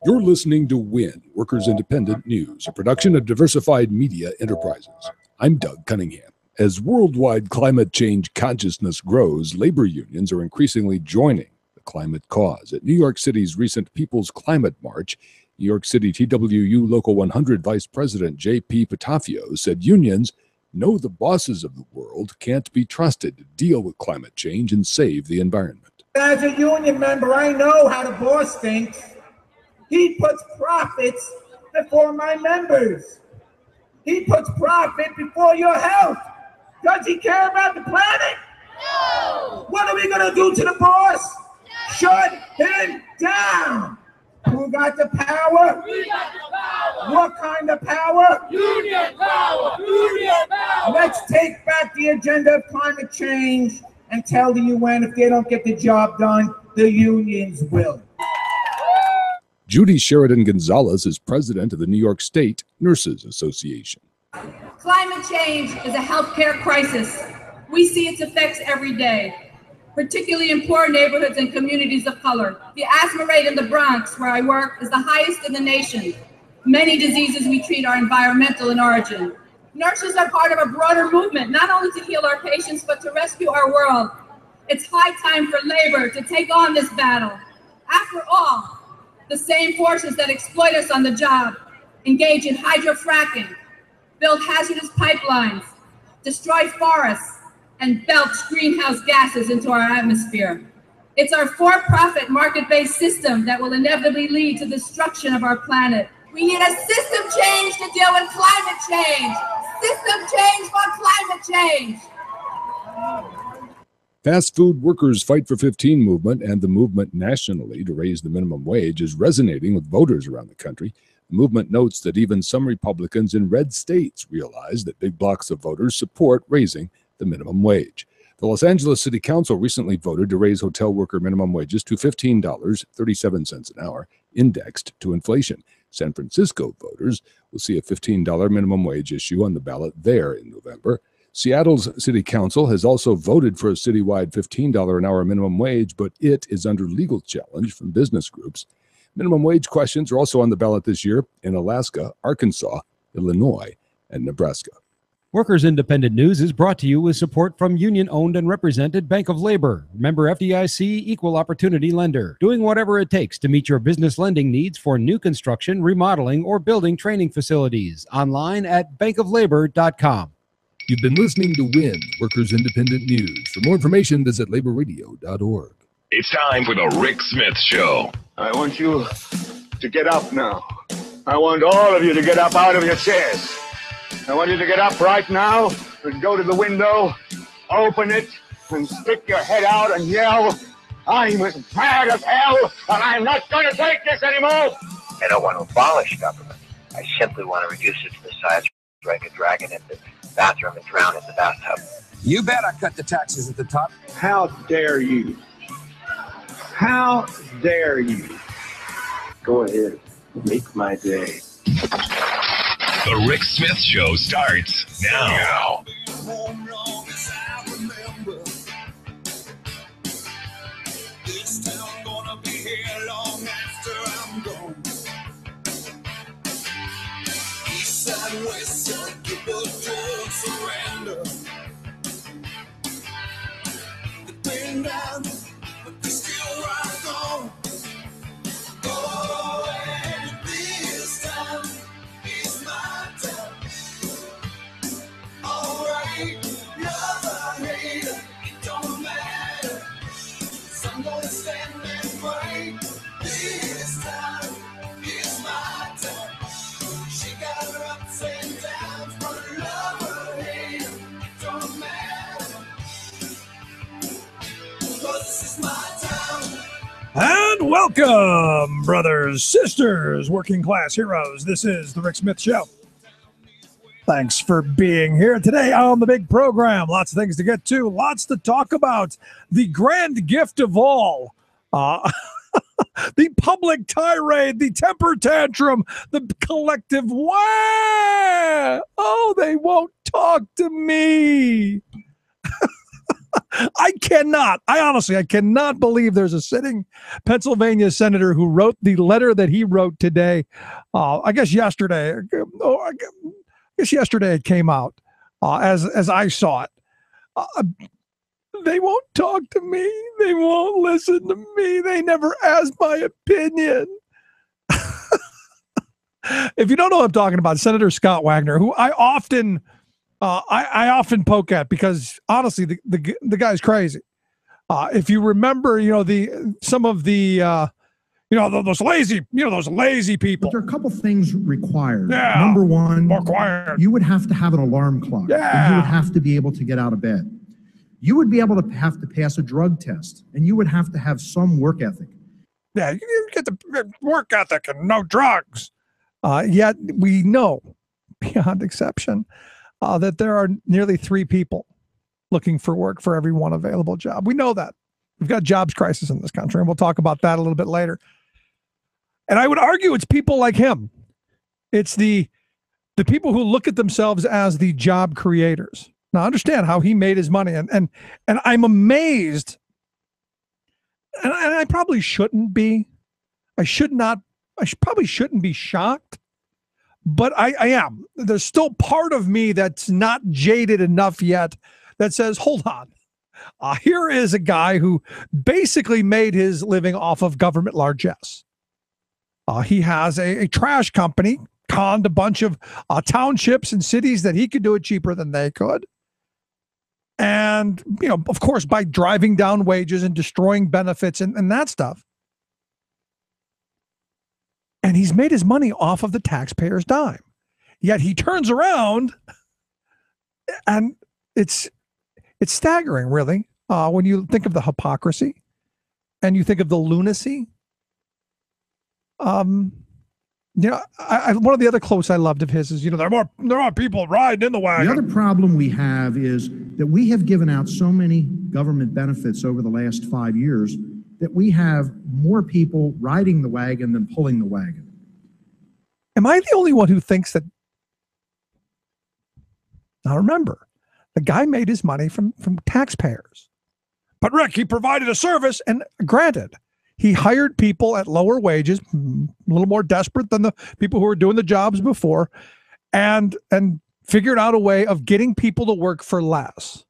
You're listening to WIN, Workers Independent News, a production of Diversified Media Enterprises. I'm Doug Cunningham. As worldwide climate change consciousness grows, labor unions are increasingly joining the climate cause. At New York City's recent People's Climate March, New York City TWU Local 100 Vice President J.P. Patafio said unions know the bosses of the world can't be trusted to deal with climate change and save the environment. As a union member, I know how the boss thinks. He puts profits before my members. He puts profit before your health. Does he care about the planet? No! What are we going to do to the boss? No. Shut him down. Who got the power? We got the power. What kind of power? Union power. Union power. Let's take back the agenda of climate change and tell the UN if they don't get the job done, the unions will. Judy Sheridan Gonzalez is president of the New York State Nurses Association. Climate change is a healthcare crisis. We see its effects every day, particularly in poor neighborhoods and communities of color. The asthma rate in the Bronx, where I work, is the highest in the nation. Many diseases we treat are environmental in origin. Nurses are part of a broader movement, not only to heal our patients, but to rescue our world. It's high time for labor to take on this battle. After all, the same forces that exploit us on the job engage in hydrofracking, build hazardous pipelines, destroy forests, and belch greenhouse gases into our atmosphere. It's our for-profit, market-based system that will inevitably lead to destruction of our planet. We need a system change to deal with climate change. System change for climate change. Fast Food Workers Fight for 15 movement and the movement nationally to raise the minimum wage is resonating with voters around the country. The movement notes that even some Republicans in red states realize that big blocks of voters support raising the minimum wage. The Los Angeles City Council recently voted to raise hotel worker minimum wages to $15.37 an hour, indexed to inflation. San Francisco voters will see a $15 minimum wage issue on the ballot there in November. Seattle's City Council has also voted for a citywide $15 an hour minimum wage, but it is under legal challenge from business groups. Minimum wage questions are also on the ballot this year in Alaska, Arkansas, Illinois, and Nebraska. Workers Independent News is brought to you with support from union-owned and represented Bank of Labor. Member FDIC, equal opportunity lender. Doing whatever it takes to meet your business lending needs for new construction, remodeling, or building training facilities. Online at bankoflabor.com. You've been listening to WIN, Workers Independent News. For more information, visit laborradio.org. It's time for the Rick Smith Show. I want you to get up now. I want all of you to get up out of your chairs. I want you to get up right now and go to the window, open it, and stick your head out and yell, I'm as mad as hell, and I'm not going to take this anymore. I don't want to abolish government. I simply want to reduce it to the size where I could drag it into the bathroom and drown in the bathtub. You bet I cut the taxes at the top. How dare you? How dare you? Go ahead, make my day. The Rick Smith Show starts now. And welcome, brothers, sisters, working class heroes. This is the Rick Smith Show. Thanks for being here today on the big program. Lots of things to get to, lots to talk about. The grand gift of all, the public tirade, the temper tantrum, the collective wah! Oh, they won't talk to me. I cannot believe there's a sitting Pennsylvania senator who wrote the letter that he wrote today. I guess yesterday it came out as I saw it. They won't talk to me. They won't listen to me. They never ask my opinion. If you don't know what I'm talking about, Senator Scott Wagner, who I often poke at because honestly, the guy's crazy. If you remember, those lazy people. But there are a couple things required. Yeah. Number one, required. You would have to have an alarm clock. Yeah. And you would have to be able to get out of bed. You would be able to have to pass a drug test, and you would have to have some work ethic. Yeah, you get the work ethic and no drugs. Yet we know, beyond exception, that there are nearly 3 people looking for work for every one available job. We know that. We've got a jobs crisis in this country, and we'll talk about that a little bit later. And I would argue it's people like him. It's the people who look at themselves as the job creators. Now, understand how he made his money. And I'm amazed, and I probably shouldn't be. Probably shouldn't be shocked, but I am. There's still part of me that's not jaded enough yet that says, hold on. Here is a guy who basically made his living off of government largesse. He has a trash company, conned a bunch of townships and cities that he could do it cheaper than they could. And, of course, by driving down wages and destroying benefits and that stuff. And he's made his money off of the taxpayer's dime. Yet he turns around, and it's staggering, really, when you think of the hypocrisy and you think of the lunacy. One of the other quotes I loved of his is, there are more people riding in the wagon. The other problem we have is that we have given out so many government benefits over the last 5 years that we have more people riding the wagon than pulling the wagon. Am I the only one who thinks that? Now remember, the guy made his money from taxpayers. But Rick, he provided a service, and granted, he hired people at lower wages, a little more desperate than the people who were doing the jobs before, and figured out a way of getting people to work for less.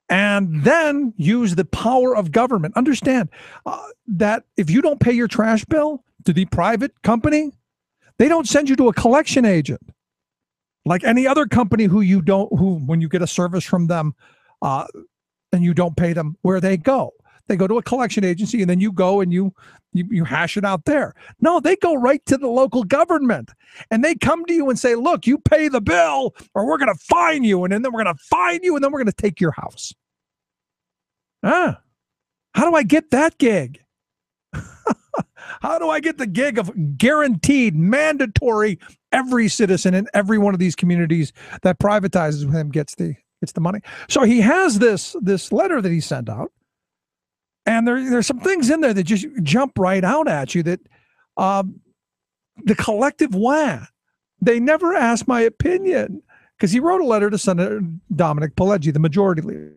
And then use the power of government. Understand that if you don't pay your trash bill to the private company, they don't send you to a collection agent like any other company who when you get a service from them and you don't pay them, where they go. They go to a collection agency, and then you go and you hash it out there. No, they go right to the local government, and they come to you and say, look, you pay the bill or we're going to fine you. And then we're going to fine you, and then we're going to take your house. How do I get that gig? How do I get the gig of guaranteed, mandatory, every citizen in every one of these communities that privatizes with him gets the money? So he has this letter that he sent out. And there's some things in there that just jump right out at you that the collective they never asked my opinion, because he wrote a letter to Senator Dominic Pileggi, the majority leader.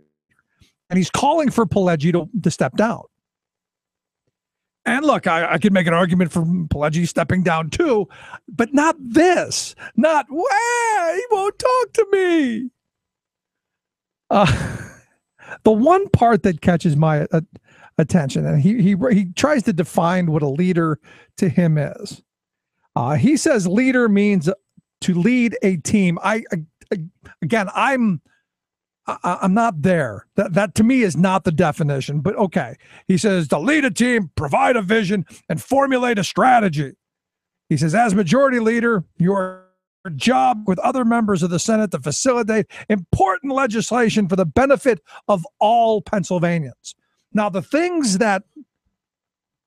And he's calling for Pileggi to step down. And look, I could make an argument for Pileggi stepping down too, but not this. Not, he won't talk to me. The one part that catches my attention, and he tries to define what a leader to him is. He says leader means to lead a team. I'm not there. That to me is not the definition, but okay. He says to lead a team, provide a vision, and formulate a strategy. He says, as majority leader, your job with other members of the Senate to facilitate important legislation for the benefit of all Pennsylvanians. Now, the things that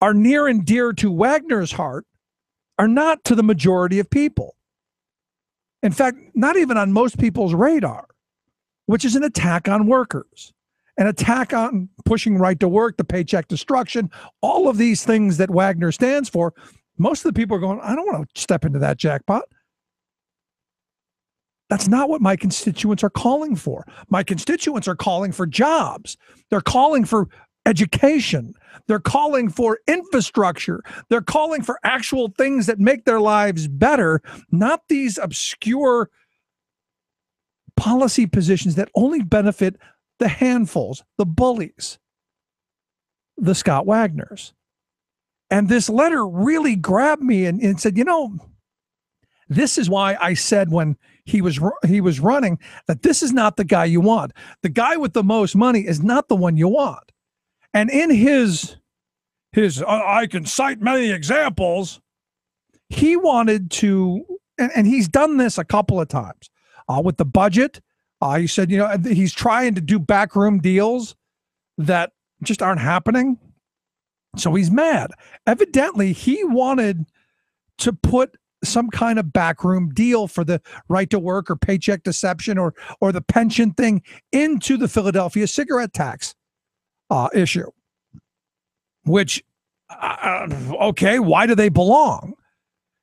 are near and dear to Wagner's heart are not to the majority of people. In fact, not even on most people's radar, which is an attack on workers, an attack on pushing right to work, the paycheck destruction, all of these things that Wagner stands for. Most of the people are going, I don't want to step into that jackpot. That's not what my constituents are calling for. My constituents are calling for jobs. They're calling for education. They're calling for infrastructure. They're calling for actual things that make their lives better, not these obscure policy positions that only benefit the handfuls, the bullies, the Scott Wagners. And this letter really grabbed me and said, you know, this is why I said when he was running that this is not the guy you want. The guy with the most money is not the one you want. And in his I can cite many examples, he wanted to, and he's done this a couple of times with the budget. He said, you know, he's trying to do backroom deals that just aren't happening. So he's mad. Evidently, he wanted to put some kind of backroom deal for the right to work or paycheck deception or the pension thing into the Philadelphia cigarette tax issue. Which, okay, why do they belong?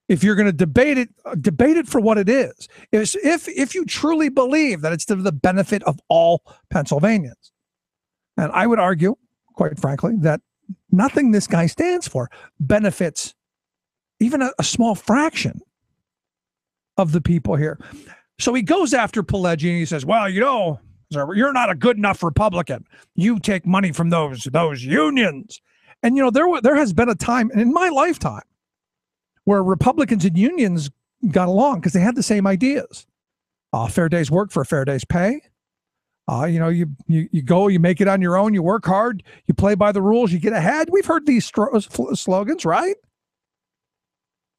If you're going to debate it for what it is. If you truly believe that it's to the benefit of all Pennsylvanians. And I would argue, quite frankly, that nothing this guy stands for benefits even a small fraction of the people here. So he goes after Pileggi and he says, well, you know, you're not a good enough Republican. You take money from those unions. And, you know, there has been a time in my lifetime where Republicans and unions got along because they had the same ideas. Fair day's work for a fair day's pay. You know, you go, you make it on your own, you work hard, you play by the rules, you get ahead. We've heard these slogans, right?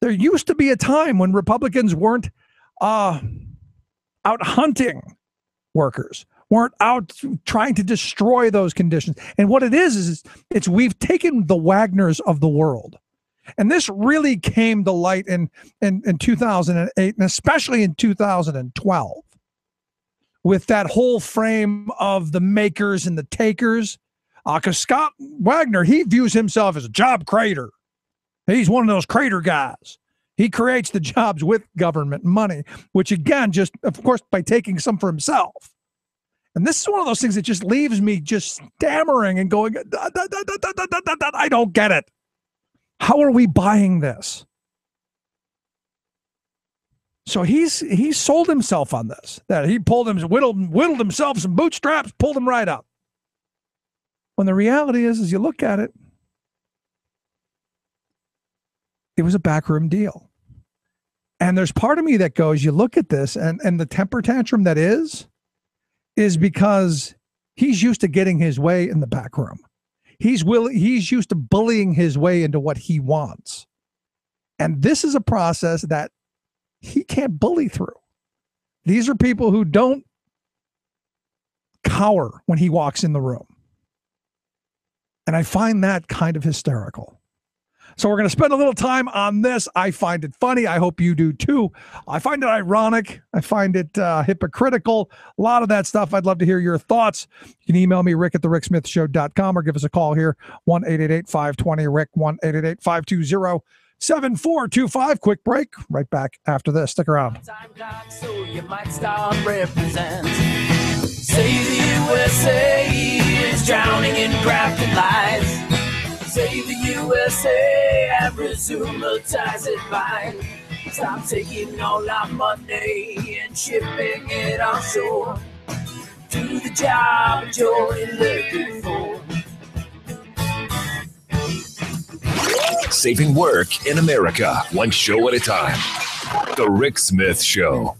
There used to be a time when Republicans weren't out hunting workers, weren't out trying to destroy those conditions. And what it is it's we've taken the Wagners of the world. And this really came to light in 2008, and especially in 2012, with that whole frame of the makers and the takers. Because Scott Wagner, he views himself as a job creator. He's one of those creator guys. He creates the jobs with government money, which again, just of course, by taking some for himself. And this is one of those things that just leaves me just stammering and going, I don't get it. How are we buying this? So he sold himself on this, that he whittled himself some bootstraps, pulled them right up. When the reality is, as you look at it, it was a backroom deal. And there's part of me that goes, you look at this and the temper tantrum that is because he's used to getting his way in the back room. He's used to bullying his way into what he wants. And this is a process that he can't bully through. These are people who don't cower when he walks in the room. And I find that kind of hysterical. So we're going to spend a little time on this. I find it funny. I hope you do too. I find it ironic. I find it hypocritical. A lot of that stuff. I'd love to hear your thoughts. You can email me, rick@thericksmithshow.com, or give us a call here, 1-888-520-RICK, 1-888-520-7425. Quick break. Right back after this. Stick around. So you might start represent. Say the USA is drowning in grafted lies. Save the USA and resume-tize it fine. Stop taking all our money and shipping it offshore. Do the job you're elected for. Saving work in America, one show at a time. The Rick Smith Show.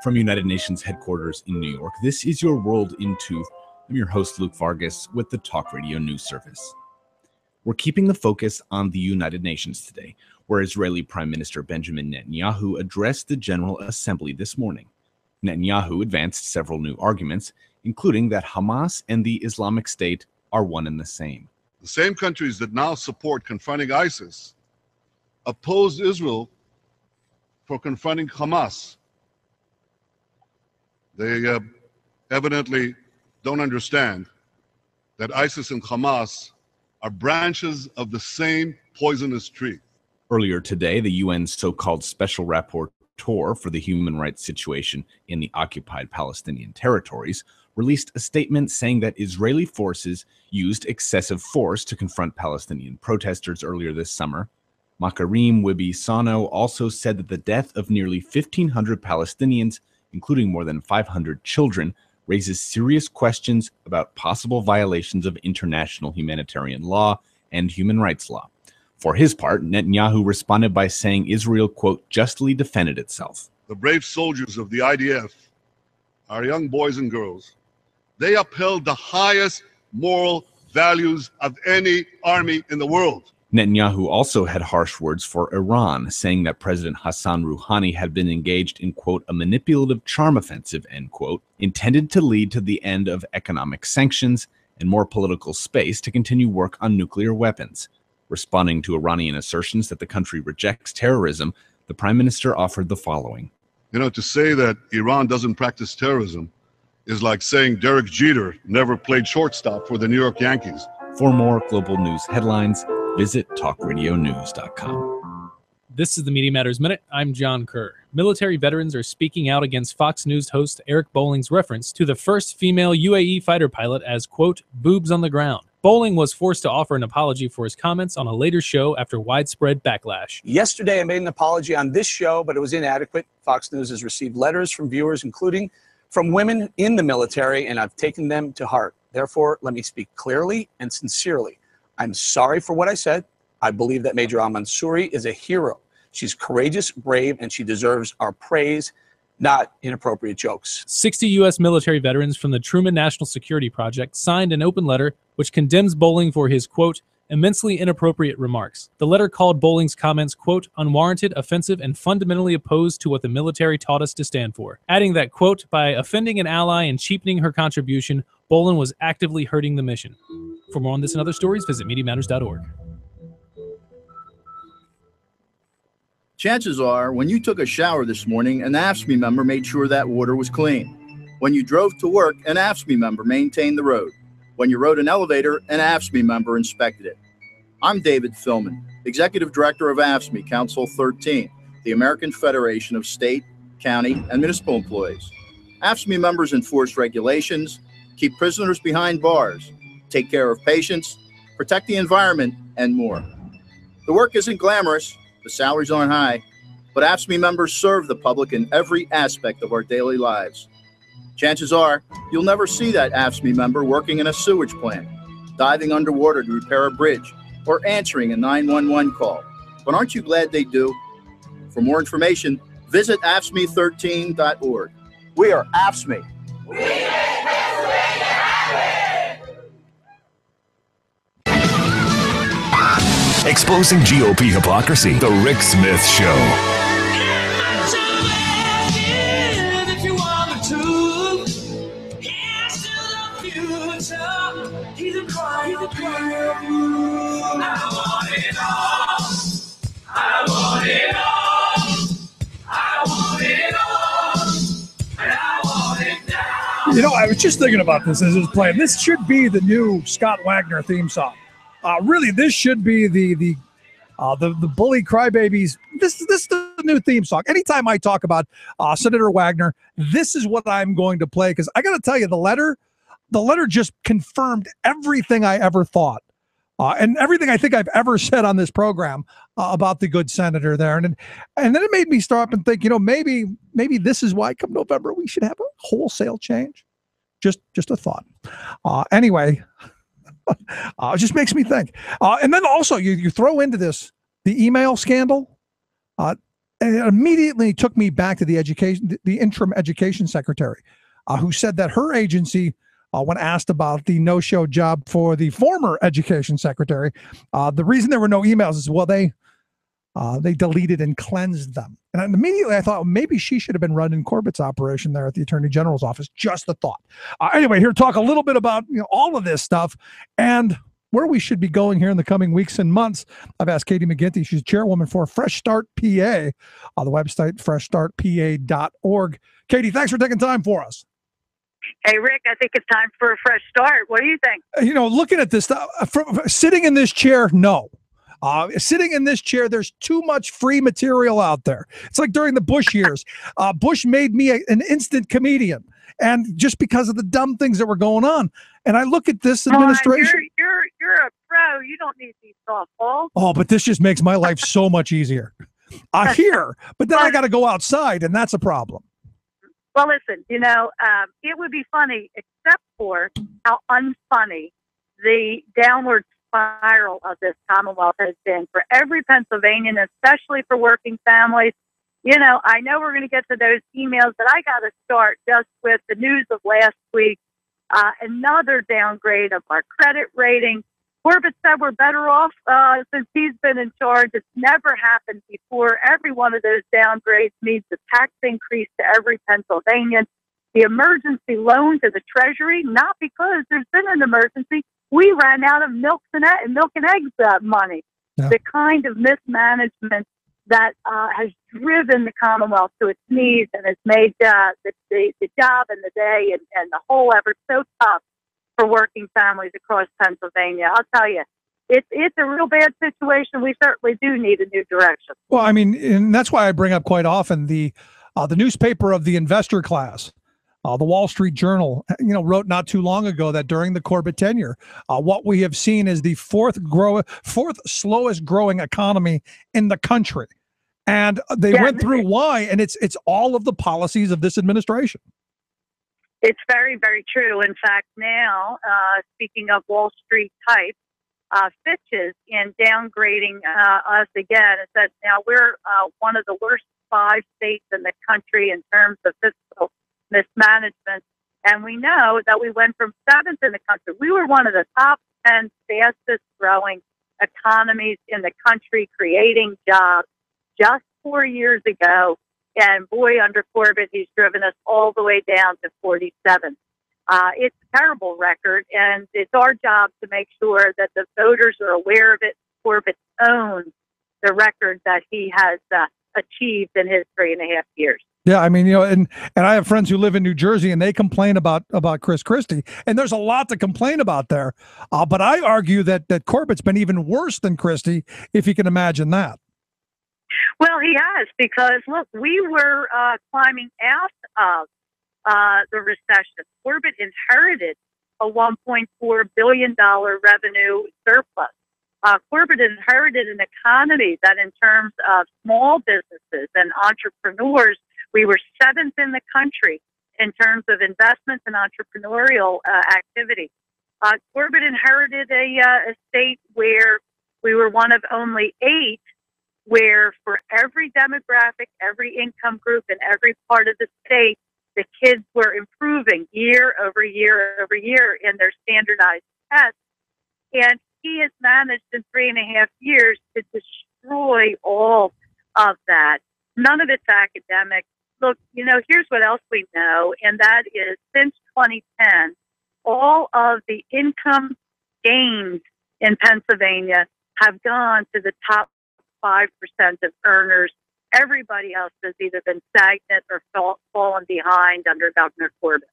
From United Nations headquarters in New York, this is your World in Tooth. I'm your host, Luke Vargas, with the Talk Radio News Service. We're keeping the focus on the United Nations today, where Israeli Prime Minister Benjamin Netanyahu addressed the General Assembly this morning. Netanyahu advanced several new arguments, including that Hamas and the Islamic State are one and the same. The same countries that now support confronting ISIS opposed Israel for confronting Hamas. They evidently don't understand that ISIS and Hamas are branches of the same poisonous tree. Earlier today, the UN's so-called Special Rapporteur for the human rights situation in the occupied Palestinian territories released a statement saying that Israeli forces used excessive force to confront Palestinian protesters earlier this summer. Makarim Wibi-Sano also said that the death of nearly 1,500 Palestinians, including more than 500 children, raises serious questions about possible violations of international humanitarian law and human rights law. For his part, Netanyahu responded by saying Israel, quote, justly defended itself. The brave soldiers of the IDF, our young boys and girls, they upheld the highest moral values of any army in the world. Netanyahu also had harsh words for Iran, saying that President Hassan Rouhani had been engaged in, quote, a manipulative charm offensive, end quote, intended to lead to the end of economic sanctions and more political space to continue work on nuclear weapons. Responding to Iranian assertions that the country rejects terrorism, the prime minister offered the following. You know, to say that Iran doesn't practice terrorism is like saying Derek Jeter never played shortstop for the New York Yankees. For more global news headlines, visit talkradionews.com. This is the Media Matters Minute. I'm John Kerr. Military veterans are speaking out against Fox News host Eric Bolling's reference to the first female UAE fighter pilot as, quote, boobs on the ground. Bolling was forced to offer an apology for his comments on a later show after widespread backlash. Yesterday, I made an apology on this show, but it was inadequate. Fox News has received letters from viewers, including from women in the military, and I've taken them to heart. Therefore, let me speak clearly and sincerely. I'm sorry for what I said. I believe that Major Al-Mansouri is a hero. She's courageous, brave, and she deserves our praise, not inappropriate jokes. 60 U.S. military veterans from the Truman National Security Project signed an open letter which condemns Bolling for his, quote, immensely inappropriate remarks. The letter called Bolling's comments, quote, unwarranted, offensive, and fundamentally opposed to what the military taught us to stand for, adding that, quote, by offending an ally and cheapening her contribution, Bolling was actively hurting the mission. For more on this and other stories, visit MediaMatters.org. Chances are, when you took a shower this morning, an AFSCME member made sure that water was clean. When you drove to work, an AFSCME member maintained the road. When you rode an elevator, an AFSCME member inspected it. I'm David Philman, Executive Director of AFSCME Council 13, the American Federation of State, County, and Municipal Employees. AFSCME members enforce regulations, keep prisoners behind bars, take care of patients, protect the environment, and more. The work isn't glamorous, the salaries aren't high, but AFSCME members serve the public in every aspect of our daily lives. Chances are, you'll never see that AFSCME member working in a sewage plant, diving underwater to repair a bridge, or answering a 911 call. But aren't you glad they do? For more information, visit AFSCME13.org. We are AFSCME. We make Pennsylvania happen! Exposing GOP hypocrisy. The Rick Smith Show. You know, I was just thinking about this as it was playing. This should be the new Scott Wagner theme song. Really, this should be the bully crybabies. This is the new theme song. Anytime I talk about Senator Wagner, this is what I'm going to play, because I got to tell you, the letter just confirmed everything I ever thought. And everything I think I've ever said on this program about the good senator there. And then it made me stop and think, you know, maybe this is why come November we should have a wholesale change. Just a thought. Anyway, it just makes me think. And then also you throw into this the email scandal. And it immediately took me back to the interim education secretary, who said that her agency, when asked about the no-show job for the former education secretary, the reason there were no emails is, well, they deleted and cleansed them. And immediately I thought, well, maybe she should have been running Corbett's operation there at the Attorney General's office. Just a thought. Anyway, here to talk a little bit about all of this stuff and where we should be going here in the coming weeks and months. I've asked Katie McGinty. She's chairwoman for Fresh Start PA, the website freshstartpa.org. Katie, thanks for taking time for us. Hey, Rick, I think it's time for a fresh start. What do you think? Looking at this stuff, sitting in this chair, no. Sitting in this chair, there's too much free material out there. It's like during the Bush years. Bush made me an instant comedian, and just because of the dumb things that were going on. And I look at this administration. You're a pro. You don't need these softballs. Oh, but this just makes my life so much easier. I hear, but then I got to go outside, and that's a problem. Well, listen, it would be funny, except for how unfunny the downward spiral of this Commonwealth has been for every Pennsylvanian, especially for working families. I know we're going to get to those emails, but I got to start just with the news of last week. Another downgrade of our credit rating. Corbett said we're better off since he's been in charge. It's never happened before. Every one of those downgrades means a tax increase to every Pennsylvanian. The emergency loan to the Treasury, not because there's been an emergency. We ran out of milk and eggs money. Yeah. The kind of mismanagement that has driven the Commonwealth to its knees and has made the job and the day and the whole effort so tough for working families across Pennsylvania. I'll tell you, it's a real bad situation. We certainly do need a new direction. Well, I mean, and that's why I bring up quite often the newspaper of the investor class. The Wall Street Journal, wrote not too long ago that during the Corbett tenure, what we have seen is the fourth slowest growing economy in the country. And they went through why, and it's all of the policies of this administration. It's very, very true. In fact, now, speaking of Wall Street type, Fitch is in downgrading us again. It says now we're one of the worst 5 states in the country in terms of fiscal mismanagement. And we know that we went from 7th in the country. We were one of the top 10 fastest growing economies in the country, creating jobs just 4 years ago. And boy, under Corbett, he's driven us all the way down to 47. It's a terrible record, and it's our job to make sure that the voters are aware of it. Corbett owns the record that he has achieved in his 3.5 years. Yeah, I mean, and I have friends who live in New Jersey, and they complain about Chris Christie, and there's a lot to complain about there. But I argue that Corbett's been even worse than Christie, if you can imagine that. Well, he has, because look, we were climbing out of the recession. Corbett inherited a $1.4 billion revenue surplus. Corbett inherited an economy that, in terms of small businesses and entrepreneurs, we were 7th in the country in terms of investments and entrepreneurial activity. Corbett inherited a state where we were one of only 8 where for every demographic, every income group, and every part of the state, the kids were improving year over year over year in their standardized tests. And he has managed in 3.5 years to destroy all of that. None of it's academic. Look, here's what else we know, and that is since 2010, all of the income gains in Pennsylvania have gone to the top 5% of earners. Everybody else has either been stagnant or fallen behind under Governor Corbett.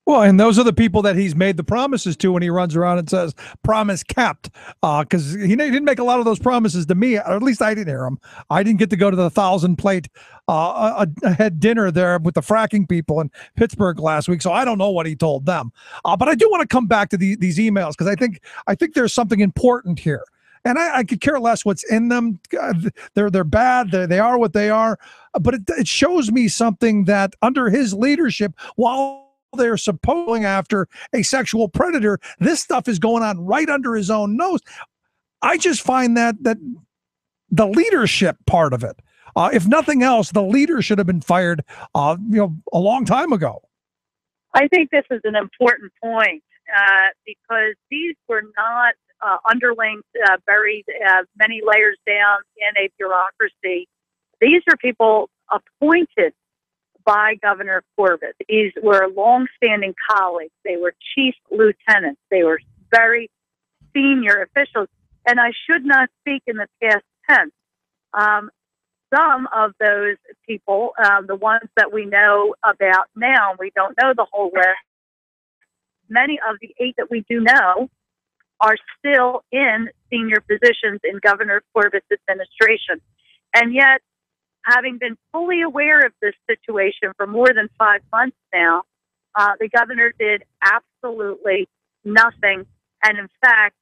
Well, and those are the people that he's made the promises to when he runs around and says, promise kept, because he didn't make a lot of those promises to me, or at least I didn't hear them. I didn't get to go to the 1,000-plate a head dinner there with the fracking people in Pittsburgh last week, so I don't know what he told them. But I do want to come back to these emails, because I think there's something important here. And I could care less what's in them. They're bad. They are what they are. But it shows me something that under his leadership, while they're supposing after a sexual predator, this stuff is going on right under his own nose. I just find that the leadership part of it, if nothing else, the leader should have been fired, a long time ago. I think this is an important point because these were not underlings buried many layers down in a bureaucracy. These are people appointed by Governor Corbett. These were longstanding colleagues. They were chief lieutenants. They were very senior officials. And I should not speak in the past tense. Some of those people, the ones that we know about now, we don't know the whole list. Many of the 8 that we do know are still in senior positions in Governor Corbett's administration. And yet, having been fully aware of this situation for more than 5 months now, the governor did absolutely nothing. And in fact,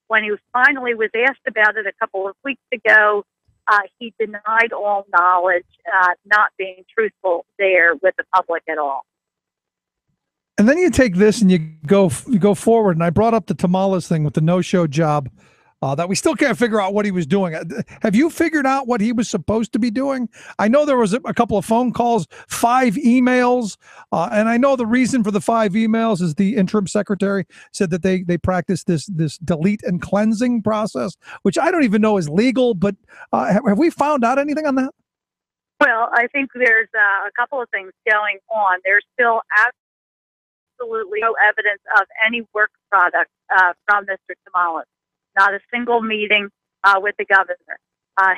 when he finally was asked about it a couple of weeks ago, he denied all knowledge, not being truthful there with the public at all. And then you take this and you go forward. And I brought up the Tamales thing with the no-show job that we still can't figure out what he was doing. Have you figured out what he was supposed to be doing? I know there was a couple of phone calls, 5 emails, and I know the reason for the 5 emails is the interim secretary said that they practice this delete and cleansing process, which I don't even know is legal. But have we found out anything on that? Well, I think there's a couple of things going on. There's still absolutely no evidence of any work product from Mr. Tamales. Not a single meeting with the governor.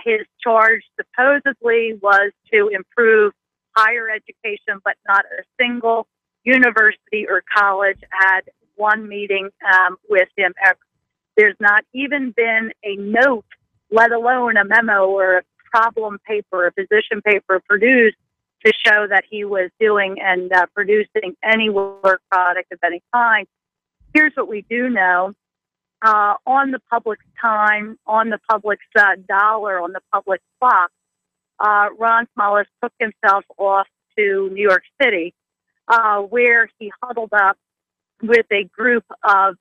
His charge supposedly was to improve higher education, but not a single university or college had one meeting with him ever. There's not even been a note, let alone a memo or a problem paper, a position paper produced to show that he was doing and producing any work product of any kind. Here's what we do know. On the public's time, on the public's dollar, on the public's clock, Ron Tamales took himself off to New York City, where he huddled up with a group of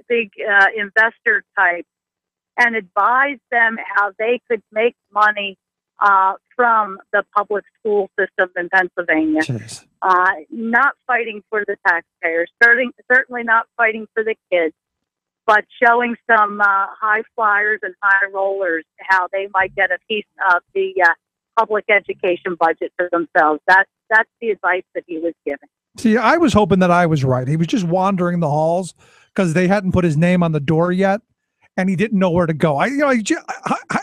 big investor types and advised them how they could make money from the public school system in Pennsylvania. Not fighting for the taxpayers, certainly not fighting for the kids, but showing some high flyers and high rollers how they might get a piece of the public education budget for themselves. That's the advice that he was giving. See, I was hoping that I was right. He was just wandering the halls because they hadn't put his name on the door yet, and he didn't know where to go.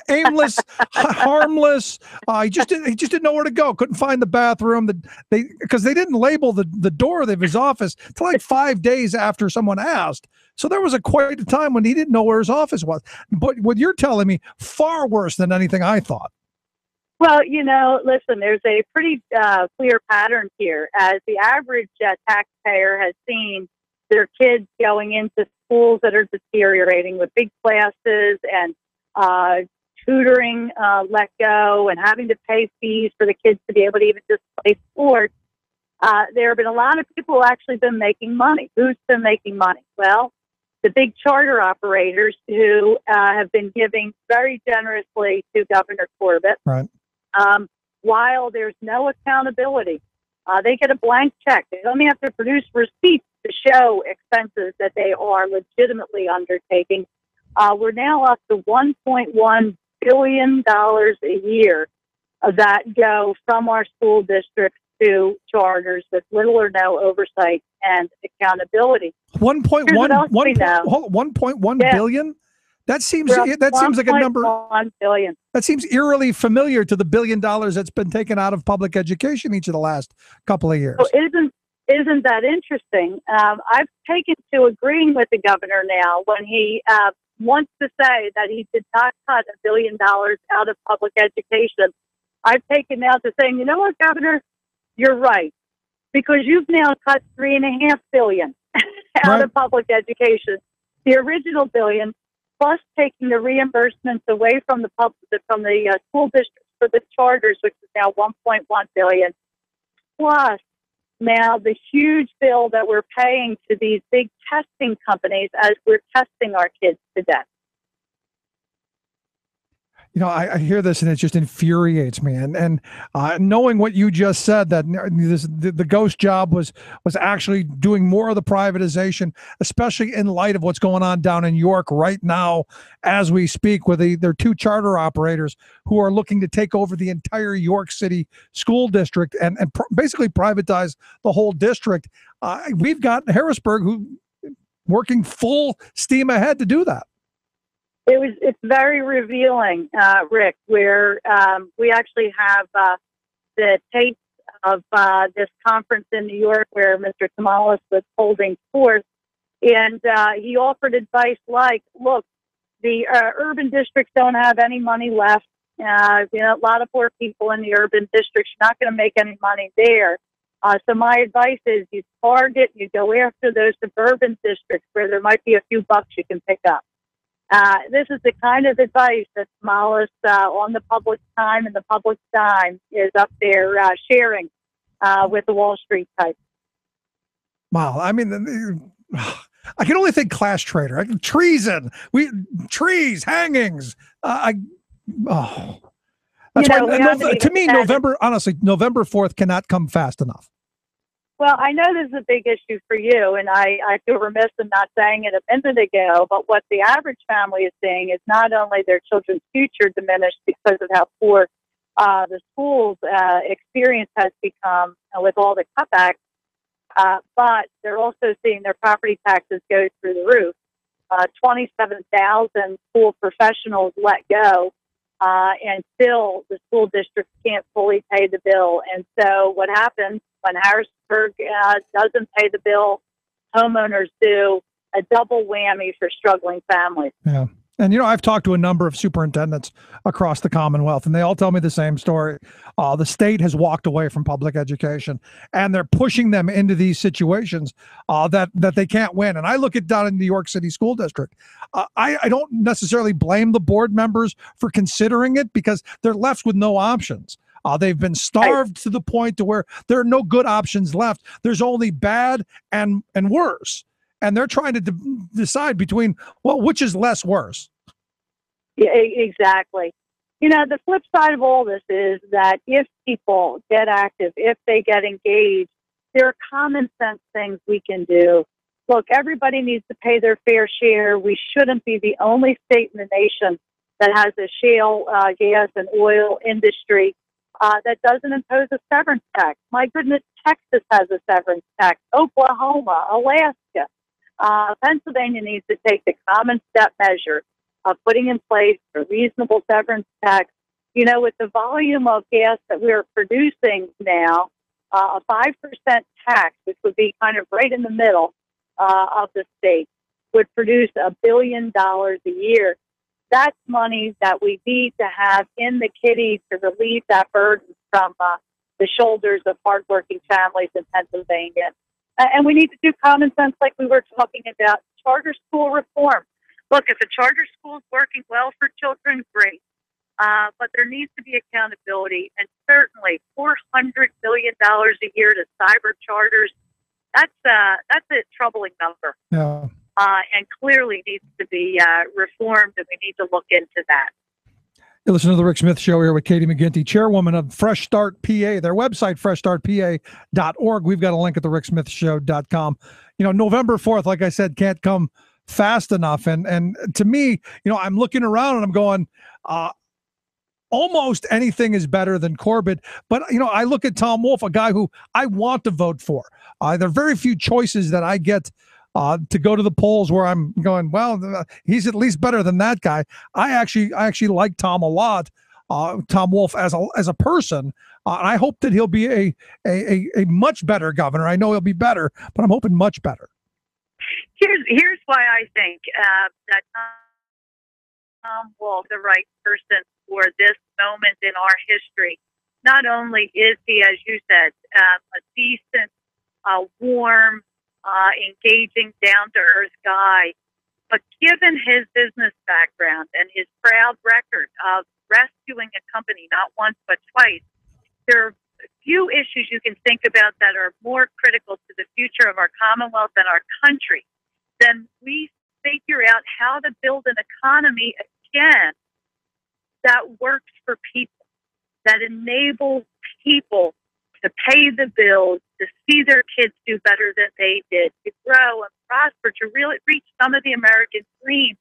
Aimless, harmless. He just didn't know where to go. Couldn't find the bathroom. Because they didn't label the door of his office till like 5 days after someone asked. So there was quite a time when he didn't know where his office was. But what you're telling me, far worse than anything I thought. Well, listen, there's a pretty clear pattern here. As the average taxpayer has seen their kids going into schools that are deteriorating with big classes and tutoring let go and having to pay fees for the kids to be able to even just play sports, there have been a lot of people who actually been making money. Who's been making money? Well, the big charter operators who have been giving very generously to Governor Corbett. Right. While there's no accountability, they get a blank check. They only have to produce receipts to show expenses that they are legitimately undertaking. We're now up to $1.1 billion a year that go from our school districts to charters with little or no oversight and accountability. 1.1 billion? That seems like a number. 1 billion. That seems eerily familiar to the $1 billion that's been taken out of public education each of the last couple of years. So isn't that interesting? I've taken to agreeing with the governor now when he wants to say that he did not cut $1 billion out of public education. I've taken now to saying, you know what, Governor, you're right, because you've now cut $3.5 billion out of public education. The original $1 billion, plus taking the reimbursements away from the school districts for the charters, which is now $1.1 billion, plus now the huge bill that we're paying to these big testing companies as we're testing our kids to death. I hear this and it just infuriates me. And knowing what you just said, that the ghost job was actually doing more of the privatization, especially in light of what's going on down in York right now as we speak with their 2 charter operators who are looking to take over the entire York City school district and basically privatize the whole district. We've got Harrisburg who working full steam ahead to do that. It's very revealing, Rick, where we actually have the tapes of this conference in New York where Mr. Tamales was holding forth, and he offered advice like, look, The urban districts don't have any money left. A lot of poor people in the urban districts are not going to make any money there. So my advice is you go after those suburban districts where there might be a few bucks you can pick up. This is the kind of advice that Smolis on the public time and the public dime is up there sharing with the Wall Street type. Wow. I mean, I can only think class traitor. Treason. Trees, hangings. That's why, to me, November 4th cannot come fast enough. Well, I know this is a big issue for you, and I feel remiss in not saying it a minute ago, but what the average family is seeing is not only their children's future diminished because of how poor the school's experience has become with all the cutbacks, but they're also seeing their property taxes go through the roof. 27,000 school professionals let go, and still the school district can't fully pay the bill. And so what happens when Harrisburg doesn't pay the bill, homeowners do, a double whammy for struggling families. Yeah. And, I've talked to a number of superintendents across the Commonwealth, and they all tell me the same story. The state has walked away from public education, and they're pushing them into these situations that they can't win. And I look at down in New York City School District. I don't necessarily blame the board members for considering it because they're left with no options. They've been starved to the point to where there are no good options left. There's only bad and worse. And they're trying to decide between, which is less worse. Yeah, exactly. The flip side of all this is that if people get active, if they get engaged, there are common sense things we can do. Look, everybody needs to pay their fair share. We shouldn't be the only state in the nation that has a shale gas and oil industry that doesn't impose a severance tax. My goodness, Texas has a severance tax. Oklahoma, Alaska. Pennsylvania needs to take the common step measure of putting in place a reasonable severance tax. With the volume of gas that we're producing now, a 5% tax, which would be kind of right in the middle of the state, would produce $1 billion a year. That's money that we need to have in the kitty to relieve that burden from the shoulders of hardworking families in Pennsylvania. And we need to do common sense like we were talking about charter school reform. Look, if a charter school is working well for children, great. But there needs to be accountability. And certainly $400 billion a year to cyber charters, that's a troubling number. Yeah. And clearly needs to be reformed, and we need to look into that. You listen to the Rick Smith Show here with Katie McGinty, chairwoman of Fresh Start PA. Their website, freshstartpa.org. We've got a link at the ricksmithshow.com. November 4th, like I said, can't come fast enough. And to me, I'm looking around and I'm going, almost anything is better than Corbett. But, I look at Tom Wolf, a guy who I want to vote for. There are very few choices that I get to go to the polls where I'm going, well, he's at least better than that guy. I actually like Tom a lot, Tom Wolf as a person. I hope that he'll be a much better governor. I know he'll be better, but I'm hoping much better. Here's why I think that Tom Wolf, the right person for this moment in our history. Not only is he, as you said, a decent, warm, engaging, down-to-earth guy, but given his business background and his proud record of rescuing a company not once but twice, there are few issues you can think about that are more critical to the future of our Commonwealth and our country than we figure out how to build an economy again that works for people, that enables people to pay the bills, to see their kids do better than they did, to grow and prosper, to really reach some of the American dream.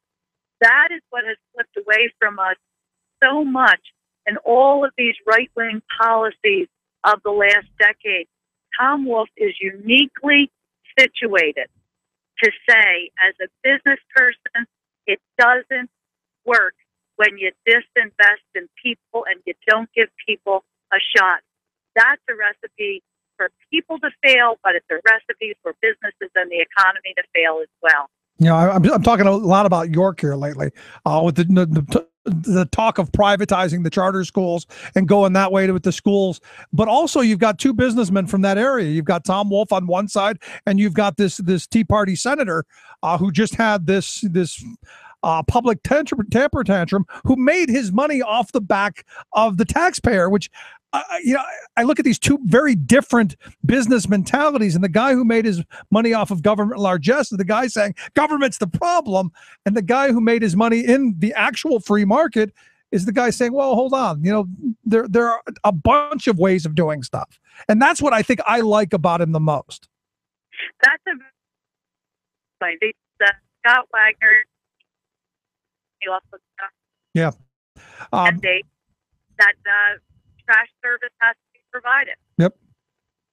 That is what has slipped away from us so much in all of these right-wing policies of the last decade. Tom Wolf is uniquely situated to say, as a business person, it doesn't work when you disinvest in people and you don't give people a shot. That's a recipe for people to fail, but it's a recipe for businesses and the economy to fail as well. You know, I'm talking a lot about York here lately, with the talk of privatizing the charter schools and going that way with the schools. But also, you've got two businessmen from that area. You've got Tom Wolf on one side, and you've got this Tea Party senator who just had this public temper tantrum, who made his money off the back of the taxpayer, which. I look at these two very different business mentalities, and the guy who made his money off of government largesse is the guy saying government's the problem, and the guy who made his money in the actual free market is the guy saying, well, hold on, there are a bunch of ways of doing stuff, and that's what I think I like about him the most. That's Scott Wagner. He also yeah, that trash service has to be provided. Yep.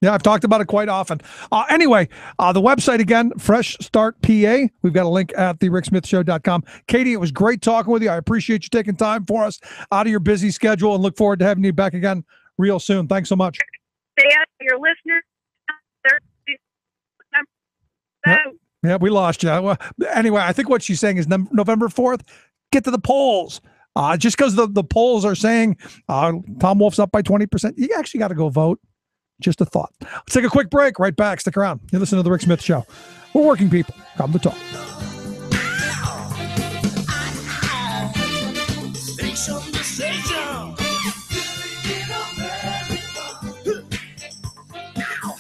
Yeah, I've talked about it quite often. Anyway, the website again, Fresh Start PA. We've got a link at thericksmithshow.com. Katie, it was great talking with you. I appreciate you taking time for us out of your busy schedule and look forward to having you back again real soon. Thanks so much. Your listeners, yeah, we lost you. Well, anyway, I think what she's saying is November 4th, get to the polls. Just because the polls are saying Tom Wolf's up by 20%, you actually got to go vote. Just a thought. Let's take a quick break. Right back. Stick around. You listen to The Rick Smith Show. We're working people. Come to talk. Station to station.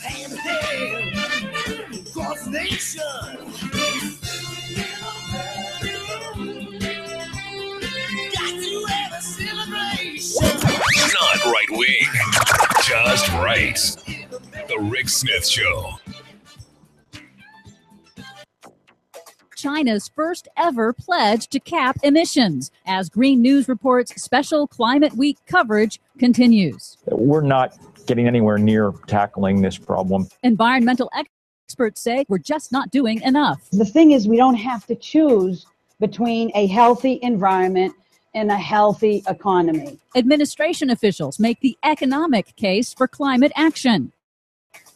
Hand in hand. Cross nation. Not right wing, just right. The Rick Smith Show. China's first ever pledge to cap emissions as Green News reports special Climate Week coverage continues. We're not getting anywhere near tackling this problem. Environmental experts say we're just not doing enough. The thing is, we don't have to choose between a healthy environment and a healthy economy. Administration officials make the economic case for climate action.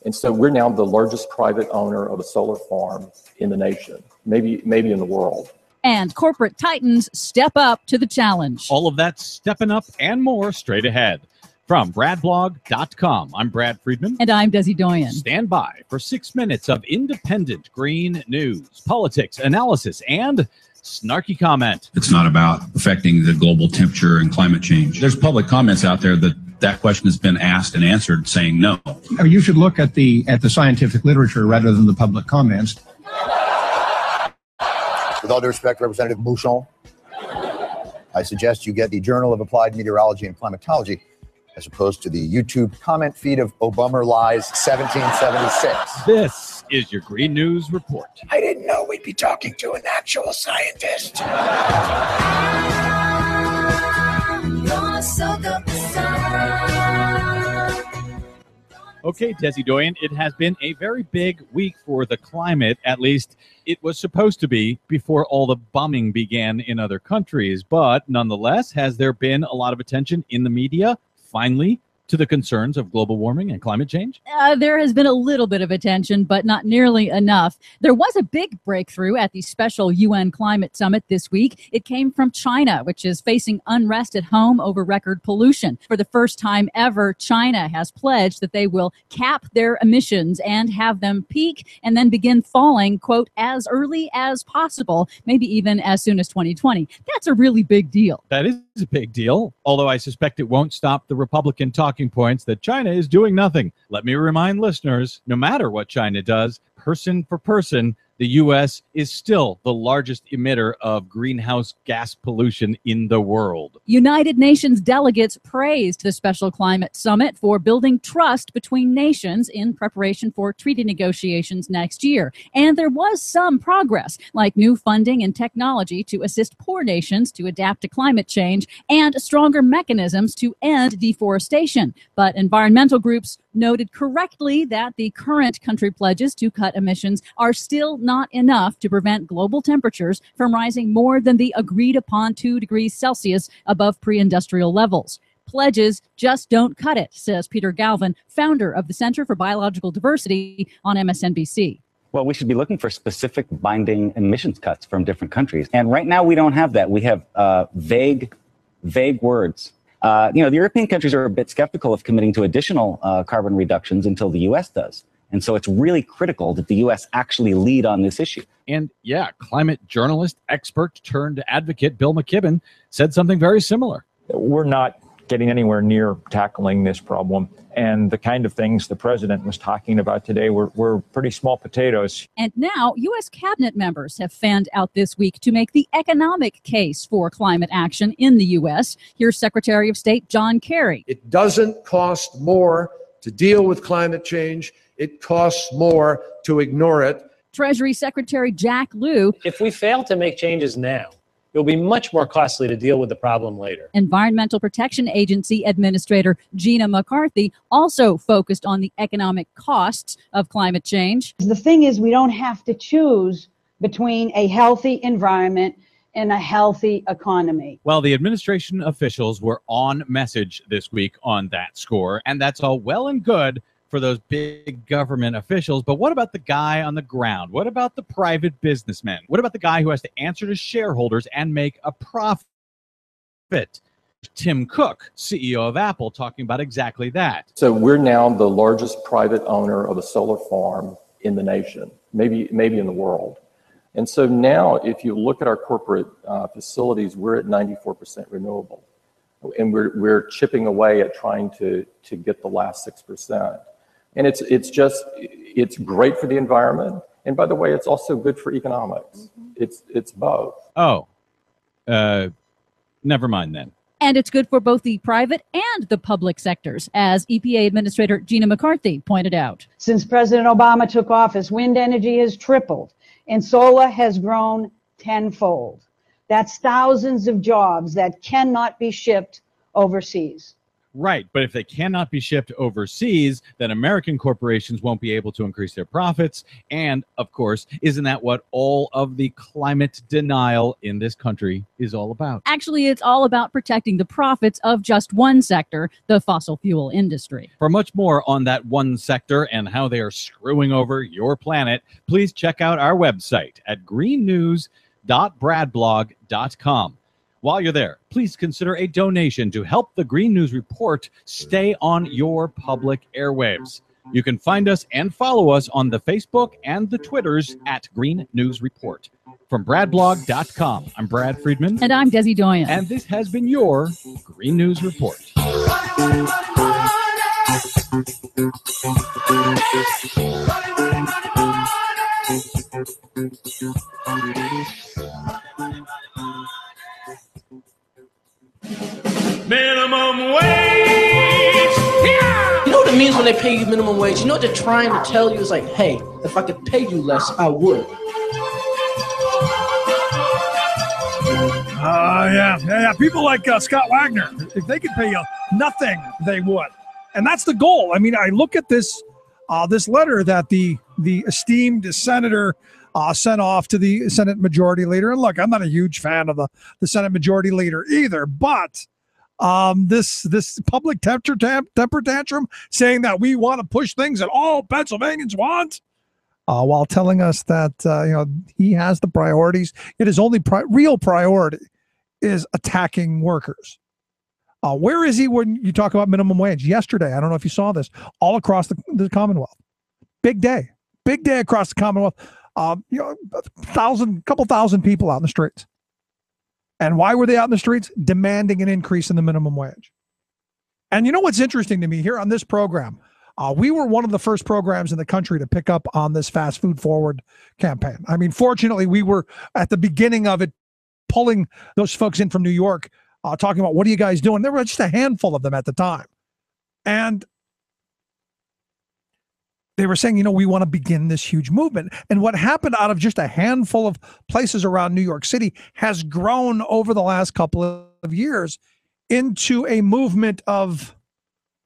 And so we're now the largest private owner of a solar farm in the nation, maybe in the world. And corporate titans step up to the challenge. All of that stepping up and more straight ahead. From BradBlog.com, I'm Brad Friedman. And I'm Desi Doyen. Stand by for 6 minutes of independent green news, politics, analysis, and snarky comment. It's not about affecting the global temperature and climate change. There's public comments out there that question has been asked and answered saying no. You should look at the scientific literature rather than the public comments. With all due respect, Representative Mouchon, I suggest you get the Journal of Applied Meteorology and Climatology as opposed to the YouTube comment feed of Obama Lies 1776. This is your Green News Report. I didn't know we'd be talking to an actual scientist. Okay, Desi Doyen, it has been a very big week for the climate. At least it was supposed to be before all the bombing began in other countries. But nonetheless, has there been a lot of attention in the media, finally, to the concerns of global warming and climate change? There has been a little bit of attention, but not nearly enough. There was a big breakthrough at the special UN Climate Summit this week. It came from China, which is facing unrest at home over record pollution. For the first time ever, China has pledged that they will cap their emissions and have them peak and then begin falling, quote, as early as possible, maybe even as soon as 2020. That's a really big deal. That is a big deal, although I suspect it won't stop the Republican talking points that China is doing nothing. Let me remind listeners, no matter what China does, person for person, the U.S. is still the largest emitter of greenhouse gas pollution in the world. United Nations delegates praised the Special Climate Summit for building trust between nations in preparation for treaty negotiations next year. And there was some progress, like new funding and technology to assist poor nations to adapt to climate change and stronger mechanisms to end deforestation. But environmental groups noted correctly that the current country pledges to cut emissions are still not enough to prevent global temperatures from rising more than the agreed upon 2 degrees Celsius above pre-industrial levels. Pledges just don't cut it, says Peter Galvin, founder of the Center for Biological Diversity on MSNBC. Well, we should be looking for specific binding emissions cuts from different countries. And right now we don't have that. We have vague words. The European countries are a bit skeptical of committing to additional carbon reductions until the U.S. does. And so it's really critical that the U.S. actually lead on this issue. And yeah, climate journalist, expert turned advocate Bill McKibben said something very similar. We're not getting anywhere near tackling this problem. And the kind of things the president was talking about today were pretty small potatoes. And now U.S. cabinet members have fanned out this week to make the economic case for climate action in the U.S. Here's Secretary of State John Kerry. It doesn't cost more to deal with climate change. It costs more to ignore it. Treasury Secretary Jack Lew. If we fail to make changes now, it will be much more costly to deal with the problem later. Environmental Protection Agency Administrator Gina McCarthy also focused on the economic costs of climate change. The thing is, we don't have to choose between a healthy environment and a healthy economy. Well, the administration officials were on message this week on that score, and that's all well and good for those big government officials. But what about the guy on the ground? What about the private businessman? What about the guy who has to answer to shareholders and make a profit? Tim Cook, CEO of Apple, talking about exactly that. So we're now the largest private owner of a solar farm in the nation, maybe in the world. And so now if you look at our corporate facilities, we're at 94% renewable. And we're chipping away at trying to get the last 6%. And it's great for the environment. And by the way, it's also good for economics. It's both. Oh, never mind then. And it's good for both the private and the public sectors, as EPA Administrator Gina McCarthy pointed out. Since President Obama took office, wind energy has tripled and solar has grown tenfold. That's thousands of jobs that cannot be shipped overseas. Right, but if they cannot be shipped overseas, then American corporations won't be able to increase their profits. And, of course, isn't that what all of the climate denial in this country is all about? Actually, it's all about protecting the profits of just one sector, the fossil fuel industry. For much more on that one sector and how they are screwing over your planet, please check out our website at greennews.bradblog.com. While you're there, please consider a donation to help the Green News Report stay on your public airwaves. You can find us and follow us on the Facebook and the Twitters at Green News Report. From bradblog.com, I'm Brad Friedman. And I'm Desi Doyen. And this has been your Green News Report. Minimum wage! Yeah! You know what it means when they pay you minimum wage? You know what they're trying to tell you? It's like, hey, if I could pay you less, I would. Yeah. People like Scott Wagner, if they could pay you nothing, they would. And that's the goal. I mean, I look at this letter that the esteemed senator sent off to the Senate Majority Leader. And look, I'm not a huge fan of the Senate Majority Leader either, but this public temper tantrum saying that we want to push things that all Pennsylvanians want, while telling us that he has the priorities. Yet his only real priority is attacking workers. Where is he when you talk about minimum wage? Yesterday, I don't know if you saw this, all across the Commonwealth. Big day across the Commonwealth. Couple thousand people out in the streets. And why were they out in the streets? Demanding an increase in the minimum wage. And you know what's interesting to me here on this program? We were one of the first programs in the country to pick up on this fast food forward campaign. I mean, fortunately, we were at the beginning of it, pulling those folks in from New York, talking about, what are you guys doing? There were just a handful of them at the time. And they were saying, we want to begin this huge movement. And what happened out of just a handful of places around New York City has grown over the last couple of years into a movement of,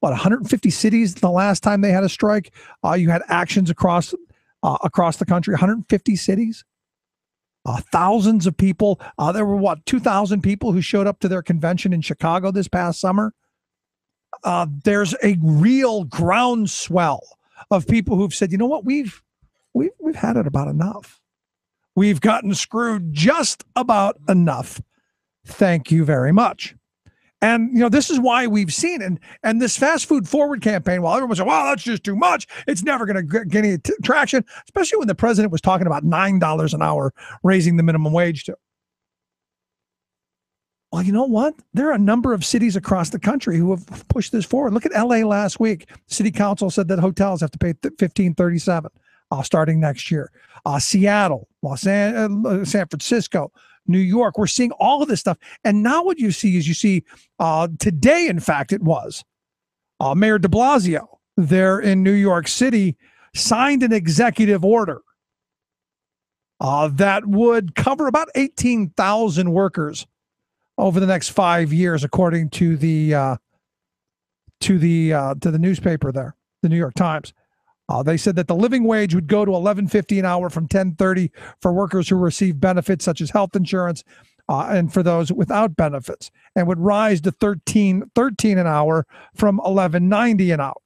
150 cities the last time they had a strike. You had actions across the country, 150 cities. Thousands of people. There were 2,000 people who showed up to their convention in Chicago this past summer. There's a real groundswell of people who've said, you know what, we've we've had it about enough. We've gotten screwed just about enough. Thank you very much. And, this is why we've seen it. And this fast food forward campaign, while everyone's saying, wow, that's just too much, it's never going to get any traction, especially when the president was talking about $9 an hour, raising the minimum wage to. Well, you know what? There are a number of cities across the country who have pushed this forward. Look at LA last week. City council said that hotels have to pay $15.37 starting next year. Seattle, San Francisco, New York. We're seeing all of this stuff. And now what you see is today, in fact, it was Mayor de Blasio there in New York City signed an executive order that would cover about 18,000 workers over the next 5 years, according to the newspaper there, the New York Times. They said that the living wage would go to $11.50 an hour from $10.30 for workers who receive benefits such as health insurance, and for those without benefits, and would rise to $13 an hour from $11.90 an hour.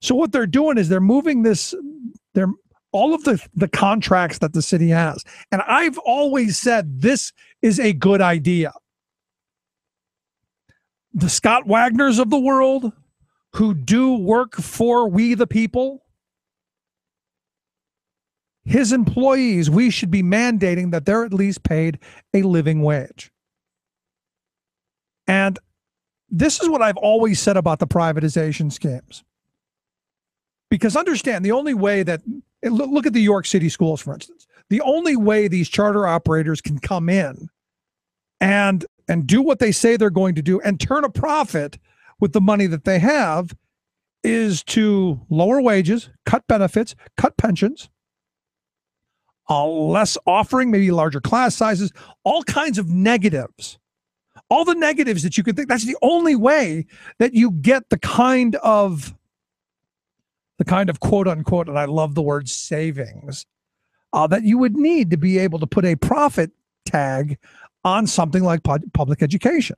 So what they're doing is they're moving all of the contracts that the city has, and I've always said this is a good idea. The Scott Wagners of the world, who do work for we the people, his employees, we should be mandating that they're at least paid a living wage. And this is what I've always said about the privatization schemes. Because understand, the only way that, look at the York City schools, for instance, the only way these charter operators can come in and do what they say they're going to do and turn a profit with the money that they have is to lower wages, cut benefits, cut pensions, less offering, maybe larger class sizes, all kinds of negatives. All the negatives that you could think. That's the only way that you get the kind of quote unquote, and I love the word savings, that you would need to be able to put a profit tag on something like public education.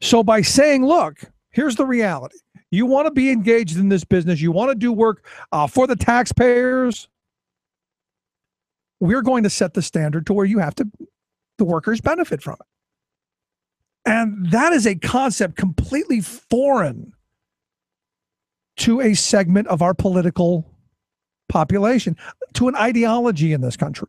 So by saying, look, here's the reality. You want to be engaged in this business. You want to do work for the taxpayers. We're going to set the standard to where the workers benefit from it. And that is a concept completely foreign to a segment of our political population, to an ideology in this country,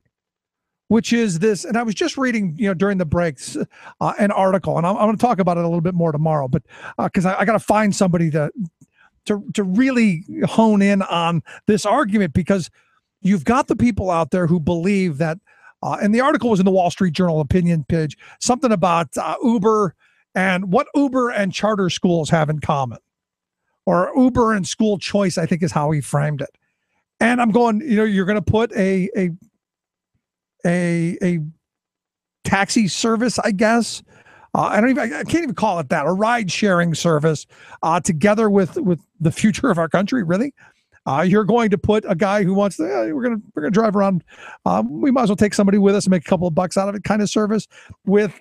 which is this. And I was just reading, during the breaks, an article, and I'm going to talk about it a little bit more tomorrow, but because I got to find somebody to really hone in on this argument, because you've got the people out there who believe that, and the article was in the Wall Street Journal opinion page, something about Uber and what Uber and charter schools have in common, or Uber and school choice, I think is how he framed it. And I'm going, you're going to put a taxi service, I guess. I can't even call it that, a ride sharing service, together with the future of our country. Really? You're going to put a guy who wants to, we're going to drive around. We might as well take somebody with us and make a couple of bucks out of it kind of service with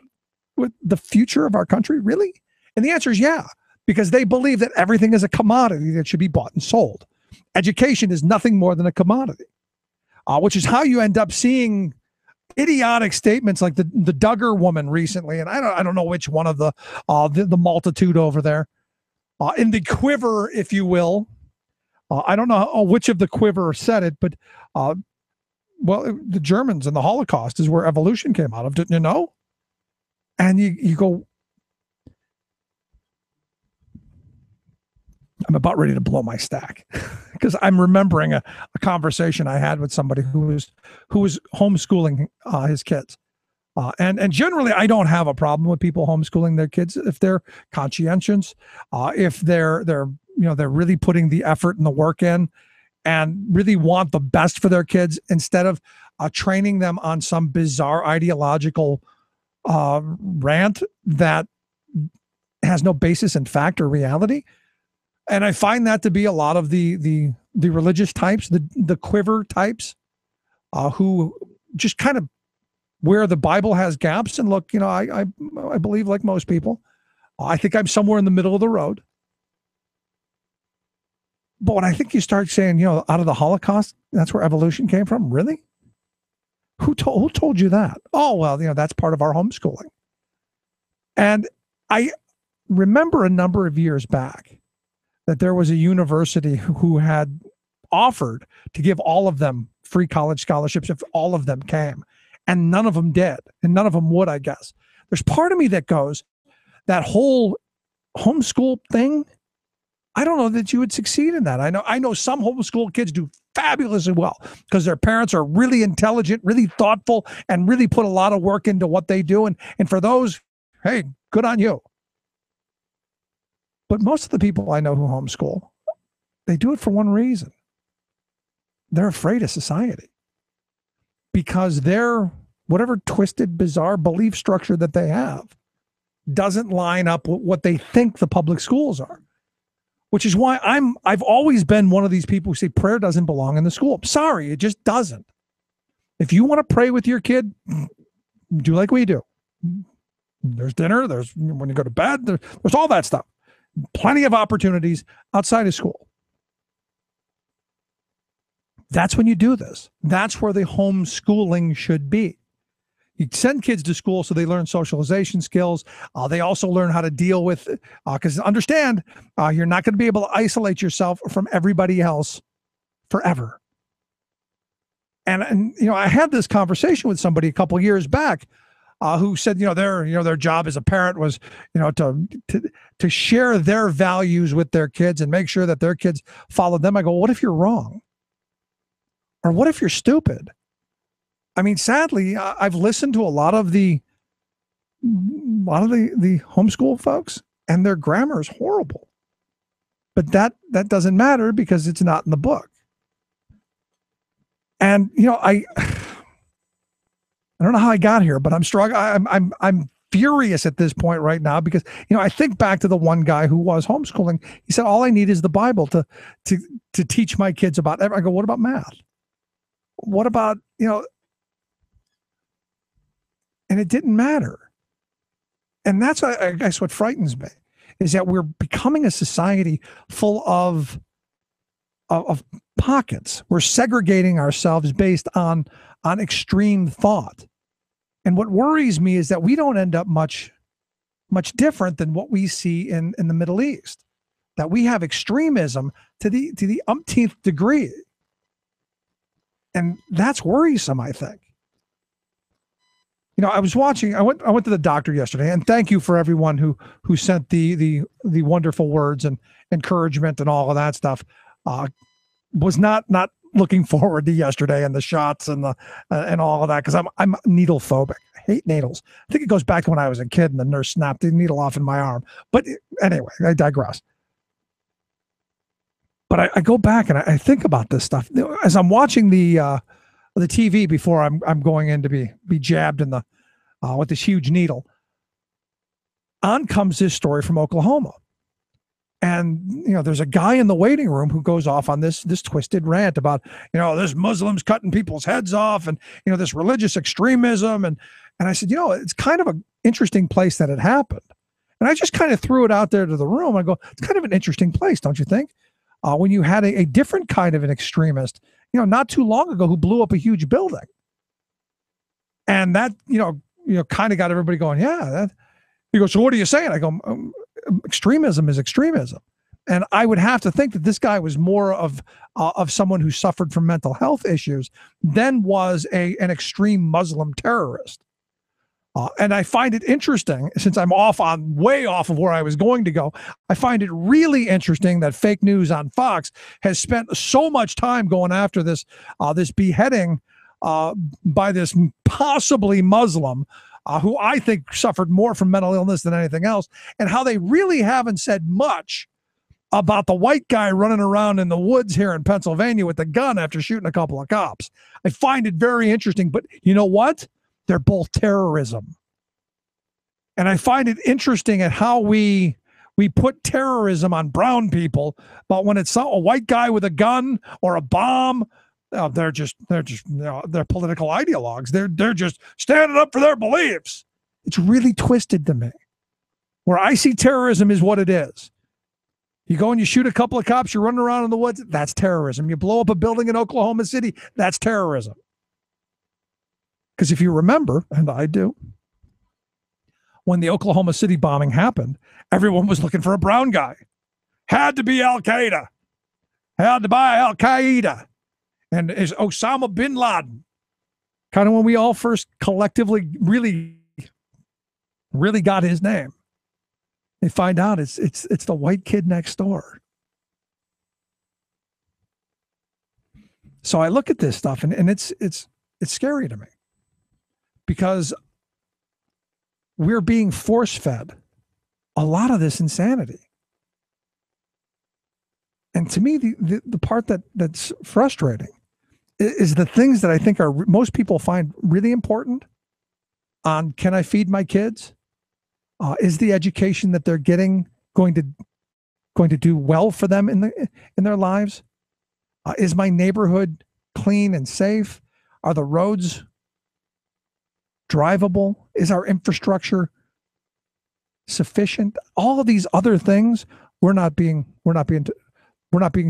the future of our country. Really? And the answer is yeah, because they believe that everything is a commodity that should be bought and sold. Education is nothing more than a commodity, which is how you end up seeing idiotic statements like the Duggar woman recently. And I don't know which one of the multitude over there in the quiver, if you will. I don't know which of the quiver said it, but the Germans and the Holocaust is where evolution came out of, didn't you know? And you go, I'm about ready to blow my stack because I'm remembering a conversation I had with somebody who was homeschooling his kids. And generally, I don't have a problem with people homeschooling their kids if they're conscientious, if they're really putting the effort and the work in and really want the best for their kids instead of training them on some bizarre ideological rant that has no basis in fact or reality. And I find that to be a lot of the religious types, the quiver types, who just kind of where the Bible has gaps. And look, I believe like most people, I think I'm somewhere in the middle of the road. But when I think you start saying, out of the Holocaust, that's where evolution came from. Really? Who told you that? Oh, well, that's part of our homeschooling. And I remember a number of years back that there was a university who had offered to give all of them free college scholarships if all of them came. And none of them did. And none of them would, I guess. There's part of me that goes, that whole homeschool thing, I don't know that you would succeed in that. I know some homeschool kids do fabulously well because their parents are really intelligent, really thoughtful, and really put a lot of work into what they do. And for those, hey, good on you. But most of the people I know who homeschool, they do it for one reason. They're afraid of society because their whatever twisted, bizarre belief structure that they have doesn't line up with what they think the public schools are. Which is why I've always been one of these people who say prayer doesn't belong in the school. I'm sorry, it just doesn't. If you want to pray with your kid, do like we do. There's dinner, there's when you go to bed, there's all that stuff. Plenty of opportunities outside of school. That's when you do this. That's where the homeschooling should be. You send kids to school so they learn socialization skills. They also learn how to deal with, because understand, you're not going to be able to isolate yourself from everybody else forever. And I had this conversation with somebody a couple years back who said, their job as a parent was, to share their values with their kids and make sure that their kids followed them. I go, what if you're wrong? Or what if you're stupid? I mean, sadly, I've listened to a lot of the homeschool folks, and their grammar is horrible. But that doesn't matter because it's not in the book. And I don't know how I got here, but I'm struggling. I'm furious at this point right now because I think back to the one guy who was homeschooling. He said, "All I need is the Bible to teach my kids about." I go, "What about math? What about And it didn't matter. And that's, I guess, what frightens me, is that we're becoming a society full of pockets. We're segregating ourselves based on extreme thought. And what worries me is that we don't end up much different than what we see in the Middle East, that we have extremism to the umpteenth degree. And that's worrisome, I think. I was watching, I went to the doctor yesterday, and thank you for everyone who sent the wonderful words and encouragement and all of that stuff. Was not looking forward to yesterday and the shots and all of that, because I'm needle phobic. I hate needles. I think it goes back to when I was a kid and the nurse snapped the needle off in my arm. But anyway, I digress. But I go back and I think about this stuff as I'm watching the TV before I'm going in to be jabbed in the with this huge needle. On comes this story from Oklahoma, and there's a guy in the waiting room who goes off on this twisted rant about there's Muslims cutting people's heads off, and this religious extremism, and I said it's kind of an interesting place that it happened, and I just kind of threw it out there to the room. I go, it's kind of an interesting place, don't you think? When you had a different kind of an extremist, not too long ago, who blew up a huge building. And that, kind of got everybody going, yeah. He goes, so what are you saying? I go, extremism is extremism. And I would have to think that this guy was more of someone who suffered from mental health issues than was an extreme Muslim terrorist. And I find it interesting, since I'm way off of where I was going to go, I find it really interesting that fake news on Fox has spent so much time going after this beheading by this possibly Muslim who I think suffered more from mental illness than anything else, and how they really haven't said much about the white guy running around in the woods here in Pennsylvania with the gun after shooting a couple of cops. I find it very interesting, but you know what? They're both terrorism. And I find it interesting at how we put terrorism on brown people, but when it's a white guy with a gun or a bomb, they're political ideologues. They're just standing up for their beliefs. It's really twisted to me. Where I see terrorism is what it is. You go and you shoot a couple of cops, you're running around in the woods, that's terrorism. You blow up a building in Oklahoma City, that's terrorism. Because if you remember, and I do, when the Oklahoma City bombing happened, everyone was looking for a brown guy. Had to be Al-Qaeda. Had to be Al-Qaeda. And is Osama bin Laden. Kind of when we all first collectively really got his name. They find out it's the white kid next door. So I look at this stuff and it's scary to me because we're being force-fed a lot of this insanity. And to me, the part that's frustrating is the things that I think are most people find really important on, can I feed my kids? Is the education that they're getting going to do well for them in their lives? Is my neighborhood clean and safe? Are the roads drivable? Is our infrastructure sufficient? All of these other things we're not being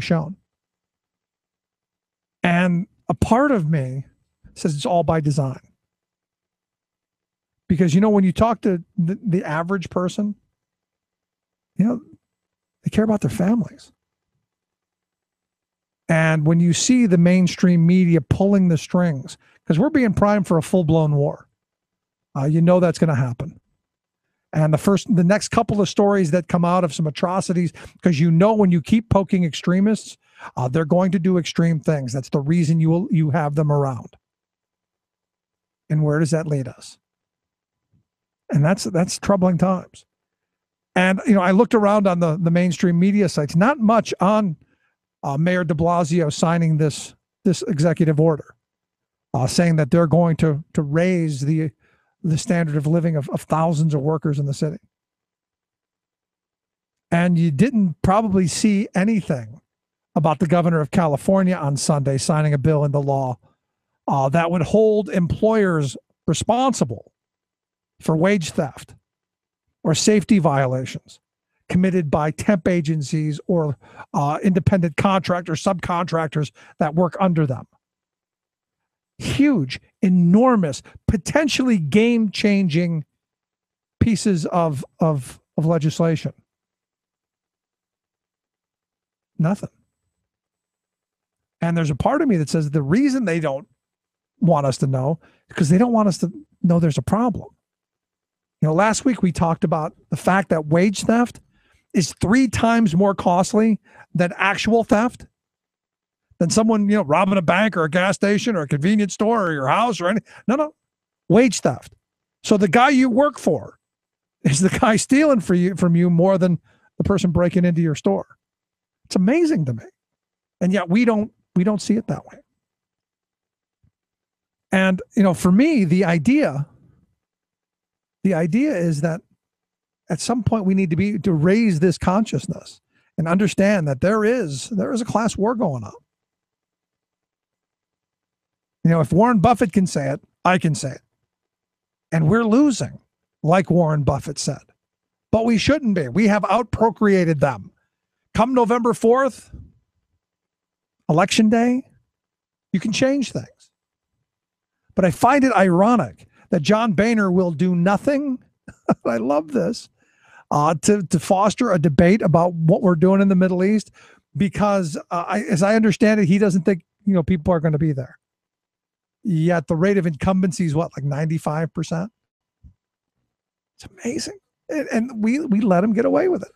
shown. And a part of me says it's all by design. Because, when you talk to the average person, they care about their families. And when you see the mainstream media pulling the strings, because we're being primed for a full-blown war, that's going to happen. And the next couple of stories that come out of some atrocities, because when you keep poking extremists, they're going to do extreme things. That's the reason you have them around. And where does that lead us? And that's troubling times. And, I looked around on the mainstream media sites, not much on Mayor de Blasio signing this executive order, saying that they're going to raise the standard of living of thousands of workers in the city. And you didn't probably see anything about the governor of California on Sunday signing a bill into law that would hold employers responsible for wage theft or safety violations committed by temp agencies or independent contractors, subcontractors that work under them. Huge, enormous, potentially game-changing pieces of legislation. Nothing. And there's a part of me that says the reason they don't want us to know is because they don't want us to know there's a problem. Last week we talked about the fact that wage theft is 3 times more costly than actual theft. Than someone, robbing a bank or a gas station or a convenience store or your house or anything. No. Wage theft. So the guy you work for is the guy stealing from you more than the person breaking into your store. It's amazing to me. And yet we don't see it that way. And, for me, the idea is that at some point we need to raise this consciousness and understand that there is a class war going on. If Warren Buffett can say it, I can say it. And we're losing, like Warren Buffett said. But we shouldn't be. We have outprocreated them. Come November 4th, Election Day, you can change things. But I find it ironic that John Boehner will do nothing, I love this, to foster a debate about what we're doing in the Middle East, because as I understand it, he doesn't think people are going to be there. Yet the rate of incumbency is what, like 95%? It's amazing. And we let him get away with it.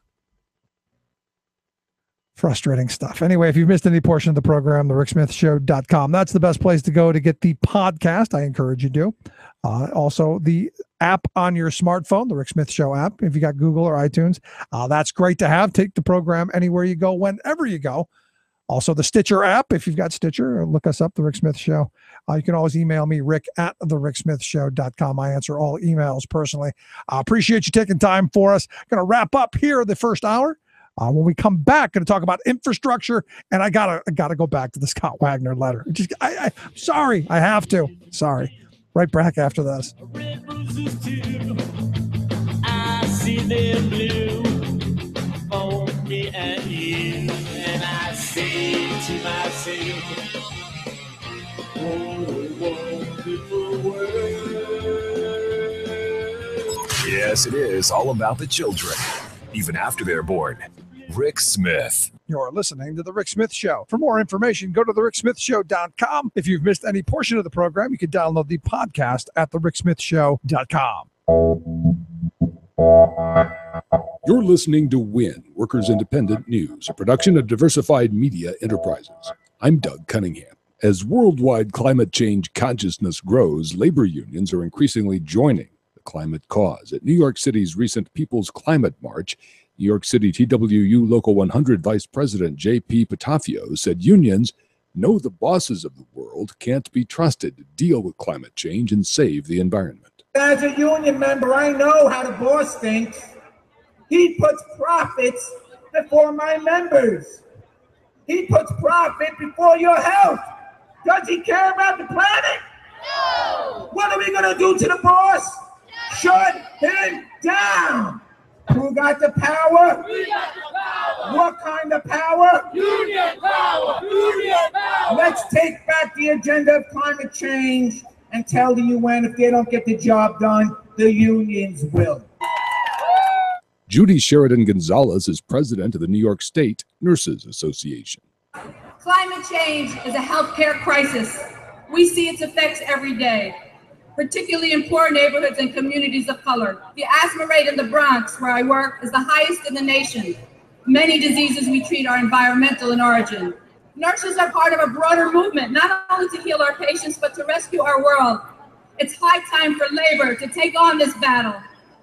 Frustrating stuff. Anyway, if you've missed any portion of the program, thericksmithshow.com. That's the best place to go to get the podcast. I encourage you to. Also, the app on your smartphone, the Rick Smith Show app, if you got Google or iTunes. That's great to have. Take the program anywhere you go, whenever you go. Also, the Stitcher app, if you've got Stitcher, look us up, The Rick Smith Show. You can always email me, rick@thericksmithshow.com. I answer all emails personally. I appreciate you taking time for us. Going to wrap up here the first hour. When we come back, going to talk about infrastructure, and I gotta go back to the Scott Wagner letter. Sorry, I have to. Sorry. Right back after this. I see them blue for me and you. to myself, oh, wonderful world. Yes, it is all about the children, even after they're born. Rick Smith. You're listening to The Rick Smith Show. For more information, go to thericksmithshow.com. If you've missed any portion of the program, you can download the podcast at thericksmithshow.com. You're listening to WIN, Workers Independent News, a production of Diversified Media Enterprises. I'm Doug Cunningham. As worldwide climate change consciousness grows, labor unions are increasingly joining the climate cause. At New York City's recent People's Climate March, New York City TWU Local 100 Vice President J.P. Patafio said unions know the bosses of the world can't be trusted to deal with climate change and save the environment. As a union member, I know how the boss thinks. He puts profits before my members. He puts profit before your health. Does he care about the planet? No! What are we going to do to the boss? Shut him down! Who got the power? We got the power. What kind of power? Union power. Union power. Let's take back the agenda of climate change and tell the UN if they don't get the job done, the unions will. Judy Sheridan Gonzalez is president of the New York State Nurses Association. Climate change is a healthcare crisis. We see its effects every day, particularly in poor neighborhoods and communities of color. The asthma rate in the Bronx, where I work, is the highest in the nation. Many diseases we treat are environmental in origin. Nurses are part of a broader movement, not only to heal our patients, but to rescue our world. It's high time for labor to take on this battle.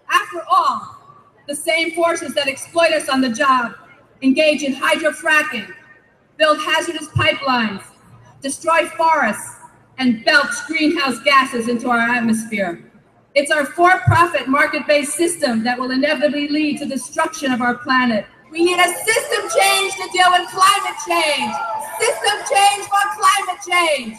After all, the same forces that exploit us on the job engage in hydrofracking, build hazardous pipelines, destroy forests, and belch greenhouse gases into our atmosphere. It's our for-profit, market-based system that will inevitably lead to destruction of our planet. We need a system change to deal with climate change. System change for climate change.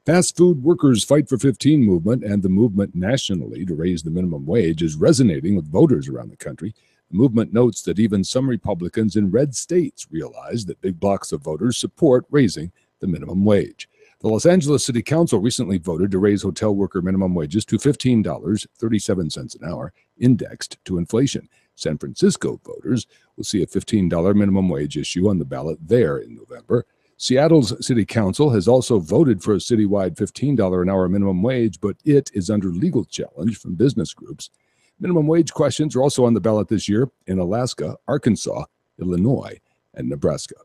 Fast Food Workers Fight for 15 movement and the movement nationally to raise the minimum wage is resonating with voters around the country. The movement notes that even some Republicans in red states realize that big blocks of voters support raising the minimum wage. The Los Angeles City Council recently voted to raise hotel worker minimum wages to $15.37 an hour, indexed to inflation. San Francisco voters will see a $15 minimum wage issue on the ballot there in November. Seattle's City Council has also voted for a citywide $15 an hour minimum wage, but it is under legal challenge from business groups. Minimum wage questions are also on the ballot this year in Alaska, Arkansas, Illinois, and Nebraska.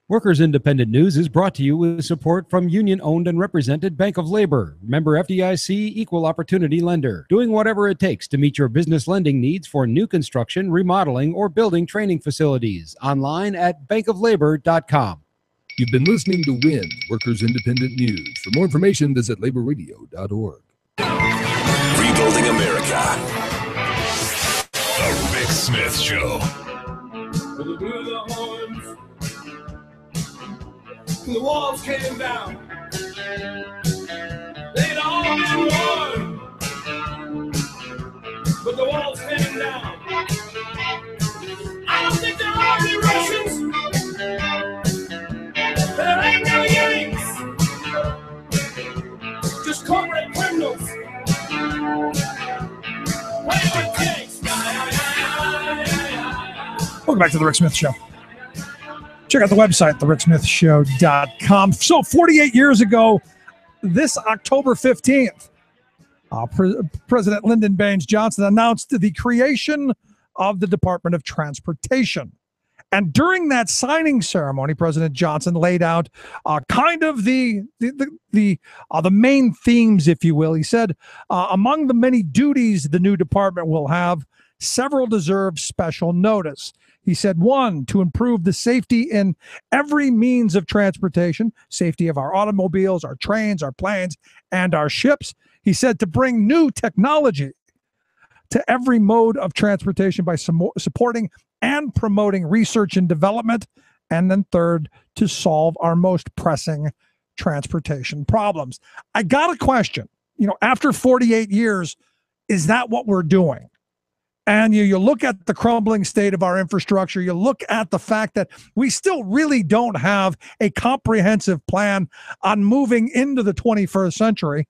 Workers Independent News is brought to you with support from union-owned and represented Bank of Labor, member FDIC, equal opportunity lender, doing whatever it takes to meet your business lending needs for new construction, remodeling, or building training facilities. Online at bankoflabor.com. You've been listening to WIN, Workers Independent News. For more information, visit laborradio.org. Rebuilding America. The Rick Smith Show. The walls came down. They'd all been won, but the walls came down. I don't think there are any Russians. There ain't no Yanks. Just corporate criminals. Whatever it takes. Welcome back to The Rick Smith Show. Check out the website, thericksmithshow.com. So 48 years ago, this October 15th, President Lyndon Baines Johnson announced the creation of the Department of Transportation. And during that signing ceremony, President Johnson laid out kind of the main themes, if you will. He said, among the many duties the new department will have, several deserve special notice. He said, one, to improve the safety in every means of transportation, safety of our automobiles, our trains, our planes, and our ships. He said to bring new technology to every mode of transportation by supporting and promoting research and development. And then third, to solve our most pressing transportation problems. I got a question. After 48 years, is that what we're doing? And you look at the crumbling state of our infrastructure, you look at the fact that we still really don't have a comprehensive plan on moving into the 21st century.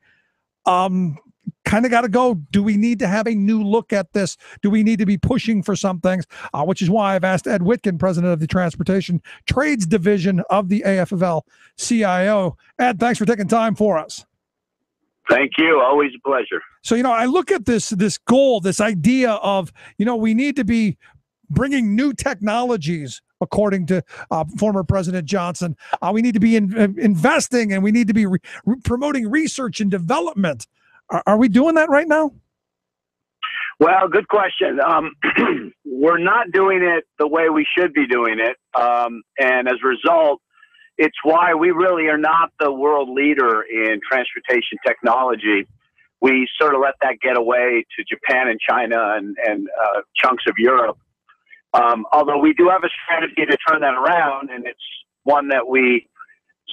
Kind of got to go. Do we need to have a new look at this? Do we need to be pushing for some things? Which is why I've asked Ed Whitkin, president of the Transportation Trades Division of the AFL-CIO. Ed, thanks for taking time for us. Thank you. Always a pleasure. So, I look at this goal, this idea of, we need to be bringing new technologies, according to former President Johnson. We need to be investing, and we need to be promoting research and development. Are we doing that right now? Well, good question. We're not doing it the way we should be doing it. And as a result, it's why we really are not the world leader in transportation technology. We sort of let that get away to Japan and China and chunks of Europe. Although we do have a strategy to turn that around, and it's one that we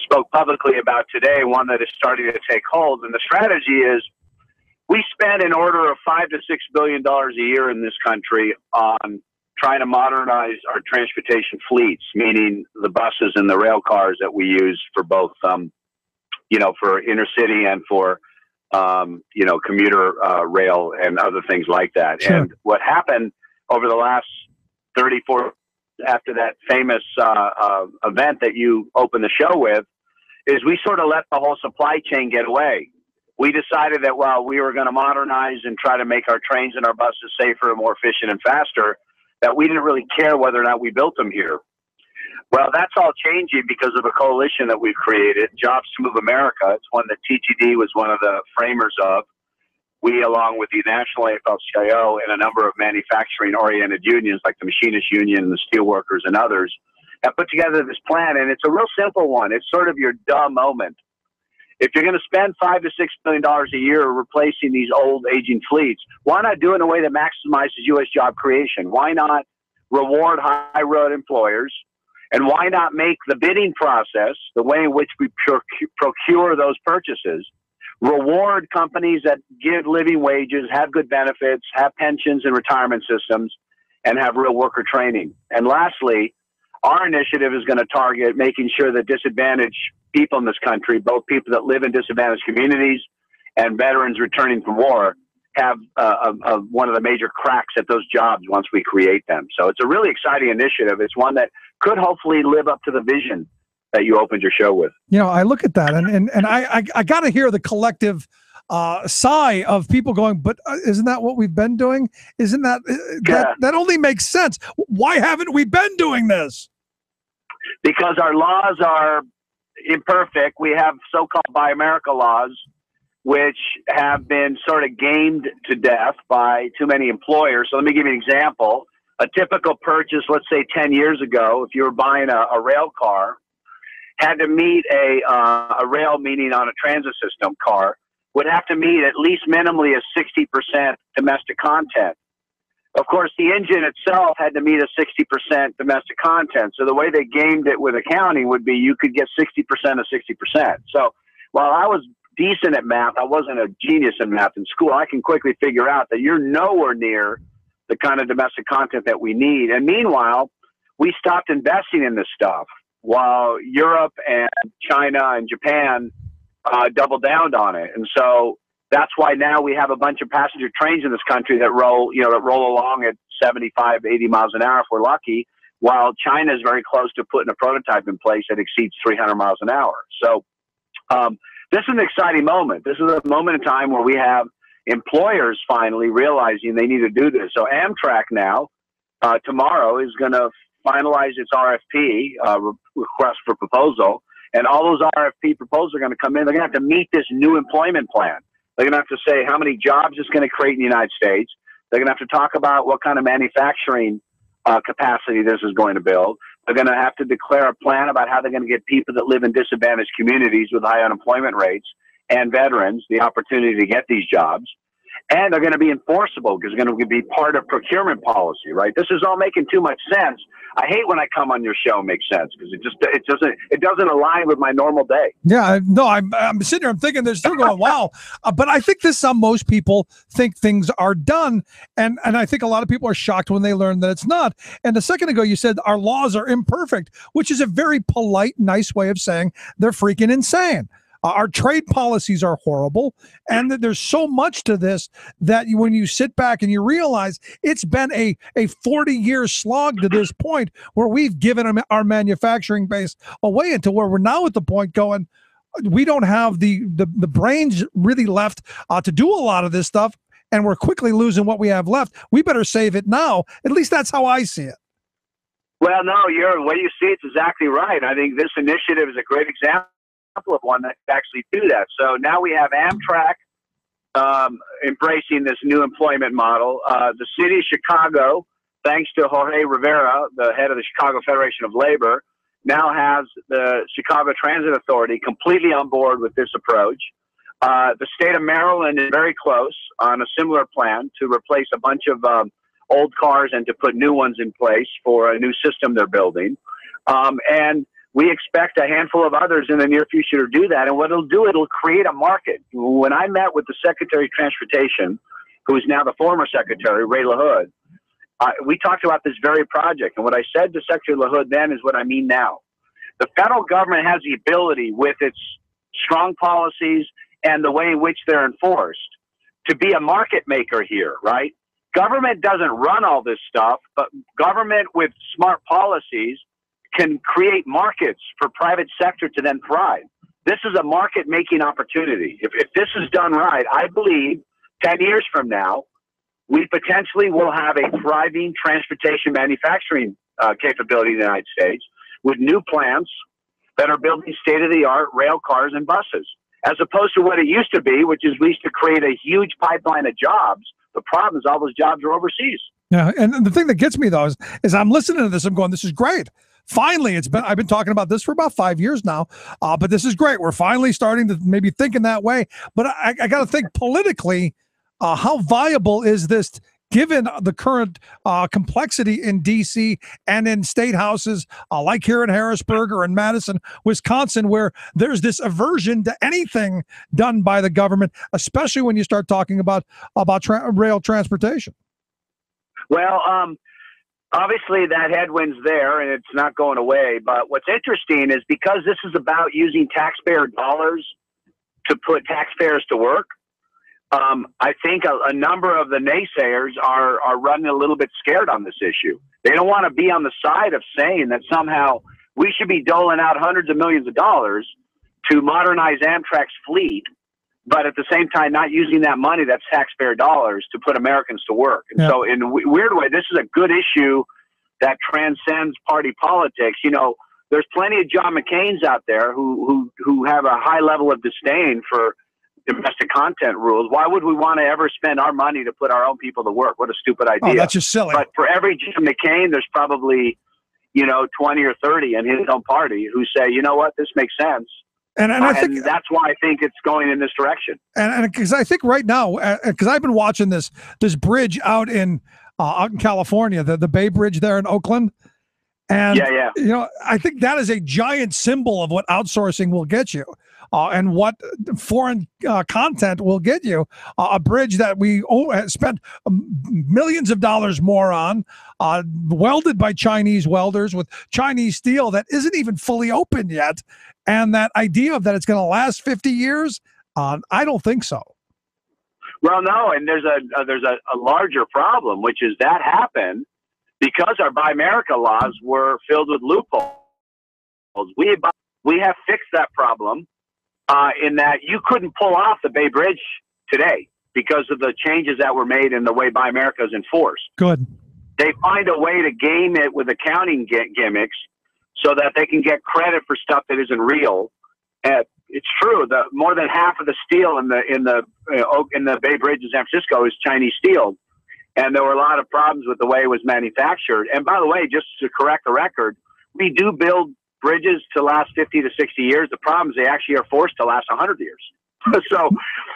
spoke publicly about today, one that is starting to take hold. And the strategy is we spend an order of $5 to $6 billion a year in this country on trying to modernize our transportation fleets, meaning the buses and the rail cars that we use for both, for inner city and for, commuter rail and other things like that. Sure. And what happened over the last 34, after that famous event that you opened the show with, is we sort of let the whole supply chain get away. We decided that while we were going to modernize and try to make our trains and our buses safer and more efficient and faster, that we didn't really care whether or not we built them here. Well, that's all changing because of a coalition that we've created, Jobs to Move America. It's one that TTD was one of the framers of. We, along with the National AFL-CIO and a number of manufacturing-oriented unions like the Machinists Union, the Steelworkers, and others, have put together this plan, and it's a real simple one. It's sort of your duh moment. If you're going to spend $5 to $6 billion a year replacing these old aging fleets, why not do it in a way that maximizes U.S. job creation? Why not reward high-road employers? And why not make the bidding process, the way in which we procure those purchases, reward companies that give living wages, have good benefits, have pensions and retirement systems, and have real worker training? And lastly, our initiative is going to target making sure that disadvantaged people in this country, both people that live in disadvantaged communities and veterans returning from war, have one of the major cracks at those jobs once we create them. So it's a really exciting initiative. It's one that could hopefully live up to the vision that you opened your show with. I look at that and I got to hear the collective sigh of people going, but isn't that what we've been doing? Isn't that, that only makes sense. Why haven't we been doing this? Because our laws are imperfect. We have so-called Buy America laws, which have been sort of gamed to death by too many employers. So let me give you an example. A typical purchase, let's say 10 years ago, if you were buying a rail car, had to meet a rail, meaning on a transit system car, would have to meet at least minimally a 60% domestic content. Of course, the engine itself had to meet a 60% domestic content. So the way they gamed it with accounting would be you could get 60% of 60%. So while I was decent at math, I wasn't a genius in math in school. I can quickly figure out that you're nowhere near the kind of domestic content that we need. And meanwhile, we stopped investing in this stuff while Europe and China and Japan doubled down on it. And so that's why now we have a bunch of passenger trains in this country that roll along at 75, 80 miles an hour if we're lucky, while China is very close to putting a prototype in place that exceeds 300 miles an hour. So this is an exciting moment. This is a moment in time where we have employers finally realizing they need to do this. So Amtrak now, tomorrow, is going to finalize its RFP, request for proposal, and all those RFP proposals are going to come in. They're going to have to meet this new employment plan. They're going to have to say how many jobs it's going to create in the United States. They're going to have to talk about what kind of manufacturing capacity this is going to build. They're going to have to declare a plan about how they're going to get people that live in disadvantaged communities with high unemployment rates and veterans the opportunity to get these jobs. And they're going to be enforceable because they're going to be part of procurement policy, right? This is all making too much sense. I hate when I come on your show and make sense because it doesn't align with my normal day. Yeah, no, I'm sitting here, I'm thinking they're still going, wow. But I think this is how most people think things are done. And I think a lot of people are shocked when they learn that it's not. And a second ago, you said our laws are imperfect, which is a very polite, nice way of saying they're freaking insane. Our trade policies are horrible, and that there's so much to this that when you sit back and you realize it's been a 40-year slog to this point where we've given our manufacturing base away until where we're now at the point going, we don't have the brains really left to do a lot of this stuff, and we're quickly losing what we have left. We better save it now. At least that's how I see it. Well, no, the way you see it's exactly right. I think this initiative is a great example of one that actually do that. So now we have Amtrak embracing this new employment model. The city of Chicago, thanks to Jorge Rivera, the head of the Chicago Federation of Labor, now has the Chicago Transit Authority completely on board with this approach. The state of Maryland is very close on a similar plan to replace a bunch of old cars and to put new ones in place for a new system they're building. And we expect a handful of others in the near future to do that. And what it'll do, it'll create a market. When I met with the Secretary of Transportation, who is now the former Secretary, Ray LaHood, we talked about this very project. And what I said to Secretary LaHood then is what I mean now. The federal government has the ability, with its strong policies and the way in which they're enforced, to be a market maker here, right? Government doesn't run all this stuff, but government with smart policies can create markets for private sector to then thrive. This is a market-making opportunity. If this is done right, I believe 10 years from now, we potentially will have a thriving transportation manufacturing capability in the United States with new plants that are building state-of-the-art rail cars and buses, as opposed to what it used to be, which is we used to create a huge pipeline of jobs. The problem is all those jobs are overseas. Yeah, and the thing that gets me, though, is I'm listening to this, I'm going, this is great. Finally, I've been talking about this for about 5 years now, but this is great. We're finally starting to maybe think in that way. But I got to think politically, how viable is this given the current complexity in D.C. and in state houses like here in Harrisburg or in Madison, Wisconsin, where there's this aversion to anything done by the government, especially when you start talking about rail transportation? Well, obviously, that headwind's there, and it's not going away. But what's interesting is because this is about using taxpayer dollars to put taxpayers to work, I think a number of the naysayers are running a little bit scared on this issue. They don't want to be on the side of saying that somehow we should be doling out hundreds of millions of dollars to modernize Amtrak's fleet, but at the same time not using that money, that's taxpayer dollars, to put Americans to work. And so in a weird way, this is a good issue that transcends party politics. You know, there's plenty of John McCains out there who have a high level of disdain for domestic content rules. Why would we want to ever spend our money to put our own people to work? What a stupid idea. Oh, that's just silly. But for every Jim McCain, there's probably, 20 or 30 in his own party who say, you know what, this makes sense. And I think that's why I think it's going in this direction. And because I think right now, because I've been watching this bridge out in California, the Bay Bridge there in Oakland. And, I think that is a giant symbol of what outsourcing will get you. And what foreign content will get you. A bridge that we spent millions of dollars more on, welded by Chinese welders with Chinese steel that isn't even fully open yet. And that idea of that it's going to last 50 years, I don't think so. Well, no, and there's a larger problem, which is that happened because our Buy America laws were filled with loopholes. We have fixed that problem. In that you couldn't pull off the Bay Bridge today because of the changes that were made in the way Buy America is enforced. Good. They find a way to game it with accounting gimmicks so that they can get credit for stuff that isn't real. It's true that more than half of the steel in the Bay Bridge in San Francisco is Chinese steel, and there were a lot of problems with the way it was manufactured. And by the way, just to correct the record, we do build bridges to last 50 to 60 years. The problem is they actually are forced to last 100 years. So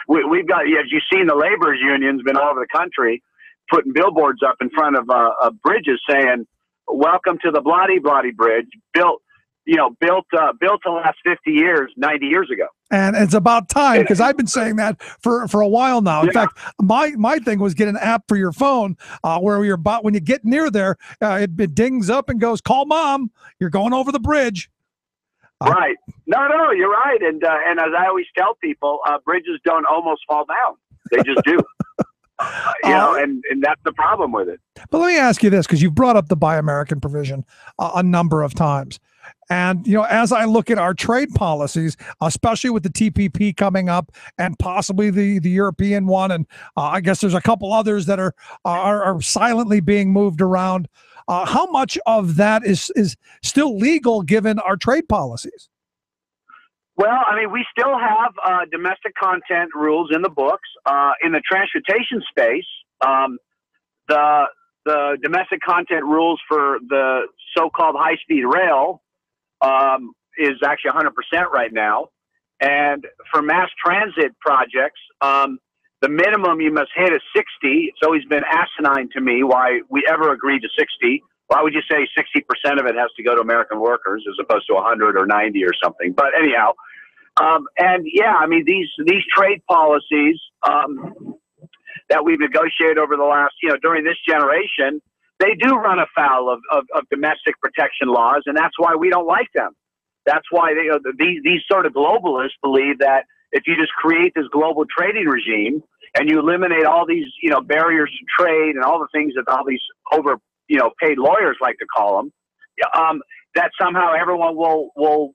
we've got, as you've seen, the laborers unions been all over the country putting billboards up in front of bridges saying, "Welcome to the Bloody Bridge, built to last 50 years, 90 years ago." And it's about time, because I've been saying that for a while now. In fact, my thing was get an app for your phone where when you get near there, it dings up and goes, "Call mom, you're going over the bridge." Right. No, you're right. And as I always tell people, bridges don't almost fall down. They just do. And that's the problem with it. But let me ask you this, because you've brought up the Buy American provision a number of times. And, as I look at our trade policies, especially with the TPP coming up and possibly the European one, and I guess there's a couple others that are silently being moved around. How much of that is still legal given our trade policies? Well, I mean, we still have domestic content rules in the books. In the transportation space, the domestic content rules for the so-called high-speed rail is actually 100% right now. And for mass transit projects, the minimum you must hit is 60. It's always been asinine to me why we ever agreed to 60. Why would you say 60% of it has to go to American workers as opposed to 100 or 90 or something? But anyhow, I mean, these trade policies that we've negotiated over the last, during this generation, they do run afoul of domestic protection laws, and that's why we don't like them. That's why these sort of globalists believe that if you just create this global trading regime and you eliminate all these, barriers to trade and all the things that all these paid lawyers like to call them, that somehow everyone will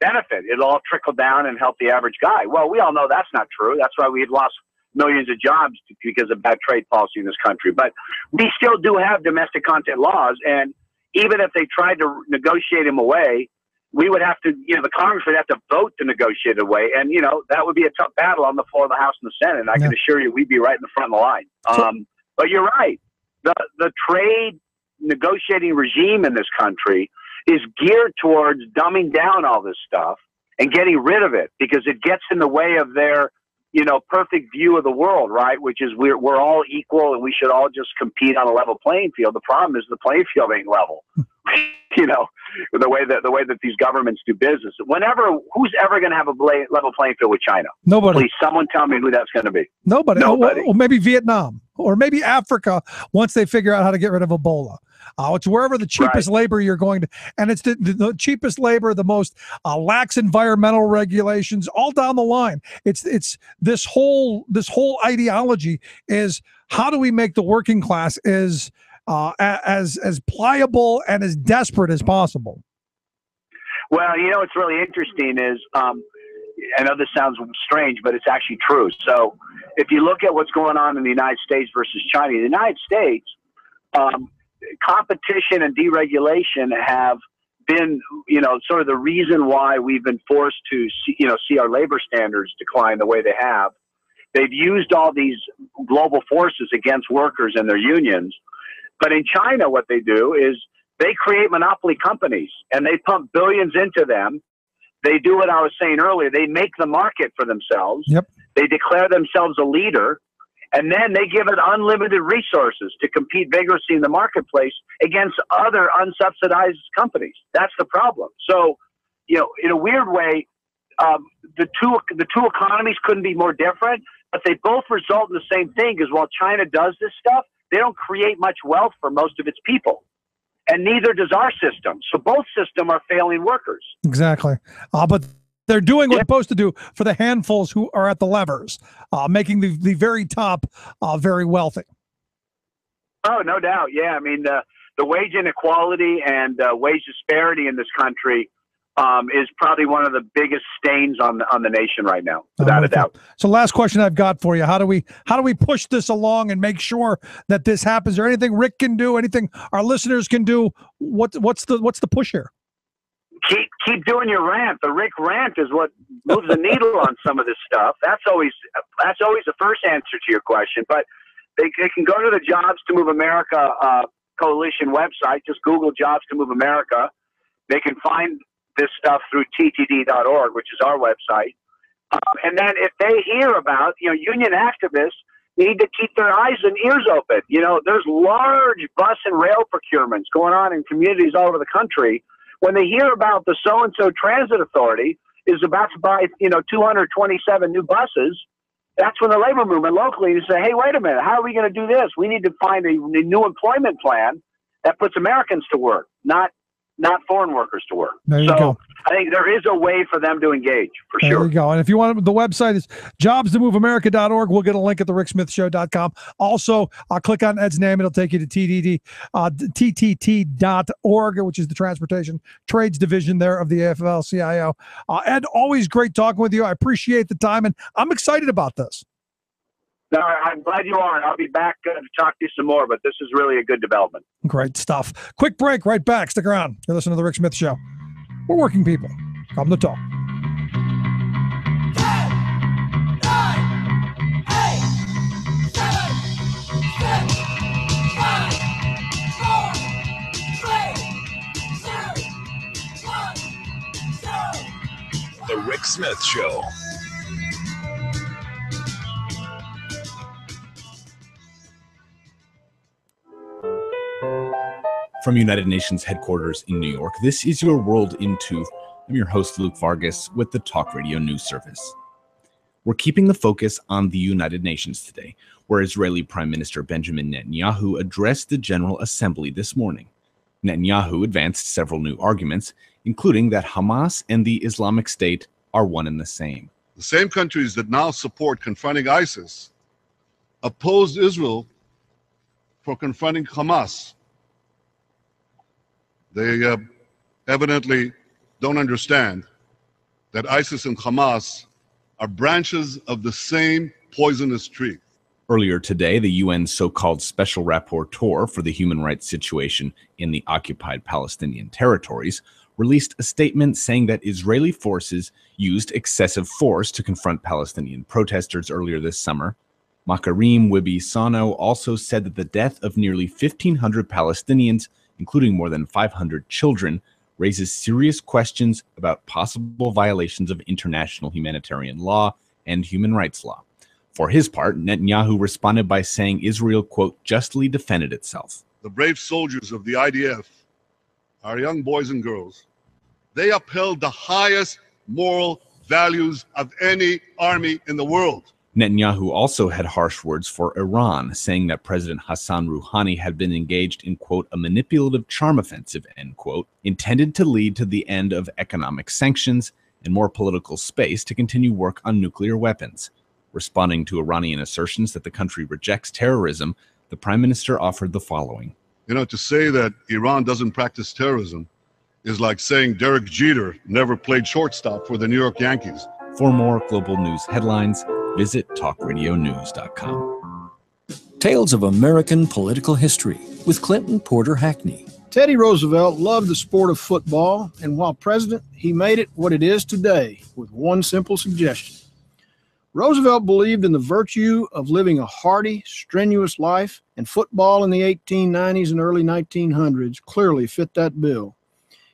benefit. It'll all trickle down and help the average guy. Well, we all know that's not true. That's why we've lost millions of jobs because of bad trade policy in this country. But we still do have domestic content laws, and even if they tried to negotiate them away, we would have to, the Congress would have to vote to negotiate it away. And, that would be a tough battle on the floor of the House and the Senate. I can assure you we'd be right in the front of the line. But you're right. The trade negotiating regime in this country is geared towards dumbing down all this stuff and getting rid of it because it gets in the way of their, perfect view of the world, right? Which is we're all equal and we should all just compete on a level playing field. The problem is the playing field ain't level. The way that these governments do business. Who's ever going to have a level playing field with China? Nobody. Please, someone tell me who that's going to be. Nobody. Nobody. Or maybe Vietnam, or maybe Africa once they figure out how to get rid of Ebola. It's wherever the cheapest labor you're going to, and it's the cheapest labor, the most lax environmental regulations, all down the line. It's this whole ideology is how do we make the working class as pliable and as desperate as possible. Well, what's really interesting is I know this sounds strange, but it's actually true. So if you look at what's going on in the United States versus China, the United States, competition and deregulation have been, sort of the reason why we've been forced to see our labor standards decline the way they have. They've used all these global forces against workers and their unions. But in China, what they do is they create monopoly companies and they pump billions into them. They do what I was saying earlier. They make the market for themselves. Yep. They declare themselves a leader. And then they give it unlimited resources to compete vigorously in the marketplace against other unsubsidized companies. That's the problem. So, in a weird way, the two economies couldn't be more different, but they both result in the same thing. Because while China does this stuff, they don't create much wealth for most of its people, and neither does our system. So both systems are failing workers. Exactly, but they're doing what they're supposed to do for the handfuls who are at the levers, making the very top very wealthy. Oh, no doubt. Yeah, I mean the wage inequality and wage disparity in this country is probably one of the biggest stains on the nation right now, without a doubt. So, last question I've got for you: how do we push this along and make sure that this happens? Is there anything Rick can do? Anything our listeners can do? What's the push here? Keep doing your rant. The Rick rant is what moves the needle on some of this stuff. That's always the first answer to your question. But they can go to the Jobs to Move America coalition website. Just Google Jobs to Move America. They can find this stuff through ttd.org, which is our website. And then if they hear about, union activists need to keep their eyes and ears open. There's large bus and rail procurements going on in communities all over the country. When they hear about the so-and-so transit authority is about to buy, 227 new buses, that's when the labor movement locally is saying, hey, wait a minute, how are we going to do this? We need to find a new employment plan that puts Americans to work, not foreign workers to work. There you go. I think there is a way for them to engage, for sure. There you go. And if you want, the website is jobstomoveamerica.org. We'll get a link at thericksmithshow.com. Also, click on Ed's name. It'll take you to TTT.org, which is the Transportation Trades Division there of the AFL-CIO. Ed, always great talking with you. I appreciate the time, and I'm excited about this. No, I'm glad you are, and I'll be back to talk to you some more, but this is really a good development. Great stuff. Quick break, right back. Stick around. You're listening to The Rick Smith Show. We're working people. Come to talk. The Rick Smith Show. From United Nations headquarters in New York, this is your World in Two. I'm your host, Luke Vargas, with the Talk Radio News Service. We're keeping the focus on the United Nations today, where Israeli Prime Minister Benjamin Netanyahu addressed the General Assembly this morning. Netanyahu advanced several new arguments, including that Hamas and the Islamic State are one and the same. The same countries that now support confronting ISIS opposed Israel for confronting Hamas. They evidently don't understand that ISIS and Hamas are branches of the same poisonous tree. Earlier today, the UN's so-called Special Rapporteur for the human rights situation in the occupied Palestinian territories released a statement saying that Israeli forces used excessive force to confront Palestinian protesters earlier this summer. Makarim Wibi-Sano also said that the death of nearly 1,500 Palestinians, including more than 500 children, raises serious questions about possible violations of international humanitarian law and human rights law. For his part, Netanyahu responded by saying Israel, quote, justly defended itself. The brave soldiers of the IDF, our young boys and girls, they upheld the highest moral values of any army in the world. Netanyahu also had harsh words for Iran, saying that President Hassan Rouhani had been engaged in, quote, a manipulative charm offensive, end quote, intended to lead to the end of economic sanctions and more political space to continue work on nuclear weapons. Responding to Iranian assertions that the country rejects terrorism, the prime minister offered the following. To say that Iran doesn't practice terrorism is like saying Derek Jeter never played shortstop for the New York Yankees. For more global news headlines, visit talkradionews.com. Tales of American Political History with Clinton Porter Hackney. Teddy Roosevelt loved the sport of football, and while president, he made it what it is today with one simple suggestion. Roosevelt believed in the virtue of living a hearty, strenuous life, and football in the 1890s and early 1900s clearly fit that bill.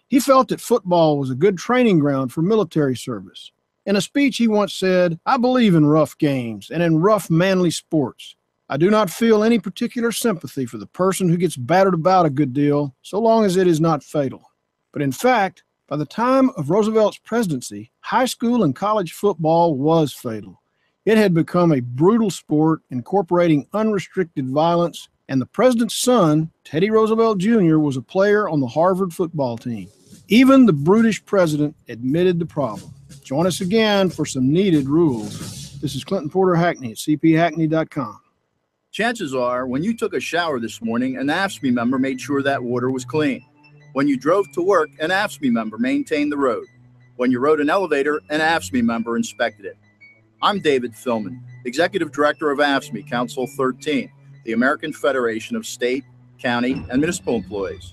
He felt that football was a good training ground for military service. In a speech, he once said, "I believe in rough games and in rough, manly sports. I do not feel any particular sympathy for the person who gets battered about a good deal, so long as it is not fatal." But in fact, by the time of Roosevelt's presidency, high school and college football was fatal. It had become a brutal sport incorporating unrestricted violence, and the president's son, Teddy Roosevelt Jr., was a player on the Harvard football team. Even the brutish president admitted the problem. Join us again for some needed rules. This is Clinton Porter Hackney at cphackney.com. Chances are, when you took a shower this morning, an AFSCME member made sure that water was clean. When you drove to work, an AFSCME member maintained the road. When you rode an elevator, an AFSCME member inspected it. I'm David Philman, Executive Director of AFSCME Council 13, the American Federation of State, County, and Municipal Employees.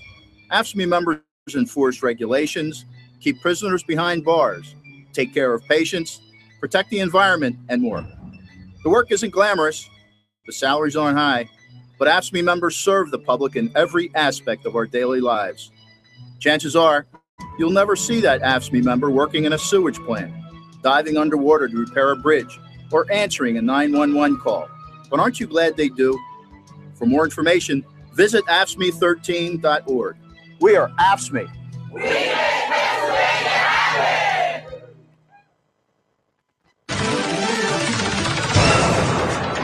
AFSCME members enforce regulations, keep prisoners behind bars, take care of patients, protect the environment, and more. The work isn't glamorous, the salaries aren't high, but AFSCME members serve the public in every aspect of our daily lives. Chances are, you'll never see that AFSCME member working in a sewage plant, diving underwater to repair a bridge, or answering a 911 call. But aren't you glad they do? For more information, visit AFSCME13.org. We are AFSCME. We make Pennsylvania happy!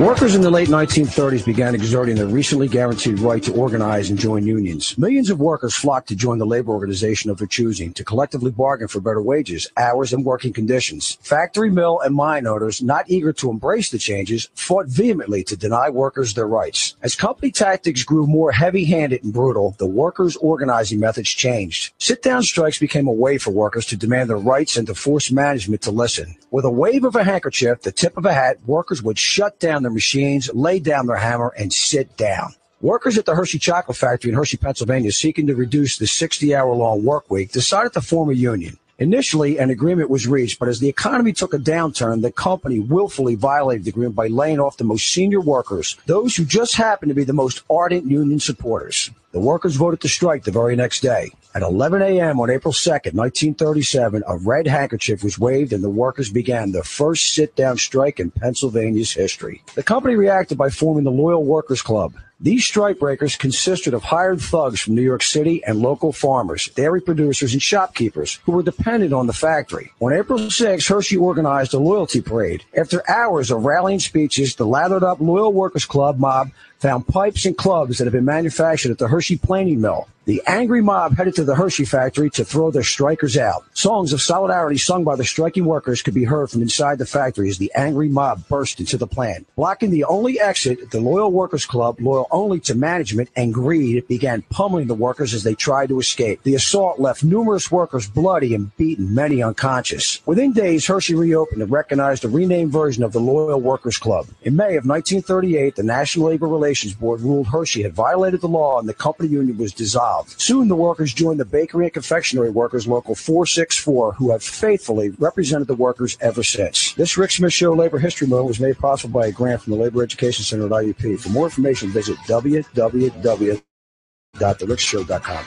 Workers in the late 1930s began exerting their recently guaranteed right to organize and join unions. Millions of workers flocked to join the labor organization of their choosing to collectively bargain for better wages, hours, and working conditions. Factory, mill, and mine owners, not eager to embrace the changes, fought vehemently to deny workers their rights. As company tactics grew more heavy-handed and brutal, the workers' organizing methods changed. Sit-down strikes became a way for workers to demand their rights and to force management to listen. With a wave of a handkerchief, the tip of a hat, workers would shut down their machines, lay down their hammer, and sit down. Workers at the Hershey Chocolate Factory in Hershey, Pennsylvania, seeking to reduce the 60-hour-long work week, decided to form a union. Initially, an agreement was reached, but as the economy took a downturn, the company willfully violated the agreement by laying off the most senior workers, those who just happened to be the most ardent union supporters. The workers voted to strike the very next day. At 11 a.m. on April 2nd, 1937, a red handkerchief was waved and the workers began the first sit-down strike in Pennsylvania's history. The company reacted by forming the Loyal Workers Club. These strikebreakers consisted of hired thugs from New York City and local farmers, dairy producers, and shopkeepers who were dependent on the factory. On April 6, Hershey organized a loyalty parade. After hours of rallying speeches, the lathered-up Loyal Workers Club mob found pipes and clubs that had been manufactured at the Hershey planing mill. The angry mob headed to the Hershey factory to throw their strikers out. Songs of solidarity sung by the striking workers could be heard from inside the factory as the angry mob burst into the plant. Blocking the only exit, the Loyal Workers Club, loyal only to management and greed, began pummeling the workers as they tried to escape. The assault left numerous workers bloody and beaten, many unconscious. Within days, Hershey reopened and recognized a renamed version of the Loyal Workers Club. In May of 1938, the National Labor Relations Board ruled Hershey had violated the law and the company union was dissolved. Soon the workers joined the Bakery and Confectionery Workers Local 464, who have faithfully represented the workers ever since. This Rick Smith Show Labor History Moment was made possible by a grant from the Labor Education Center at IUP. For more information, visit www.therickshow.com.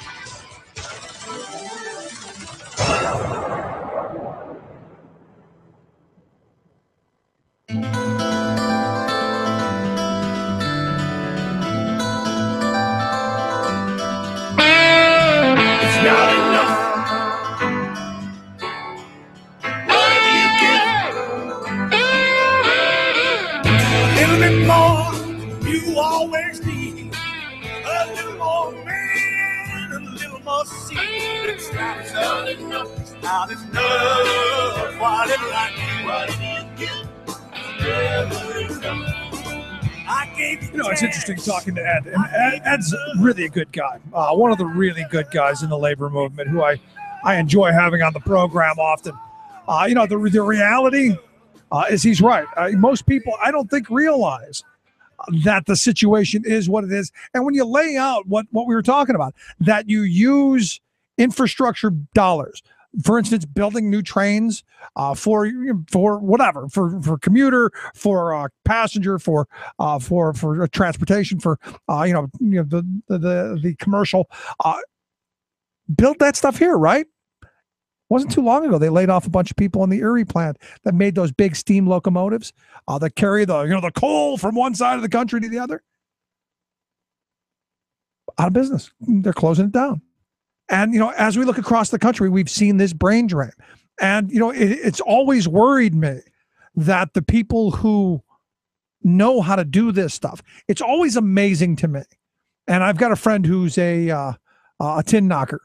Not enough. What do you get? A little bit more, you always need. A little more man, a little more seed. It's not enough. It's not enough. Whatever I do, whatever you get, never enough. You know, it's interesting talking to Ed. And Ed's really a good guy. One of the really good guys in the labor movement who I enjoy having on the program often. You know, the reality is he's right. Most people, I don't think, realize that the situation is what it is. And when you lay out what we were talking about, that you use infrastructure dollars, for instance, building new trains for whatever, for commuter, for passenger, for transportation, for the commercial. Build that stuff here, right? Wasn't too long ago they laid off a bunch of people in the Erie plant that made those big steam locomotives that carry the coal from one side of the country to the other. Out of business. They're closing it down. And, as we look across the country, we've seen this brain drain. And, it's always worried me that the people who know how to do this stuff, it's always amazing to me. And I've got a friend who's a tin knocker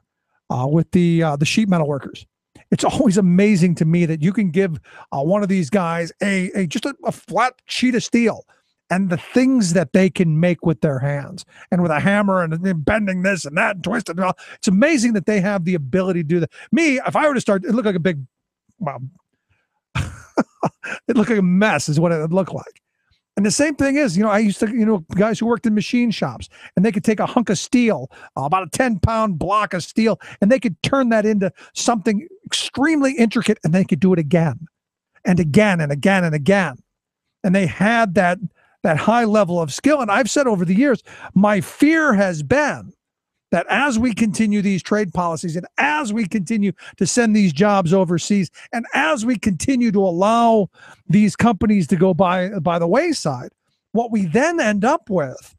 with the sheet metal workers. It's always amazing to me that you can give one of these guys just a flat sheet of steel and the things that they can make with their hands and with a hammer and bending this and that and twisting it all. It's amazing that they have the ability to do that. Me, if I were to start, it looked like a big, it looked like a mess is what it would look like. And the same thing is, I used to, guys who worked in machine shops, and they could take a hunk of steel, about a 10-pound block of steel, and they could turn that into something extremely intricate, and they could do it again and again and again and again. And they had that high level of skill. And I've said over the years, my fear has been that as we continue these trade policies and as we continue to send these jobs overseas and as we continue to allow these companies to go by the wayside, what we then end up with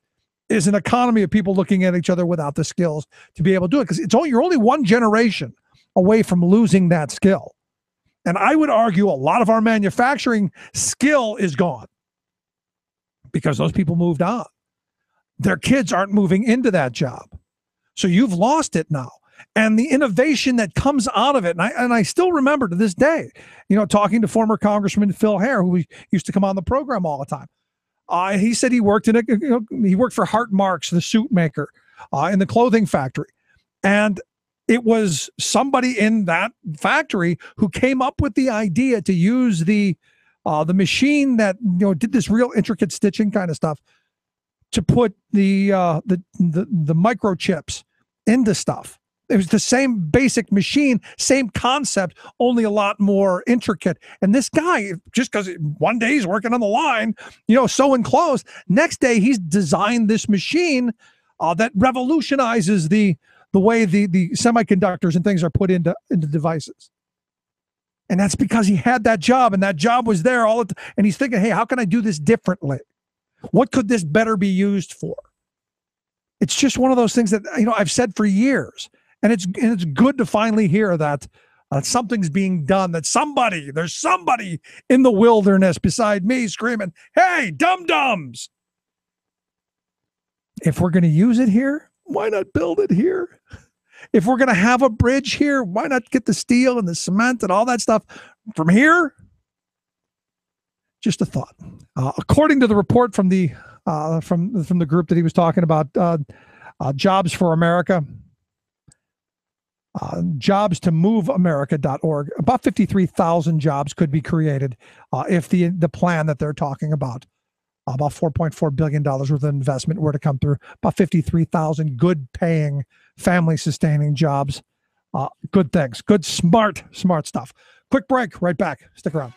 is an economy of people looking at each other without the skills to be able to do it. Because you're only one generation away from losing that skill. And I would argue a lot of our manufacturing skill is gone because those people moved on. Their kids aren't moving into that job. So you've lost it now. And the innovation that comes out of it, and I still remember to this day, talking to former Congressman Phil Hare, who used to come on the program all the time. He said he worked he worked for Hart Marks, the suit maker, in the clothing factory. And it was somebody in that factory who came up with the idea to use the machine that did this real intricate stitching kind of stuff to put the microchips into stuff. It was the same basic machine, same concept, only a lot more intricate. And this guy, just because one day he's working on the line, sewing clothes, next day he's designed this machine that revolutionizes the way the semiconductors and things are put into devices. And that's because he had that job, and that job was there all the time. And he's thinking, hey, how can I do this differently? What could this better be used for? It's just one of those things that I've said for years, and it's good to finally hear that something's being done. That there's somebody in the wilderness beside me screaming, "Hey, dum-dums! If we're going to use it here, why not build it here? If we're going to have a bridge here, why not get the steel and the cement and all that stuff from here?" Just a thought. According to the report from the group that he was talking about, Jobs for America, jobstomoveamerica.org, about 53,000 jobs could be created if the plan that they're talking about $4.4 billion worth of investment were to come through. About 53,000 good-paying, family-sustaining jobs. Good things. Good, smart stuff. Quick break. Right back. Stick around.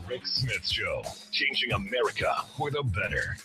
Rick Smith Show, changing America for the better.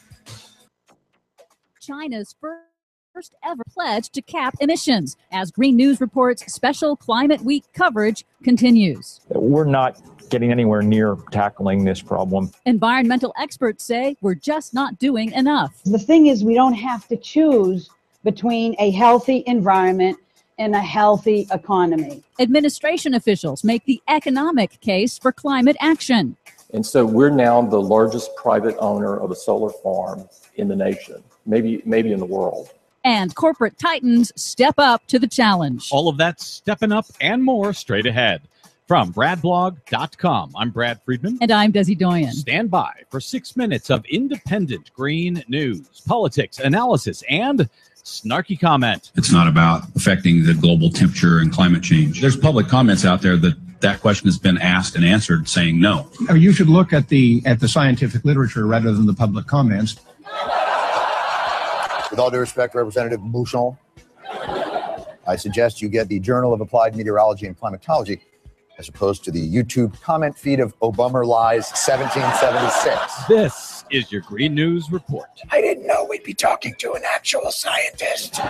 China's first ever pledge to cap emissions as Green News reports special Climate Week coverage continues. We're not getting anywhere near tackling this problem. Environmental experts say we're just not doing enough. The thing is, we don't have to choose between a healthy environment and a healthy economy. Administration officials make the economic case for climate action. And so we're now the largest private owner of a solar farm in the nation, maybe in the world. And corporate titans step up to the challenge. All of that stepping up and more straight ahead. From BradBlog.com, I'm Brad Friedman. And I'm Desi Doyen. Stand by for 6 minutes of independent green news, politics, analysis, and snarky comment. It's not about affecting the global temperature and climate change. There's public comments out there that question has been asked and answered saying no. You should look at the scientific literature rather than the public comments. With all due respect, Representative Bouchon, I suggest you get the Journal of Applied Meteorology and Climatology as opposed to the YouTube comment feed of Obama Lies 1776. This is your Green News Report. I didn't know we'd be talking to an actual scientist.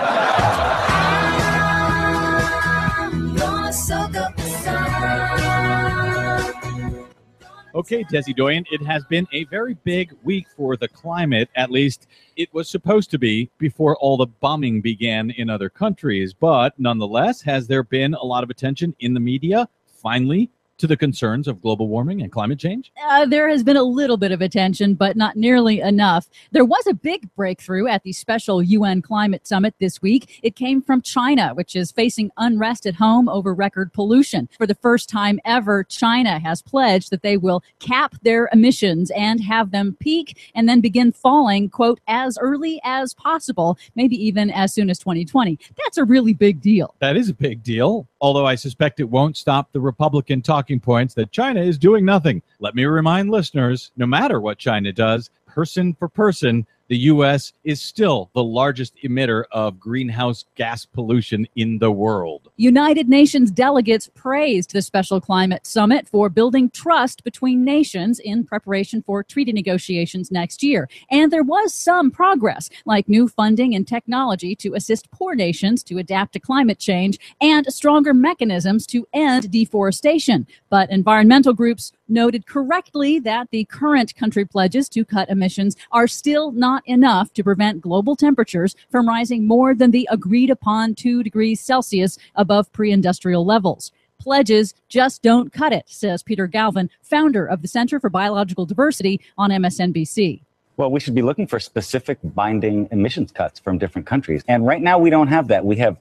Okay, Desi Doyen, it has been a very big week for the climate. At least it was supposed to be before all the bombing began in other countries. But nonetheless, has there been a lot of attention in the media? Finally, to the concerns of global warming and climate change? There has been a little bit of attention, but not nearly enough. There was a big breakthrough at the special UN Climate Summit this week. It came from China, which is facing unrest at home over record pollution. For the first time ever, China has pledged that they will cap their emissions and have them peak and then begin falling, quote, as early as possible, maybe even as soon as 2020. That's a really big deal. That is a big deal, although I suspect it won't stop the Republican talking points that China is doing nothing. Let me remind listeners, no matter what China does, person for person, the U.S. is still the largest emitter of greenhouse gas pollution in the world. United Nations delegates praised the Special Climate Summit for building trust between nations in preparation for treaty negotiations next year. And there was some progress, like new funding and technology to assist poor nations to adapt to climate change and stronger mechanisms to end deforestation. But environmental groups noted correctly that the current country pledges to cut emissions are still not enough to prevent global temperatures from rising more than the agreed upon 2 degrees Celsius above pre-industrial levels. Pledges just don't cut it, says Peter Galvin, founder of the Center for Biological Diversity on MSNBC. Well, we should be looking for specific binding emissions cuts from different countries. And right now we don't have that. We have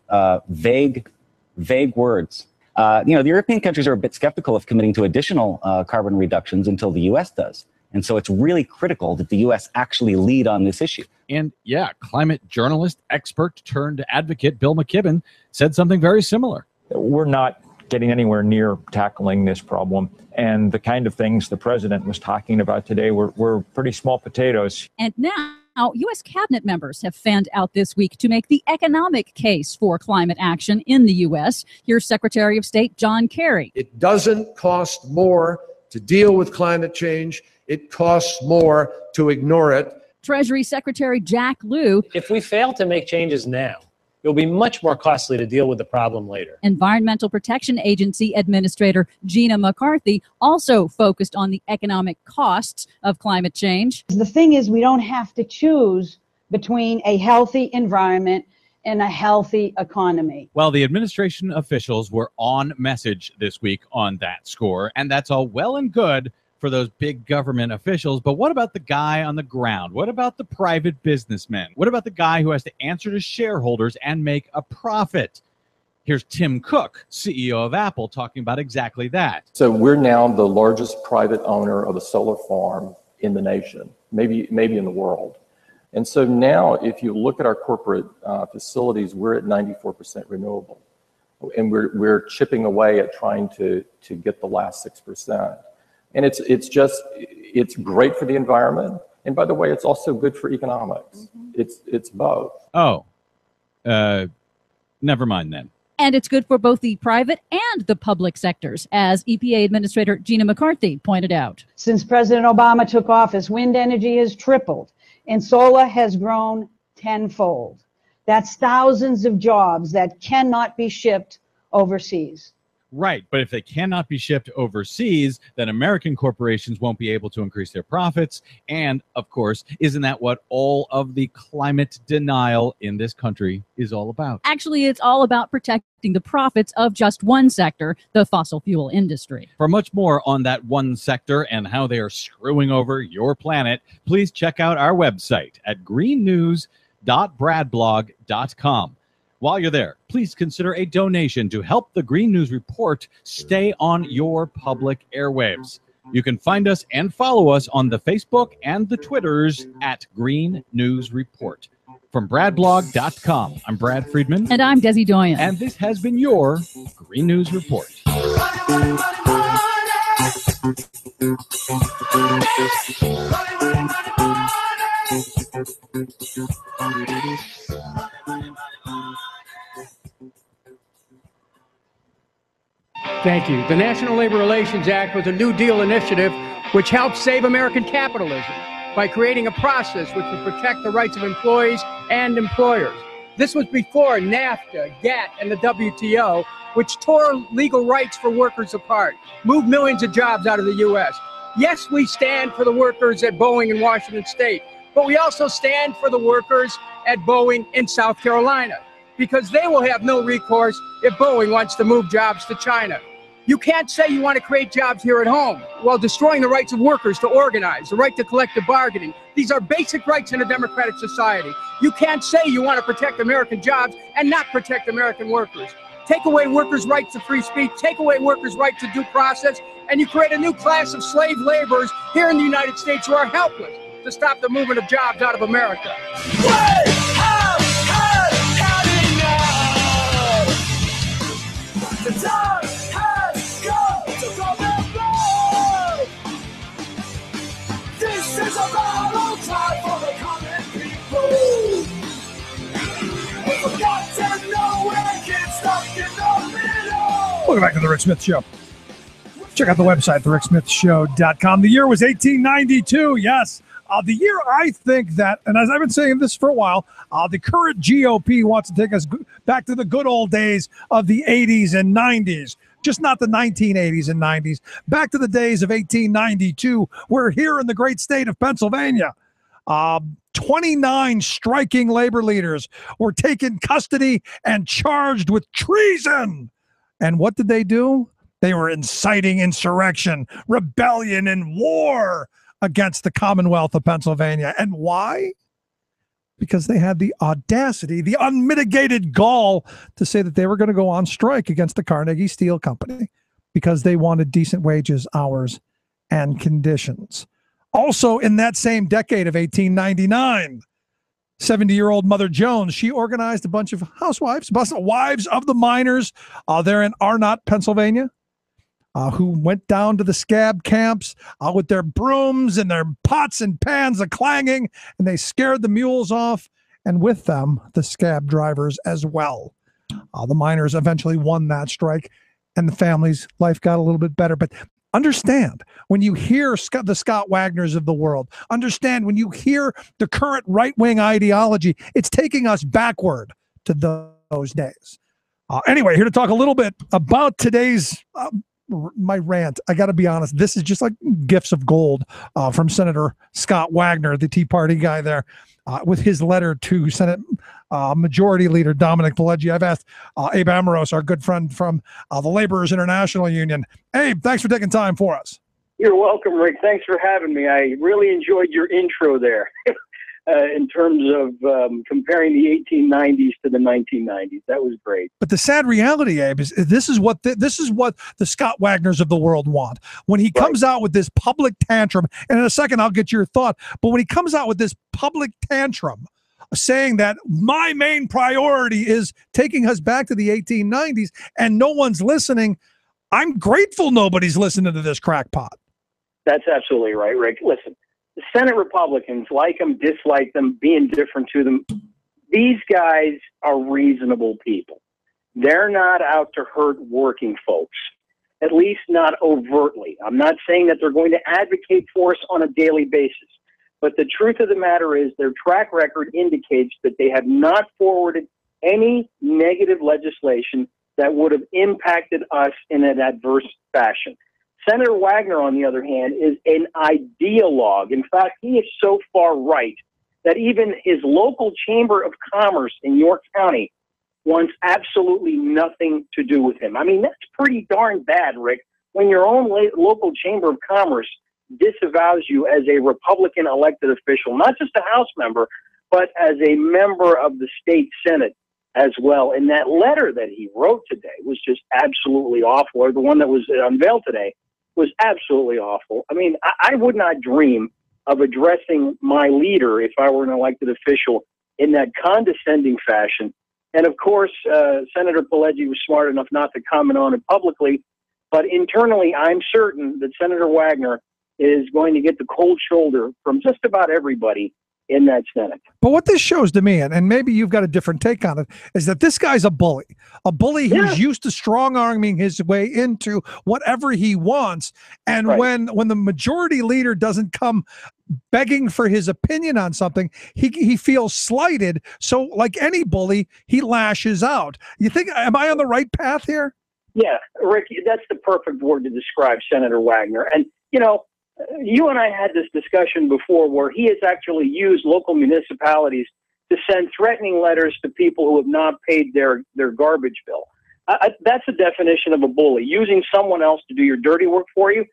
vague words. The European countries are a bit skeptical of committing to additional carbon reductions until the U.S. does. And so it's really critical that the U.S. actually lead on this issue. And yeah, climate journalist, expert turned advocate Bill McKibben said something very similar. We're not getting anywhere near tackling this problem. And the kind of things the president was talking about today were pretty small potatoes. And now U.S. cabinet members have fanned out this week to make the economic case for climate action in the U.S. Here's Secretary of State John Kerry. It doesn't cost more to deal with climate change. It costs more to ignore it. Treasury Secretary Jack Lew. If we fail to make changes now, it will be much more costly to deal with the problem later. Environmental Protection Agency Administrator Gina McCarthy also focused on the economic costs of climate change. The thing is, we don't have to choose between a healthy environment and a healthy economy. Well, the administration officials were on message this week on that score, and that's all well and good for those big government officials. But what about the guy on the ground? What about the private businessman? What about the guy who has to answer to shareholders and make a profit? Here's Tim Cook, CEO of Apple, talking about exactly that. So we're now the largest private owner of a solar farm in the nation, maybe in the world. And so now if you look at our corporate facilities, we're at 94% renewable. And we're chipping away at trying to get the last 6%. And it's great for the environment. And by the way, it's also good for economics. It's both. Oh, never mind then. And it's good for both the private and the public sectors, as EPA Administrator Gina McCarthy pointed out. Since President Obama took office, wind energy has tripled and solar has grown tenfold. That's thousands of jobs that cannot be shipped overseas. Right, but if they cannot be shipped overseas, then American corporations won't be able to increase their profits. And, of course, isn't that what all of the climate denial in this country is all about? Actually, it's all about protecting the profits of just one sector, the fossil fuel industry. For much more on that one sector and how they are screwing over your planet, please check out our website at greennews.bradblog.com. While you're there, please consider a donation to help the Green News Report stay on your public airwaves. You can find us and follow us on the Facebook and the Twitters at Green News Report. From bradblog.com, I'm Brad Friedman. And I'm Desi Doyen. And this has been your Green News Report. Thank you. The National Labor Relations Act was a New Deal initiative which helped save American capitalism by creating a process which would protect the rights of employees and employers. This was before NAFTA, GATT, and the WTO, which tore legal rights for workers apart, moved millions of jobs out of the U.S. Yes, we stand for the workers at Boeing in Washington State, but we also stand for the workers at Boeing in South Carolina, because they will have no recourse if Boeing wants to move jobs to China. You can't say you want to create jobs here at home while destroying the rights of workers to organize, the right to collective bargaining. These are basic rights in a democratic society. You can't say you want to protect American jobs and not protect American workers. Take away workers' rights to free speech, take away workers' right to due process, and you create a new class of slave laborers here in the United States who are helpless to stop the movement of jobs out of America. The time has come to go and blow. This is a battle cry for the common people. We forgot to know and get stuck in the middle. Welcome back to The Rick Smith Show. Check out the website, thericksmithshow.com. The year was 1892, yes. The year I think that, and as I've been saying this for a while, the current GOP wants to take us back to the good old days of the 80s and 90s. Just not the 1980s and 90s. Back to the days of 1892. We're here in the great state of Pennsylvania. 29 striking labor leaders were taken custody and charged with treason. And what did they do? They were inciting insurrection, rebellion, and war against the Commonwealth of Pennsylvania. And why? Because they had the audacity, the unmitigated gall to say that they were going to go on strike against the Carnegie Steel Company because they wanted decent wages, hours, and conditions. Also, in that same decade of 1899, 70-year-old Mother Jones, she organized a bunch of housewives, wives of the miners there in Arnott, Pennsylvania, who went down to the scab camps with their brooms and their pots and pans a-clanging, and they scared the mules off, and with them, the scab drivers as well. The miners eventually won that strike, and the family's life got a little bit better. But understand, when you hear the Scott Wagners of the world, understand when you hear the current right-wing ideology, it's taking us backward to those days. Anyway, here to talk a little bit about today's my rant. I got to be honest, this is just like gifts of gold from Senator Scott Wagner, the Tea Party guy there, with his letter to Senate Majority Leader Dominic Pileggi. I've asked Abe Amoros, our good friend from the Laborers International Union. Abe, thanks for taking time for us. You're welcome, Rick. Thanks for having me. I really enjoyed your intro there. In terms of comparing the 1890s to the 1990s. That was great. But the sad reality, Abe, is this is what the Scott Wagners of the world want. When he comes out with this public tantrum, and in a second I'll get your thought, but when he comes out with this public tantrum saying that my main priority is taking us back to the 1890s and no one's listening, I'm grateful nobody's listening to this crackpot. That's absolutely right, Rick. Listen, the Senate Republicans, like them, dislike them, being different to them, these guys are reasonable people. They're not out to hurt working folks, at least not overtly. I'm not saying that they're going to advocate for us on a daily basis, but the truth of the matter is their track record indicates that they have not forwarded any negative legislation that would have impacted us in an adverse fashion. Senator Wagner, on the other hand, is an ideologue. In fact, he is so far right that even his local chamber of commerce in York County wants absolutely nothing to do with him. I mean, that's pretty darn bad, Rick, when your own local chamber of commerce disavows you as a Republican elected official, not just a House member, but as a member of the state Senate as well. And that letter that he wrote today was just absolutely awful, or the one that was unveiled today was absolutely awful. I mean, I would not dream of addressing my leader if I were an elected official in that condescending fashion. And of course, Senator Pileggi was smart enough not to comment on it publicly, but internally, I'm certain that Senator Wagner is going to get the cold shoulder from just about everybody in that Senate. But what this shows to me, and maybe you've got a different take on it, is that this guy's a bully who's used to strong-arming his way into whatever he wants. And when the majority leader doesn't come begging for his opinion on something, he feels slighted. So like any bully, he lashes out. You think, am I on the right path here? Yeah, Rick, that's the perfect word to describe Senator Wagner. And, you know, you and I had this discussion before where he has actually used local municipalities to send threatening letters to people who have not paid their garbage bill. That's the definition of a bully, using someone else to do your dirty work for you.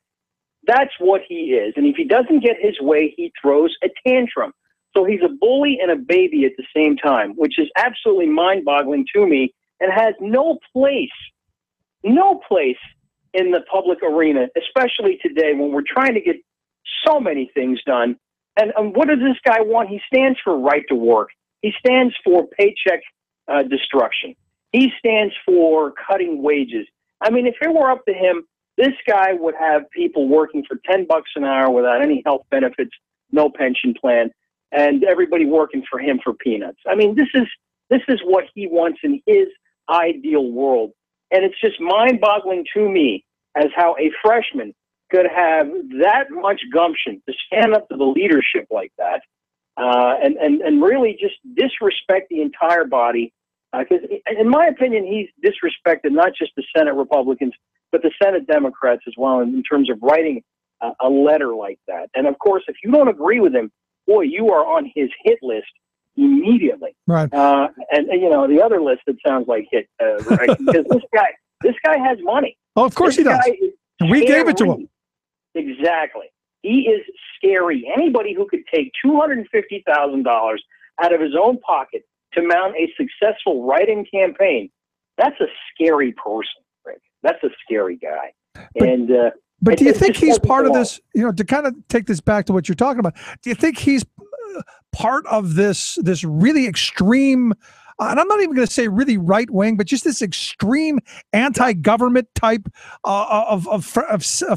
That's what he is. And if he doesn't get his way, he throws a tantrum. So he's a bully and a baby at the same time, which is absolutely mind-boggling to me and has no place in the public arena, especially today when we're trying to get so many things done. And what does this guy want? He stands for right to work. He stands for paycheck destruction. He stands for cutting wages. I mean, if it were up to him, this guy would have people working for $10 an hour without any health benefits, no pension plan, and everybody working for him for peanuts. I mean, this is what he wants in his ideal world. And it's just mind-boggling to me as how a freshman could have that much gumption to stand up to the leadership like that, and really just disrespect the entire body. Because in my opinion, he's disrespected not just the Senate Republicans, but the Senate Democrats as well in terms of writing a letter like that. And of course, if you don't agree with him, boy, you are on his hit list immediately. Right. And you know, the other list that sounds like hit, right? Because this guy has money. Oh, of course he does. And we gave it to him. Exactly. He is scary. Anybody who could take $250,000 out of his own pocket to mount a successful write-in campaign, that's a scary person, Rick. That's a scary guy. But do you think he's part of this, you know, to kind of take this back to what you're talking about, do you think he's part of this really extreme, and I'm not even going to say really right wing, but just this extreme anti-government type of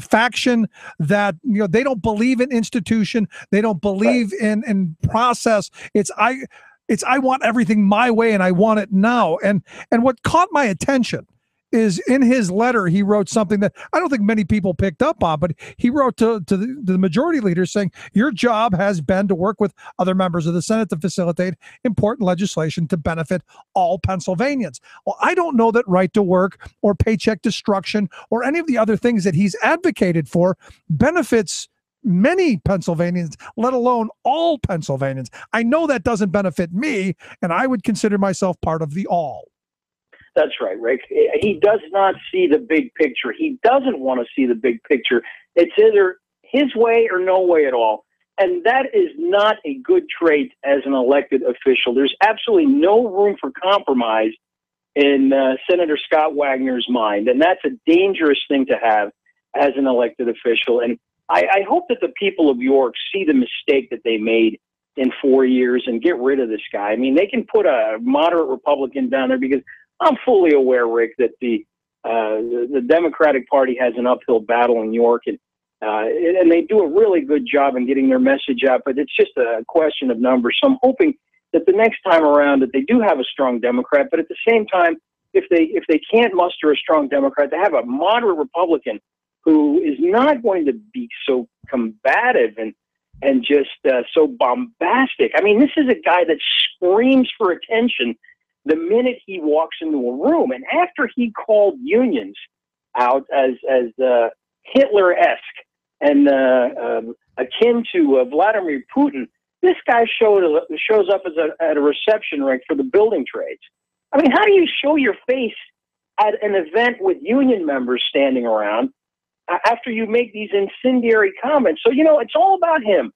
faction that, you know, they don't believe in institution, they don't believe in process. It's I want everything my way and I want it now. And what caught my attention is in his letter, he wrote something that I don't think many people picked up on, but he wrote to the majority leader saying, your job has been to work with other members of the Senate to facilitate important legislation to benefit all Pennsylvanians. Well, I don't know that right to work or paycheck destruction or any of the other things that he's advocated for benefits many Pennsylvanians, let alone all Pennsylvanians. I know that doesn't benefit me, and I would consider myself part of the all. That's right, Rick. He does not see the big picture. He doesn't want to see the big picture. It's either his way or no way at all. And that is not a good trait as an elected official. There's absolutely no room for compromise in Senator Scott Wagner's mind. And that's a dangerous thing to have as an elected official. And I hope that the people of York see the mistake that they made in 4 years and get rid of this guy. I mean, they can put a moderate Republican down there because I'm fully aware, Rick, that the Democratic Party has an uphill battle in York, and they do a really good job in getting their message out, but it's just a question of numbers. So I'm hoping that the next time around that they do have a strong Democrat, but at the same time, if they can't muster a strong Democrat, they have a moderate Republican who is not going to be so combative and just so bombastic. I mean, this is a guy that screams for attention the minute he walks into a room. And after he called unions out as Hitler-esque and akin to Vladimir Putin, this guy shows up at a reception, right, for the building trades. I mean, how do you show your face at an event with union members standing around after you make these incendiary comments? So, you know, it's all about him.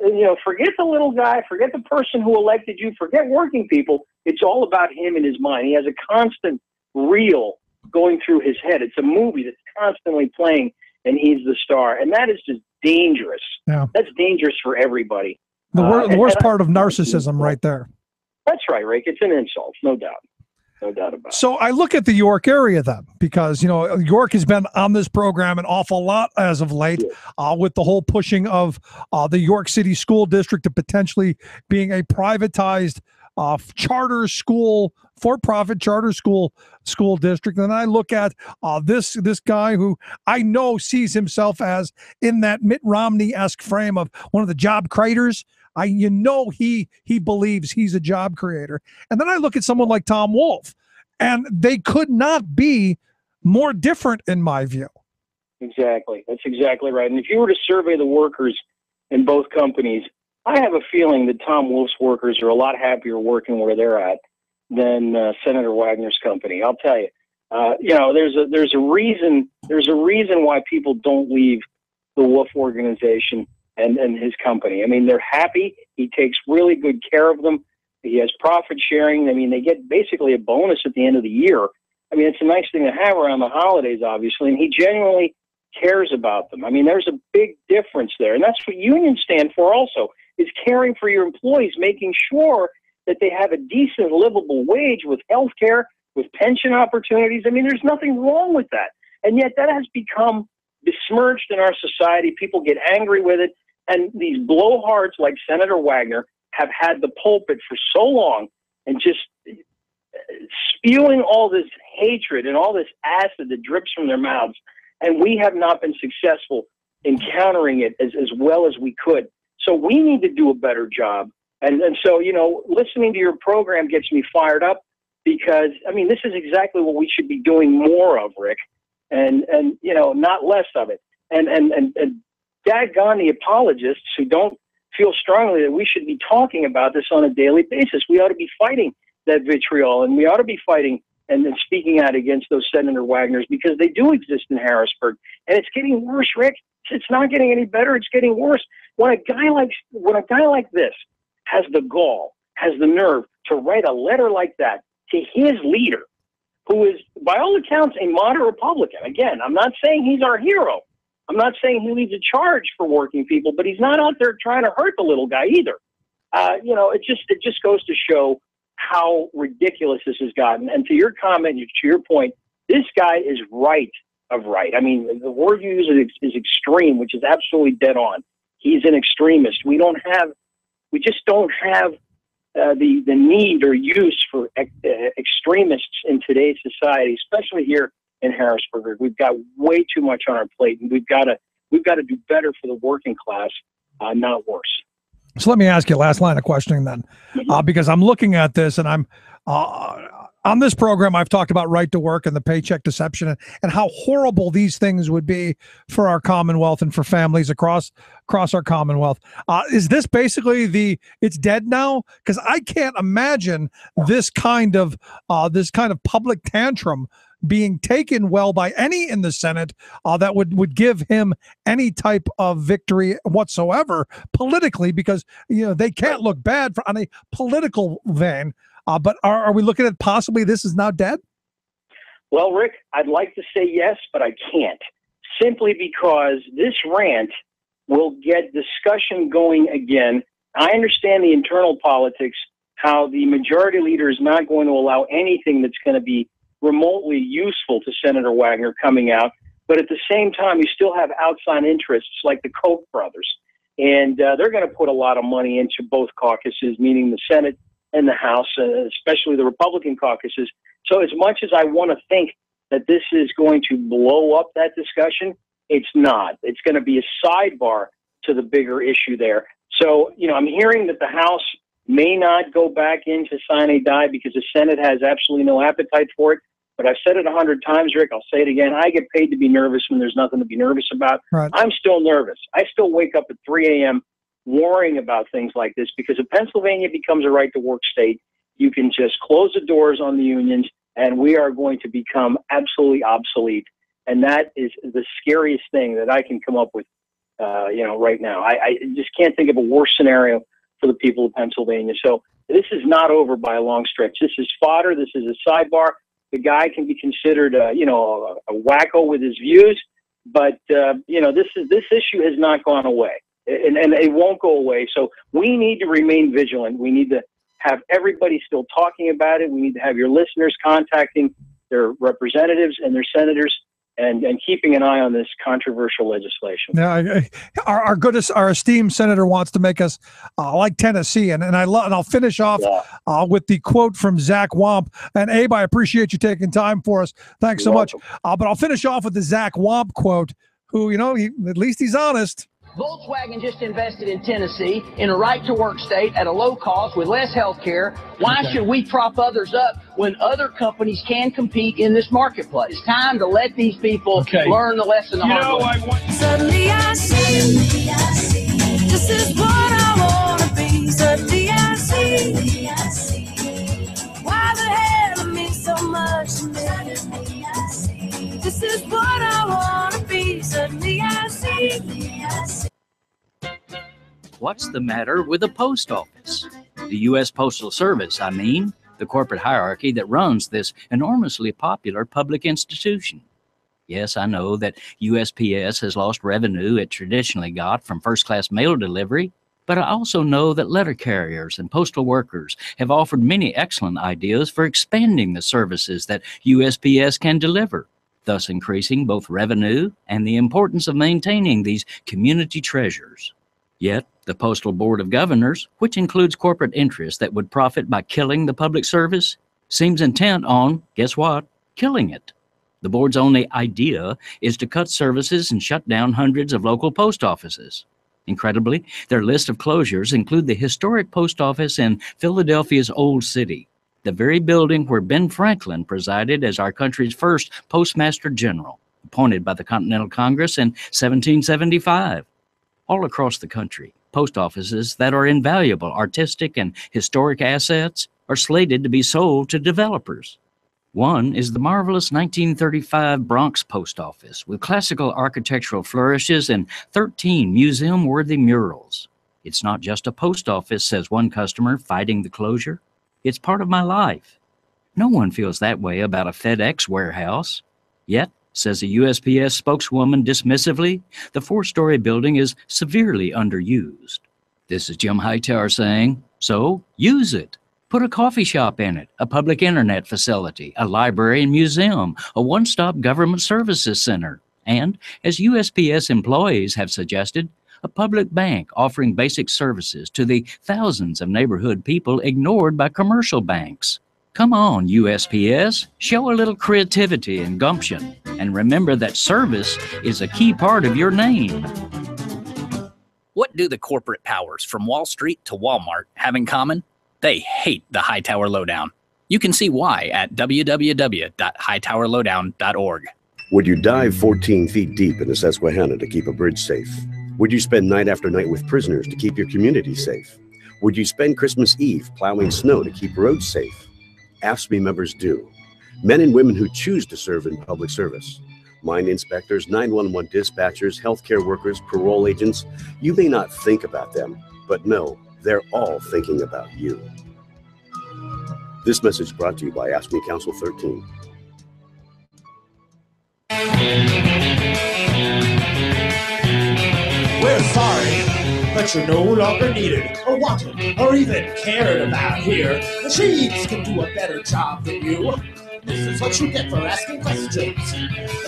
You know, forget the little guy, forget the person who elected you, forget working people. It's all about him in his mind. He has a constant reel going through his head. It's a movie that's constantly playing, and he's the star. And that is just dangerous. Yeah. That's dangerous for everybody. The worst part of narcissism right there. That's right, Rick. It's an insult, no doubt. No doubt about it. So I look at the York area then, because, you know, York has been on this program an awful lot as of late, with the whole pushing of the York City School District to potentially being a privatized charter school, for-profit charter school district. And I look at this guy who I know sees himself as in that Mitt Romney-esque frame of one of the job creators. He believes he's a job creator. And then I look at someone like Tom Wolf, and they could not be more different in my view. Exactly. That's exactly right. And if you were to survey the workers in both companies, I have a feeling that Tom Wolf's workers are a lot happier working where they're at than Senator Wagner's company. I'll tell you, There's a reason why people don't leave the Wolf organization and his company. I mean, they're happy. He takes really good care of them. He has profit sharing. I mean, they get basically a bonus at the end of the year. I mean, it's a nice thing to have around the holidays, obviously, and he genuinely cares about them. I mean, there's a big difference there, and that's what unions stand for also, is caring for your employees, making sure that they have a decent, livable wage with health care, with pension opportunities. I mean, there's nothing wrong with that. And yet that has become besmirched in our society. People get angry with it, and these blowhards like Senator Wagner have had the pulpit for so long and just spewing all this hatred and all this acid that drips from their mouths. And we have not been successful in countering it as well as we could. So we need to do a better job. And so, listening to your program gets me fired up because, I mean, this is exactly what we should be doing more of, Rick, and not less of it. And daggone the apologists who don't feel strongly that we should be talking about this on a daily basis. We ought to be fighting that vitriol, and we ought to be fighting and then speaking out against those Senator Wagners because they do exist in Harrisburg, and it's getting worse, Rick. It's not getting any better. It's getting worse. When a guy like this has the gall, has the nerve to write a letter like that to his leader, who is, by all accounts, a moderate Republican. Again, I'm not saying he's our hero. I'm not saying he leads a charge for working people, but he's not out there trying to hurt the little guy either. It just goes to show how ridiculous this has gotten. And to your comment, to your point, this guy is right of right. I mean, the word you use is extreme, which is absolutely dead on. He's an extremist. We just don't have the need or use for extremists in today's society, especially here in Harrisburg. We've got way too much on our plate, and we've got to do better for the working class, not worse. So let me ask you a last line of questioning then, because I'm looking at this and I'm on this program, I've talked about right to work and the paycheck deception and how horrible these things would be for our Commonwealth and for families across our Commonwealth. Is this basically it's dead now? Because I can't imagine this kind of public tantrum being taken well by any in the Senate that would give him any type of victory whatsoever politically, because they can't look bad on a political vein. But are we looking at possibly this is now dead? Well, Rick, I'd like to say yes, but I can't, simply because this rant will get discussion going again. I understand the internal politics, how the majority leader is not going to allow anything that's going to be remotely useful to Senator Wagner coming out. But at the same time, you still have outside interests like the Koch brothers. And they're going to put a lot of money into both caucuses, meaning the Senate and the House, especially the Republican caucuses. So as much as I want to think that this is going to blow up that discussion, it's not. It's going to be a sidebar to the bigger issue there. So, I'm hearing that the House may not go back into sine die because the Senate has absolutely no appetite for it. But I've said it 100 times, Rick. I'll say it again. I get paid to be nervous when there's nothing to be nervous about. Right. I'm still nervous. I still wake up at 3 a.m. worrying about things like this because if Pennsylvania becomes a right-to-work state, you can just close the doors on the unions, and we are going to become absolutely obsolete. And that is the scariest thing that I can come up with, right now. I just can't think of a worse scenario for the people of Pennsylvania. So this is not over by a long stretch. This is fodder. This is a sidebar. The guy can be considered, a wacko with his views, but this issue has not gone away, and it won't go away. So we need to remain vigilant. We need to have everybody still talking about it. We need to have your listeners contacting their representatives and their senators and keeping an eye on this controversial legislation. Yeah, our esteemed senator wants to make us like Tennessee, and I'll finish off with the quote from Zach Wamp. And Abe, I appreciate you taking time for us. Thanks so much. But I'll finish off with the Zach Wamp quote, who at least he's honest. Volkswagen just invested in Tennessee, in a right-to-work state at a low cost with less health care. Why should we prop others up when other companies can compete in this marketplace? It's time to let these people learn the lesson the hard way. Suddenly I see, this is what I want to be. Suddenly I see, why the hell it means so much to me. what's the matter with the post office? The U.S. Postal Service, I mean, the corporate hierarchy that runs this enormously popular public institution. Yes, I know that USPS has lost revenue it traditionally got from first-class mail delivery, but I also know that letter carriers and postal workers have offered many excellent ideas for expanding the services that USPS can deliver, thus increasing both revenue and the importance of maintaining these community treasures. Yet, the Postal Board of Governors, which includes corporate interests that would profit by killing the public service, seems intent on, guess what, killing it. The board's only idea is to cut services and shut down hundreds of local post offices. Incredibly, their list of closures include the historic post office in Philadelphia's Old City, the very building where Ben Franklin presided as our country's first Postmaster General, appointed by the Continental Congress in 1775. All across the country, post offices that are invaluable artistic and historic assets are slated to be sold to developers. One is the marvelous 1935 Bronx Post Office with classical architectural flourishes and 13 museum-worthy murals. It's not just a post office, says one customer fighting the closure. It's part of my life. No one feels that way about a FedEx warehouse. Yet, says a USPS spokeswoman dismissively, the 4-story building is severely underused. This is Jim Hightower saying, so use it. Put a coffee shop in it, a public internet facility, a library and museum, a one-stop government services center, and, as USPS employees have suggested, a public bank offering basic services to the thousands of neighborhood people ignored by commercial banks. Come on, USPS, show a little creativity and gumption, and remember that service is a key part of your name. What do the corporate powers from Wall Street to Walmart have in common? They hate the Hightower Lowdown. You can see why at www.hightowerlowdown.org. Would you dive 14 feet deep in the Susquehanna to keep a bridge safe? Would you spend night after night with prisoners to keep your community safe? Would you spend Christmas Eve plowing snow to keep roads safe? AFSCME members do. Men and women who choose to serve in public service. Mine inspectors, 911 dispatchers, healthcare workers, parole agents. You may not think about them, but no, they're all thinking about you. This message brought to you by AFSCME Council 13. We're sorry, but you're no longer needed, or wanted, or even cared about here. Machines can do a better job than you. This is what you get for asking questions. The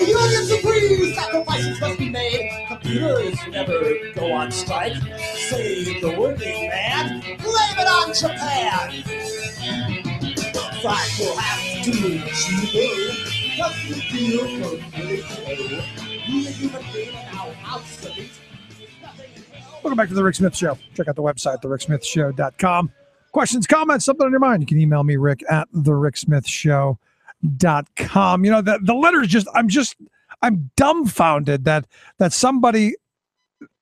unions agree sacrifices must be made. Computers never go on strike. Save the working man. Blame it on Japan. Strike will have to do cheaper. Just to feel completely slow. You even feel now obsolete. Welcome back to The Rick Smith Show. Check out the website, thericksmithshow.com. Questions, comments, something on your mind, you can email me, Rick, at thericksmithshow.com. You know, the letter is just, I'm dumbfounded that somebody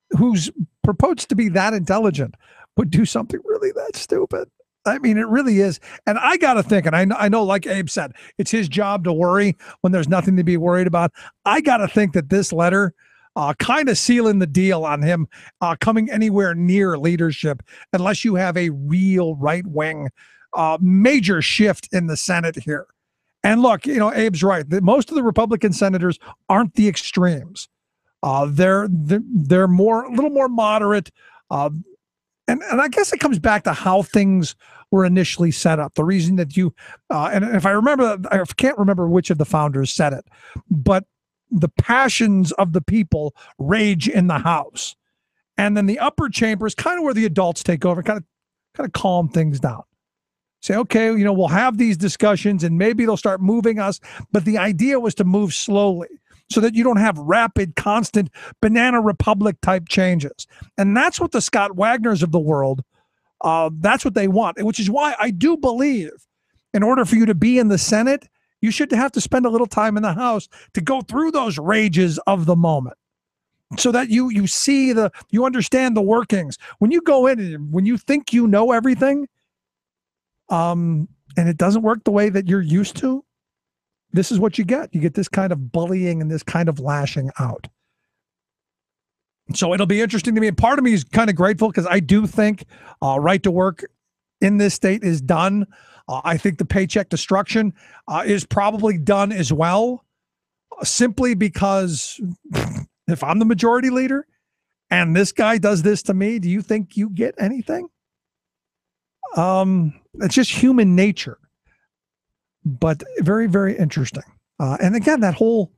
who's proposed to be that intelligent would do something really that stupid. I mean, it really is. And I got to think, and I know, like Abe said, it's his job to worry when there's nothing to be worried about. I got to think that this letter kind of sealing the deal on him coming anywhere near leadership unless you have a real right-wing major shift in the Senate here. And look, you know, Abe's right. Most of the Republican senators aren't the extremes. They're more, a little more moderate. And I guess it comes back to how things were initially set up. The reason that you, and if I remember, I can't remember which of the founders said it, but the passions of the people rage in the House. And then the upper chamber is kind of where the adults take over, kind of calm things down. Say, okay, you know, we'll have these discussions and maybe they'll start moving us. But the idea was to move slowly so that you don't have rapid, constant banana republic type changes. And that's what the Scott Wagners of the world, that's what they want, which is why I do believe in order for you to be in the Senate, you should have to spend a little time in the House to go through those rages of the moment so that you see you understand the workings. When you go in and when you think you know everything, and it doesn't work the way that you're used to, this is what you get. You get this kind of bullying and this kind of lashing out. So it'll be interesting to me. And part of me is kind of grateful because I do think right to work in this state is done. I think the paycheck destruction is probably done as well, simply because if I'm the majority leader and this guy does this to me, do you think you get anything? It's just human nature, but very, very interesting. And again, in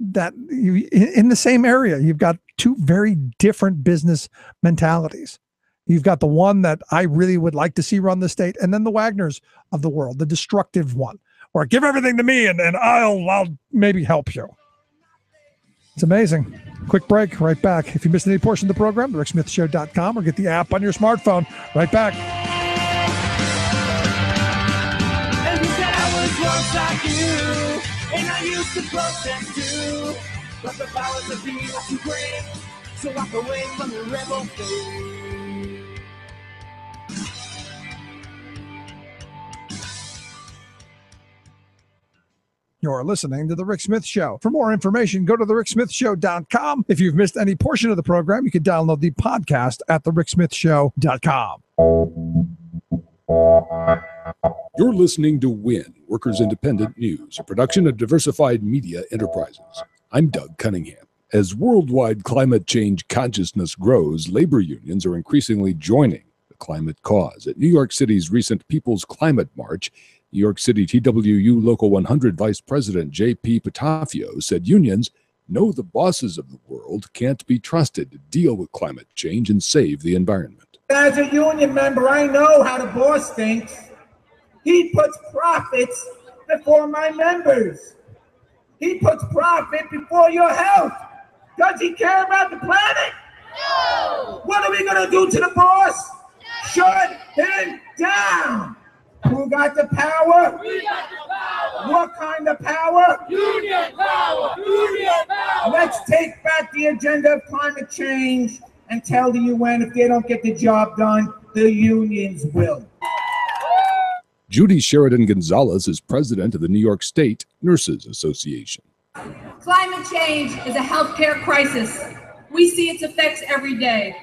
the same area, you've got two very different business mentalities. You've got the one that I really would like to see run the state, and then the Wagners of the world, the destructive one, or give everything to me and I'll maybe help you. It's amazing. Quick break, right back. If you missed any portion of the program, ricksmithshow.com, or get the app on your smartphone. Right back. And you said I was once like you, and I used to protest too, but the powers that be were too great, so I walk away from the rebel faith. You're listening to The Rick Smith Show. For more information, go to thericksmithshow.com. If you've missed any portion of the program, you can download the podcast at thericksmithshow.com. You're listening to WIN, Workers Independent News, a production of Diversified Media Enterprises. I'm Doug Cunningham. As worldwide climate change consciousness grows, labor unions are increasingly joining the climate cause. At New York City's recent People's Climate March, New York City TWU Local 100 Vice President J.P. Patafio said unions know the bosses of the world can't be trusted to deal with climate change and save the environment. As a union member, I know how the boss thinks. He puts profits before my members. He puts profit before your health. Does he care about the planet? No! What are we going to do to the boss? Shut him down! Who got the power? We got the power. What kind of power? Union power. Union power. Let's take back the agenda of climate change and tell the UN if they don't get the job done, the unions will. Judy Sheridan Gonzalez is president of the New York State Nurses Association. Climate change is a healthcare crisis. We see its effects every day,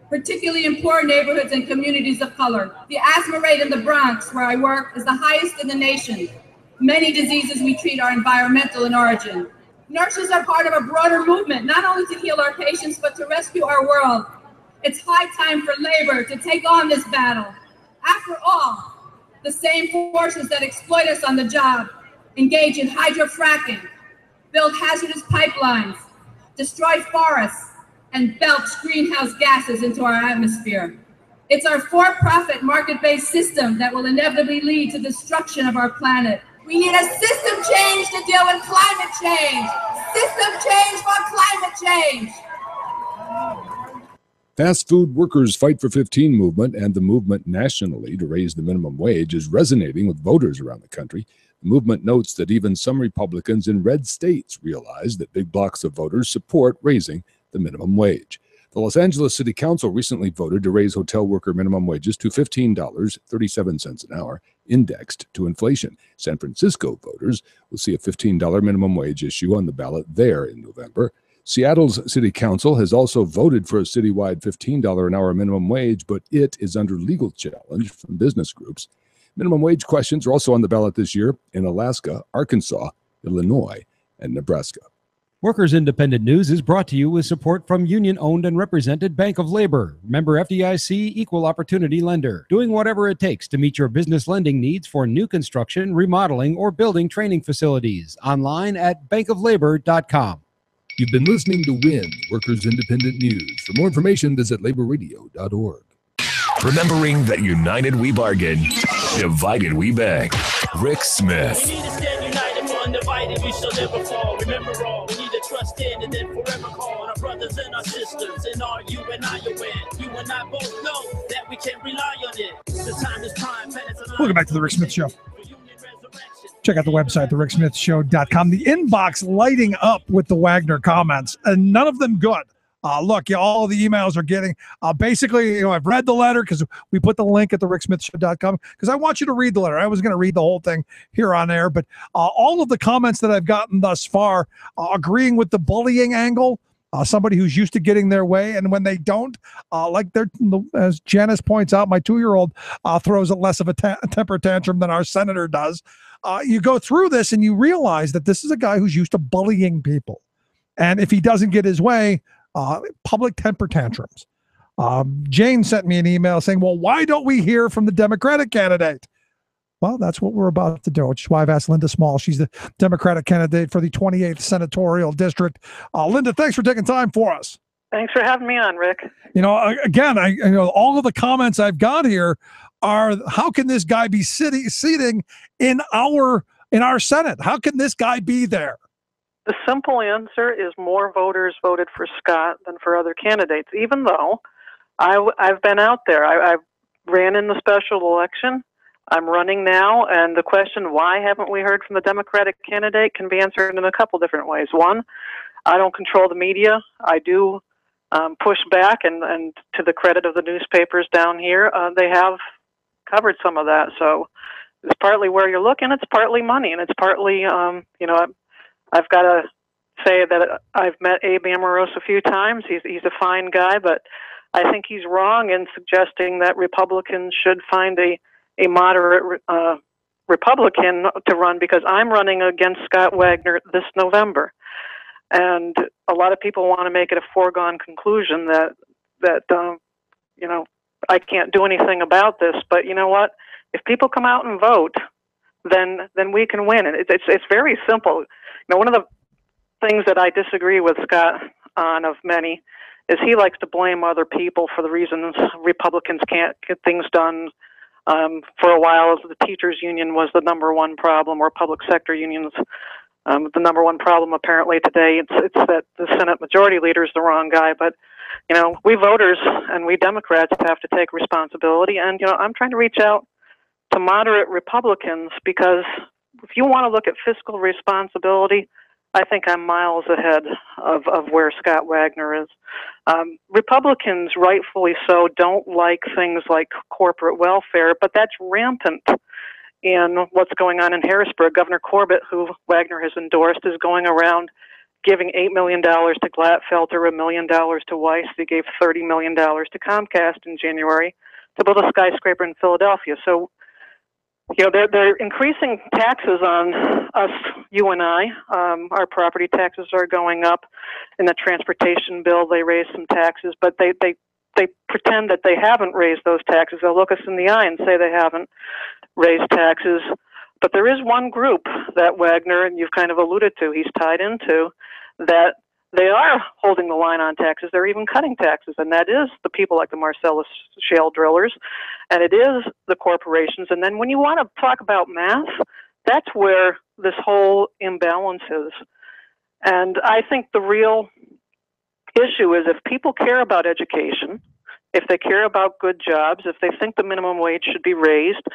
particularly in poor neighborhoods and communities of color. The asthma rate in the Bronx, where I work, is the highest in the nation. Many diseases we treat are environmental in origin. Nurses are part of a broader movement, not only to heal our patients, but to rescue our world. It's high time for labor to take on this battle. After all, the same forces that exploit us on the job engage in hydrofracking, build hazardous pipelines, destroy forests, and belch greenhouse gases into our atmosphere. It's our for-profit, market-based system that will inevitably lead to destruction of our planet. We need a system change to deal with climate change. System change for climate change. Fast Food Workers Fight for 15 movement and the movement nationally to raise the minimum wage is resonating with voters around the country. The movement notes that even some Republicans in red states realize that big blocks of voters support raising the minimum wage. The Los Angeles City Council recently voted to raise hotel worker minimum wages to $15.37 an hour, indexed to inflation. San Francisco voters will see a $15 minimum wage issue on the ballot there in November. Seattle's City Council has also voted for a citywide $15 an hour minimum wage, but it is under legal challenge from business groups. Minimum wage questions are also on the ballot this year in Alaska, Arkansas, Illinois, and Nebraska. Workers Independent News is brought to you with support from union-owned and represented Bank of Labor, member FDIC, equal opportunity lender, doing whatever it takes to meet your business lending needs for new construction, remodeling, or building training facilities. Online at bankoflabor.com. You've been listening to WIN, Workers Independent News. For more information, visit laborradio.org. Remembering that united we bargain, divided we bang. Rick Smith. We need to stand united, for undivided we shall never fall. Remember all, we need to trust in and then forever call on our brothers and our sisters. And are you and I your win? You and I both know that we can rely on it. The time is prime. Welcome back to The Rick Smith Show. Check out the website, thericksmithshow.com. The inbox lighting up with the Wagner comments, and none of them good. Look, all the emails are getting, basically, I've read the letter because we put the link at thericksmithshow.com because I want you to read the letter. I was going to read the whole thing here on air, but all of the comments that I've gotten thus far, agreeing with the bullying angle, somebody who's used to getting their way, and when they don't, as Janice points out, my 2-year-old throws less of a temper tantrum than our senator does. You go through this and you realize that this is a guy who's used to bullying people. And if he doesn't get his way, public temper tantrums. Jane sent me an email saying, well, why don't we hear from the Democratic candidate? Well, that's what we're about to do, which is why I've asked Linda Small. She's the Democratic candidate for the 28th Senatorial District. Linda, thanks for taking time for us. Thanks for having me on, Rick. Again, all of the comments I've got here are, how can this guy be seating in our Senate? How can this guy be there? The simple answer is more voters voted for Scott than for other candidates, even though I've been out there. I ran in the special election. I'm running now, and the question, why haven't we heard from the Democratic candidate, can be answered in a couple different ways. One, I don't control the media. I do push back, and to the credit of the newspapers down here, they have covered some of that. So it's partly where you're looking, it's partly money, and it's partly, I've got to say that I've met Abe Amorose a few times. He's a fine guy, but I think he's wrong in suggesting that Republicans should find a moderate Republican to run, because I'm running against Scott Wagner this November. And a lot of people want to make it a foregone conclusion that I can't do anything about this. But you know what? If people come out and vote, then we can win. And it's very simple. One of the things that I disagree with Scott on, of many, is he likes to blame other people for the reasons Republicans can't get things done. For a while, the teachers' union was the number one problem, or public sector unions. The number one problem apparently today, it's that the Senate Majority Leader is the wrong guy. But we voters and we Democrats have to take responsibility. And I'm trying to reach out to moderate Republicans, because if you want to look at fiscal responsibility, I think I'm miles ahead of where Scott Wagner is. Republicans, rightfully so, don't like things like corporate welfare, but that's rampant in what's going on in Harrisburg. Governor Corbett, who Wagner has endorsed, is going around giving $8 million to Glatfelter, $1 million to Weiss. He gave $30 million to Comcast in January to build a skyscraper in Philadelphia. So, they're increasing taxes on us, you and I. Our property taxes are going up. In the transportation bill, they raised some taxes, but they pretend that they haven't raised those taxes. They'll look us in the eye and say they haven't raised taxes. But there is one group that Wagner, and you've kind of alluded to, he's tied into, that they are holding the line on taxes. They're even cutting taxes, and that is the people like the Marcellus Shale drillers, and it is the corporations. And then when you want to talk about math, that's where this whole imbalance is. And I think the real issue is, if people care about education, if they care about good jobs, if they think the minimum wage should be raised,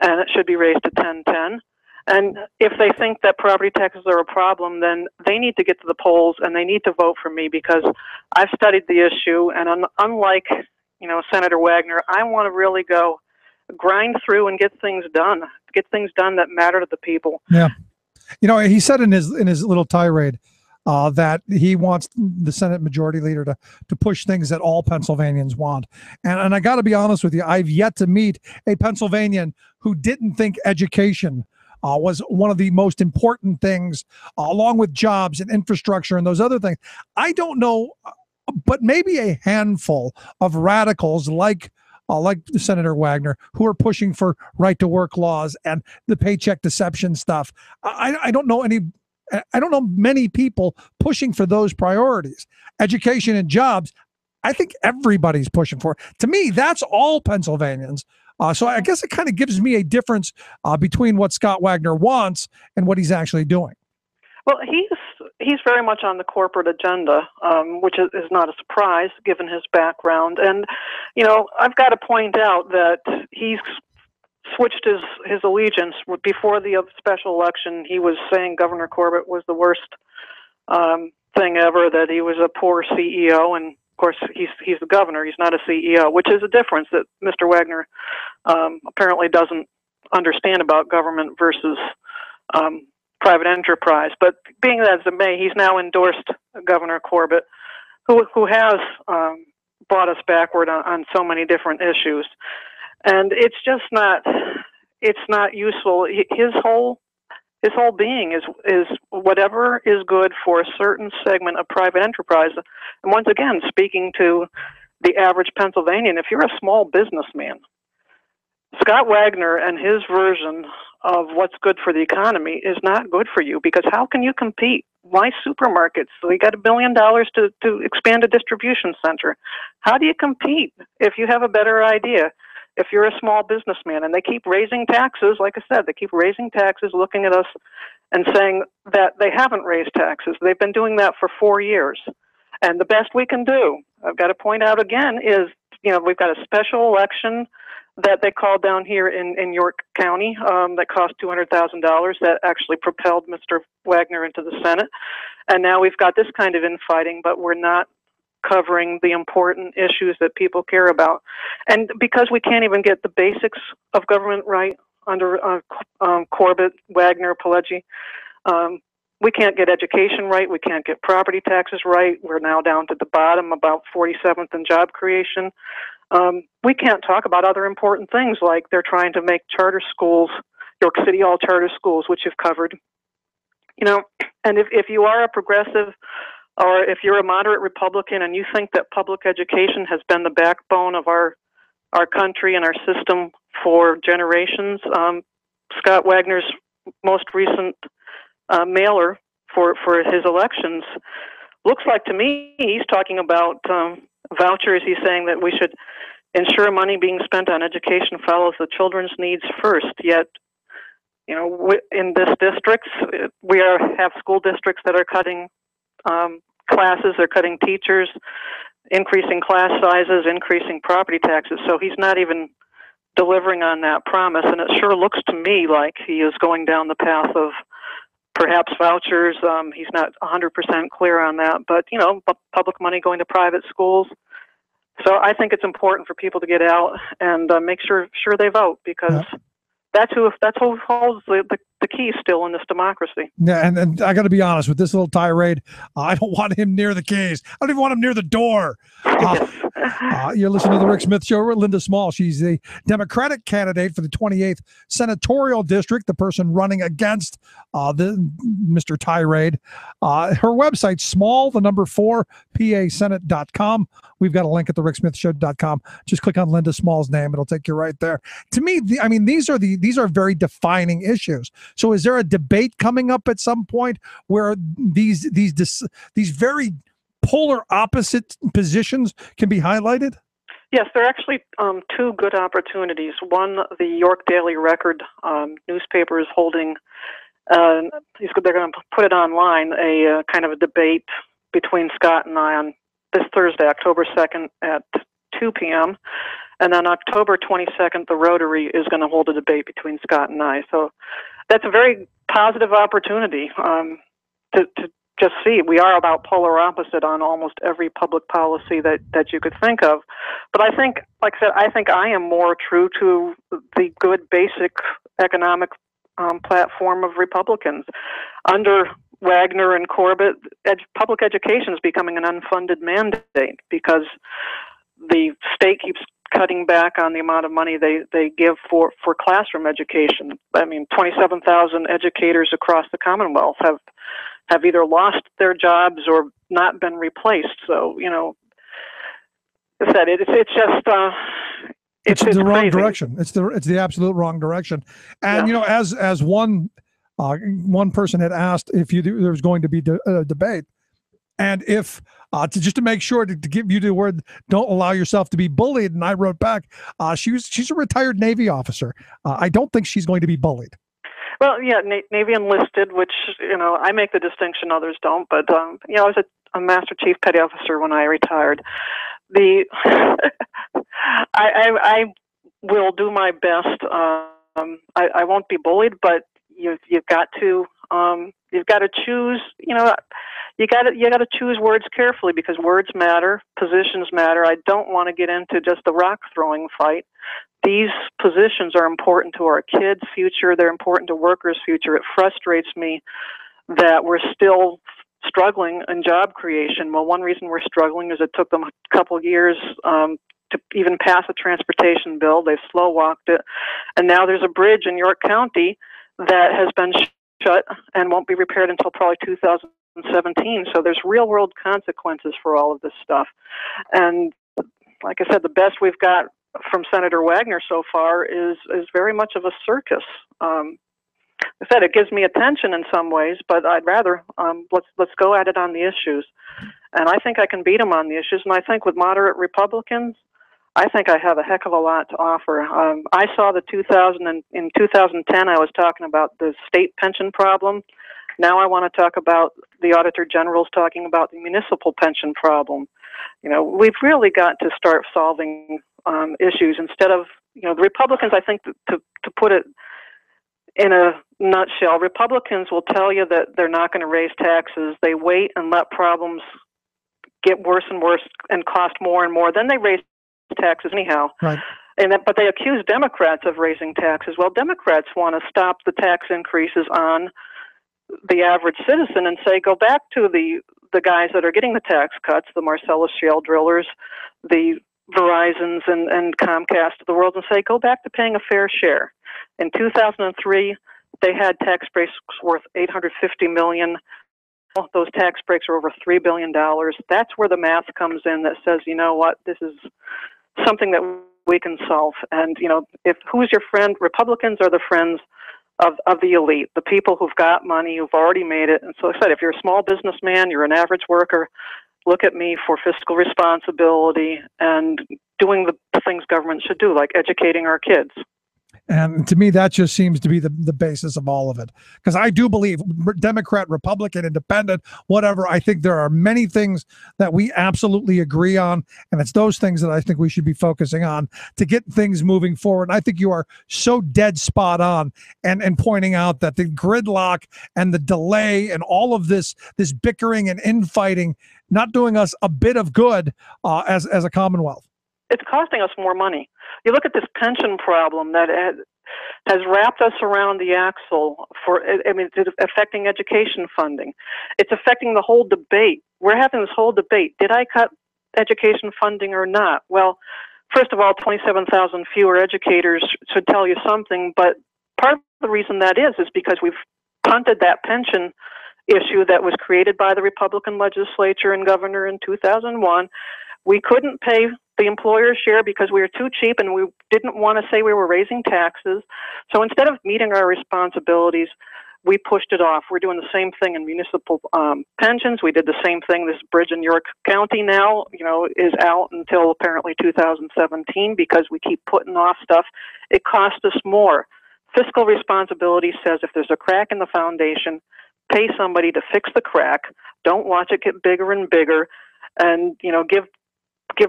and it should be raised to 10.10, and if they think that property taxes are a problem, then they need to get to the polls and they need to vote for me, because I've studied the issue, and unlike Senator Wagner, I want to really go grind through and get things done that matter to the people. Yeah, he said in his little tirade that he wants the Senate Majority Leader to push things that all Pennsylvanians want. And I got to be honest with you, I've yet to meet a Pennsylvanian who didn't think education was one of the most important things, along with jobs and infrastructure and those other things. I don't know, but maybe a handful of radicals like Senator Wagner, who are pushing for right-to-work laws and the paycheck deception stuff. I don't know many people pushing for those priorities. Education and jobs, I think everybody's pushing for. To me, that's all Pennsylvanians. So I guess it kind of gives me a difference between what Scott Wagner wants and what he's actually doing. Well, he's very much on the corporate agenda, which is not a surprise given his background. And, I've got to point out that he's switched his allegiance. Before the special election, he was saying Governor Corbett was the worst thing ever, that he was a poor CEO, and of course, he's the governor. He's not a CEO, which is a difference that Mr. Wagner apparently doesn't understand about government versus private enterprise. But being that as it may, he's now endorsed Governor Corbett, who has brought us backward on so many different issues, and it's just not useful. His whole being is whatever is good for a certain segment of private enterprise. And once again, speaking to the average Pennsylvanian, if you're a small businessman, Scott Wagner and his version of what's good for the economy is not good for you, because how can you compete? Why supermarkets? We got $1 billion to expand a distribution center. How do you compete if you have a better idea? If you're a small businessman, and they keep raising taxes, like I said, they keep raising taxes, looking at us and saying that they haven't raised taxes. They've been doing that for 4 years. And the best we can do, I've got to point out again, is, we've got a special election that they called down here in York County that cost $200,000 that actually propelled Mr. Wagner into the Senate. And now we've got this kind of infighting, but we're not covering the important issues that people care about. And because we can't even get the basics of government right under Corbett, Wagner, Pileggi, we can't get education right, we can't get property taxes right, we're now down to the bottom, about 47th in job creation. We can't talk about other important things, like they're trying to make charter schools, York City all charter schools, which you've covered. And if you are a progressive, or if you're a moderate Republican and you think that public education has been the backbone of our country and our system for generations, Scott Wagner's most recent mailer for his elections looks like, to me, he's talking about vouchers. He's saying that we should ensure money being spent on education follows the children's needs first. Yet, in this district, we have school districts that are cutting classes, they're cutting teachers, increasing class sizes, increasing property taxes. So he's not even delivering on that promise. And it sure looks to me like he is going down the path of perhaps vouchers. He's not 100% clear on that, but, public money going to private schools. So I think it's important for people to get out and make sure they vote, because that's who holds the key still in this democracy. Yeah, and I got to be honest, with this little tirade, I don't want him near the keys. I don't even want him near the door. You're listening to the Rick Smith Show with Linda Small. She's the Democratic candidate for the 28th Senatorial District, the person running against Mr. Tirade. Her website, small4pasenate.com. We've got a link at the ricksmithshow.com. Just click on Linda Small's name. It'll take you right there. To me, these are very defining issues. So is there a debate coming up at some point where these very polar opposite positions can be highlighted? Yes, there are actually two good opportunities. One, the York Daily Record newspaper is holding, they're going to put it online, a kind of a debate between Scott and I on this Thursday, October 2nd at 2 p.m. And then October 22nd, the Rotary is going to hold a debate between Scott and I. So that's a very positive opportunity to just see. We are about polar opposite on almost every public policy that you could think of. But I think, like I said, I am more true to the good basic economic platform of Republicans. Under Wagner and Corbett, public education is becoming an unfunded mandate because the state keeps cutting back on the amount of money they give for classroom education. 27,000 educators across the Commonwealth have either lost their jobs or not been replaced. So, as I said, it's just it's the wrong crazy. direction. It's the absolute wrong direction. And as one person had asked if there was going to be a debate, and if to make sure to give you the word, don't allow yourself to be bullied. And I wrote back, she's a retired Navy officer. I don't think she's going to be bullied. Well, yeah, Navy enlisted, which, I make the distinction, others don't. But, I was a Master Chief Petty Officer when I retired. I will do my best. I won't be bullied, but you've got to choose, you got to choose words carefully, because words matter, positions matter. I don't want to get into just the rock throwing fight. These positions are important to our kids' future. They're important to workers' future. It frustrates me that we're still struggling in job creation. Well, one reason we're struggling is it took them a couple years to even pass a transportation bill. They've slow walked it. And now there's a bridge in York County that has been shut and won't be repaired until probably 2017. So there's real world consequences for all of this stuff. And like I said, the best we've got from Senator Wagner so far is very much of a circus. I said it gives me attention in some ways, but I'd rather let's go at it on the issues. And I think I can beat him on the issues. And I think with moderate Republicans, I think I have a heck of a lot to offer. I saw in 2010, I was talking about the state pension problem. Now I want to talk about the Auditor General's talking about the municipal pension problem. You know, we've really got to start solving issues instead of, you know, the Republicans, I think, to put it in a nutshell, Republicans will tell you that they're not going to raise taxes. They wait and let problems get worse and worse and cost more and more. Then they raise taxes anyhow. Right. But they accuse Democrats of raising taxes. Well, Democrats want to stop the tax increases on the average citizen and say, go back to the guys that are getting the tax cuts, the Marcellus Shale drillers, the Verizons and Comcast of the world, and say, go back to paying a fair share. In 2003, they had tax breaks worth $850 million. Those tax breaks are over $3 billion. That's where the math comes in that says, you know what, this is something that we can solve. And, you know, who's your friend? Republicans are the friends of the elite, the people who've got money, who've already made it. And so I said, if you're a small businessman, you're an average worker, look at me for fiscal responsibility and doing the things government should do, like educating our kids. And to me, that just seems to be the basis of all of it. Because I do believe, Democrat, Republican, Independent, whatever, I think there are many things that we absolutely agree on. And it's those things that I think we should be focusing on to get things moving forward. And I think you are so dead spot on and pointing out that the gridlock and the delay and all of this bickering and infighting not doing us a bit of good as a Commonwealth. It's costing us more money. You look at this pension problem that has wrapped us around the axle it's affecting education funding. It's affecting the whole debate. We're having this whole debate. Did I cut education funding or not? Well, first of all, 27,000 fewer educators should tell you something, but part of the reason that is because we've punted that pension issue that was created by the Republican legislature and governor in 2001. We couldn't pay the employer's share because we were too cheap and we didn't want to say we were raising taxes. So instead of meeting our responsibilities, we pushed it off. We're doing the same thing in municipal pensions. We did the same thing. This bridge in York County now, you know, is out until apparently 2017 because we keep putting off stuff. It costs us more. Fiscal responsibility says if there's a crack in the foundation, pay somebody to fix the crack. Don't watch it get bigger and bigger. And, you know, give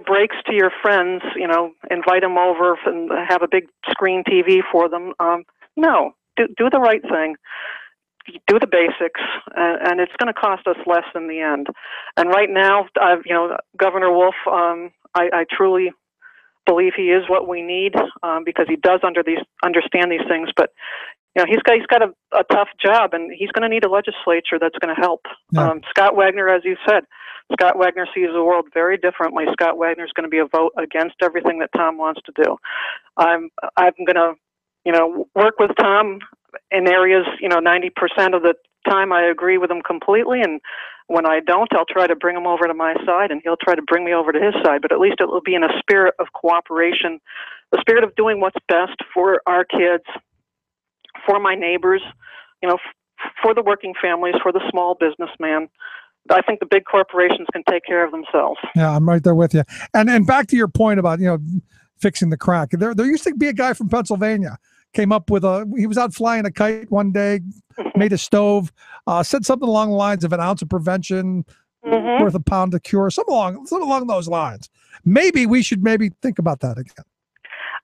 breaks to your friends, you know, invite them over and have a big screen TV for them. No, do the right thing. Do the basics, and it's going to cost us less in the end. And right now, Governor Wolf, I truly believe he is what we need because he does understand these things. But you know, he's got a tough job, and he's going to need a legislature that's going to help. Yeah. Scott Wagner, as you said, Scott Wagner sees the world very differently. Scott Wagner is going to be a vote against everything that Tom wants to do. I'm going to, you know, work with Tom in areas, you know, 90% of the time I agree with him completely, and when I don't, I'll try to bring him over to my side, and he'll try to bring me over to his side. But at least it will be in a spirit of cooperation, the spirit of doing what's best for our kids, for my neighbors, you know, for the working families, for the small businessman. I think the big corporations can take care of themselves. Yeah, I'm right there with you. And back to your point about, you know, fixing the crack. There used to be a guy from Pennsylvania came up with he was out flying a kite one day, made a stove, said something along the lines of an ounce of prevention worth a pound of cure, something along those lines. Maybe we should think about that again.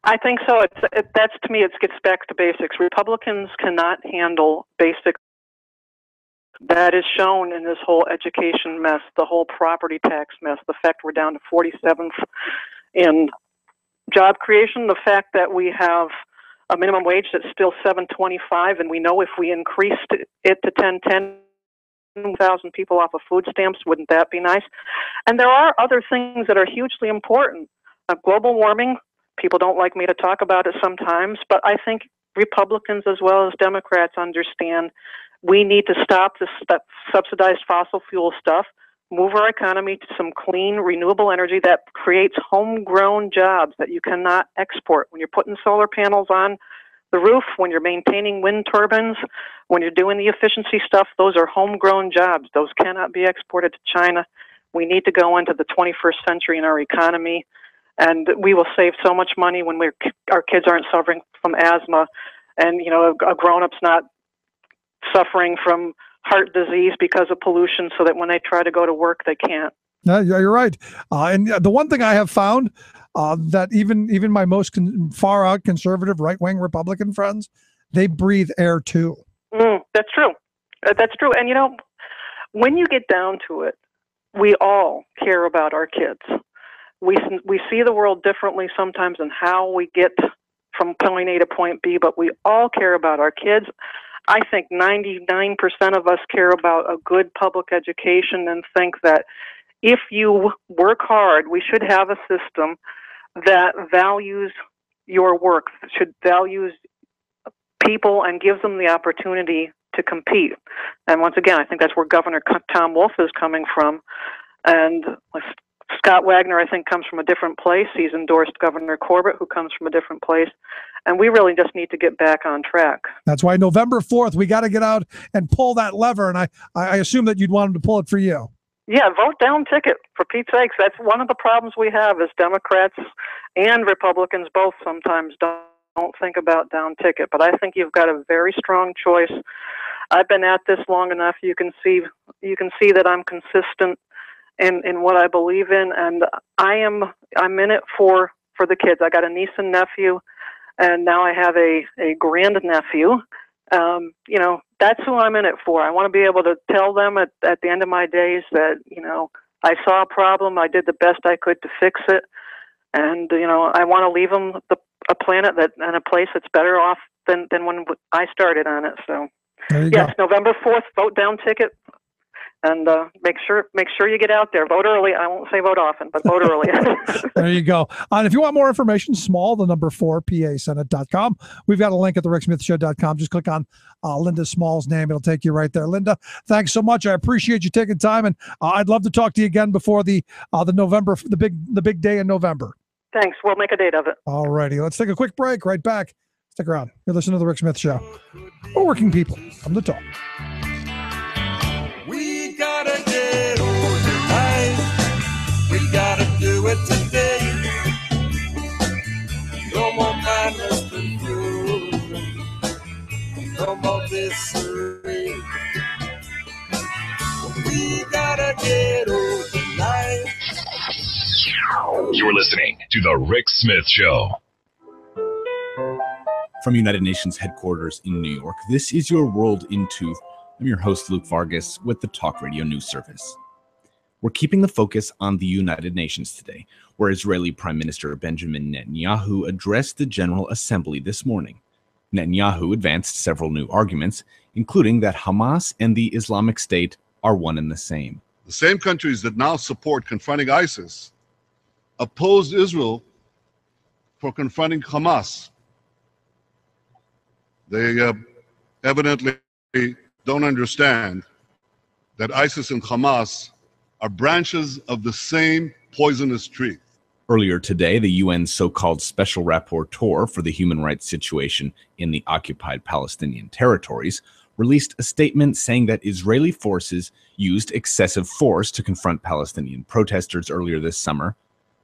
I think so. That's, to me, it gets back to basics. Republicans cannot handle basic. That is shown in this whole education mess, the whole property tax mess, the fact we're down to 47th in job creation, the fact that we have a minimum wage that's still $7.25, and we know if we increased it to $10.10, 10,000 people off of food stamps. Wouldn't that be nice? And there are other things that are hugely important. Global warming, people don't like me to talk about it sometimes, but I think Republicans as well as Democrats understand we need to stop this subsidized fossil fuel stuff, move our economy to some clean, renewable energy that creates homegrown jobs that you cannot export. When you're putting solar panels on the roof, when you're maintaining wind turbines, when you're doing the efficiency stuff, those are homegrown jobs. Those cannot be exported to China. We need to go into the 21st century in our economy, and we will save so much money when our kids aren't suffering from asthma, and a grown-up's not suffering from heart disease because of pollution, so that when they try to go to work, they can't. Yeah, you're right. And the one thing I have found that even my most far out conservative right wing Republican friends, they breathe air too. That's true. That's true. And when you get down to it, we all care about our kids. We see the world differently sometimes in how we get from point A to point B, but we all care about our kids. I think 99% of us care about a good public education and think that if you work hard, we should have a system that values your work, should values people and gives them the opportunity to compete. And once again, I think that's where Governor Tom Wolf is coming from. And Scott Wagner, I think, comes from a different place. He's endorsed Governor Corbett, who comes from a different place. And we really just need to get back on track. That's why November 4th, we got to get out and pull that lever. And I assume that you'd want him to pull it for you. Yeah, vote down ticket, for Pete's sakes. That's one of the problems we have is Democrats and Republicans both sometimes don't think about down ticket. But I think you've got a very strong choice. I've been at this long enough. You can see that I'm consistent in what I believe in, and I'm in it for the kids. I got a niece and nephew, and now I have a grandnephew. That's who I'm in it for. I want to be able to tell them at the end of my days that, I saw a problem, I did the best I could to fix it, and, I want to leave them a planet and a place that's better off than when I started on it. So, yes, November 4th, vote down ticket. And make sure you get out there. Vote early. I won't say vote often, but vote early. There you go. And if you want more information, small, the number 4, PASenate.com. We've got a link at thericksmithshow.com. Just click on Linda Small's name. It'll take you right there. Linda, thanks so much. I appreciate you taking time, and I'd love to talk to you again before the November, the big day in November. Thanks. We'll make a date of it. All righty. Let's take a quick break. Right back. Stick around. You're listening to The Rick Smith Show. We're working people. Come to talk. We gotta get organized. We gotta do it today. No more mindless confusion. No more disarray. We gotta get organized. You're listening to The Rick Smith Show. From United Nations headquarters in New York, this is your World in Tooth. I'm your host, Luke Vargas, with the Talk Radio News Service. We're keeping the focus on the United Nations today, where Israeli Prime Minister Benjamin Netanyahu addressed the General Assembly this morning. Netanyahu advanced several new arguments, including that Hamas and the Islamic State are one and the same. The same countries that now support confronting ISIS opposed Israel for confronting Hamas. They evidently don't understand that ISIS and Hamas are branches of the same poisonous tree. Earlier today, the UN's so-called Special Rapporteur for the human rights situation in the occupied Palestinian territories released a statement saying that Israeli forces used excessive force to confront Palestinian protesters earlier this summer.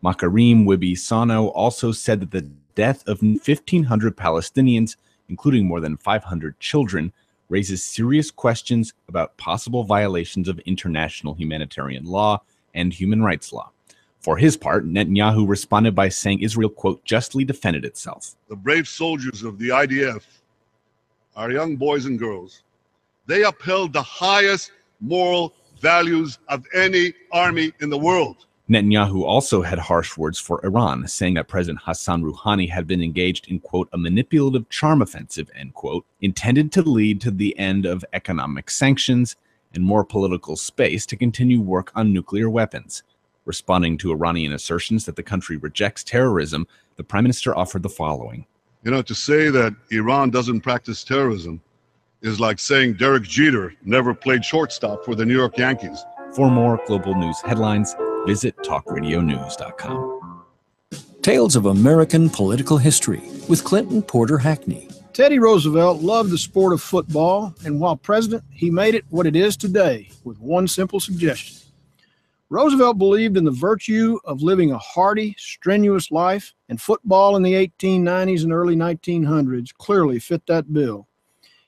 Makarim Wibi-Sano also said that the death of 1,500 Palestinians, including more than 500 children, raises serious questions about possible violations of international humanitarian law and human rights law. For his part, Netanyahu responded by saying Israel, quote, justly defended itself. The brave soldiers of the IDF, our young boys and girls, they upheld the highest moral values of any army in the world. Netanyahu also had harsh words for Iran, saying that President Hassan Rouhani had been engaged in, quote, a manipulative charm offensive, end quote, intended to lead to the end of economic sanctions and more political space to continue work on nuclear weapons. Responding to Iranian assertions that the country rejects terrorism, the prime minister offered the following. You know, to say that Iran doesn't practice terrorism is like saying Derek Jeter never played shortstop for the New York Yankees. For more global news headlines, visit talkradionews.com. Tales of American Political History with Clinton Porter Hackney. Teddy Roosevelt loved the sport of football, and while president, he made it what it is today with one simple suggestion. Roosevelt believed in the virtue of living a hardy, strenuous life, and football in the 1890s and early 1900s clearly fit that bill.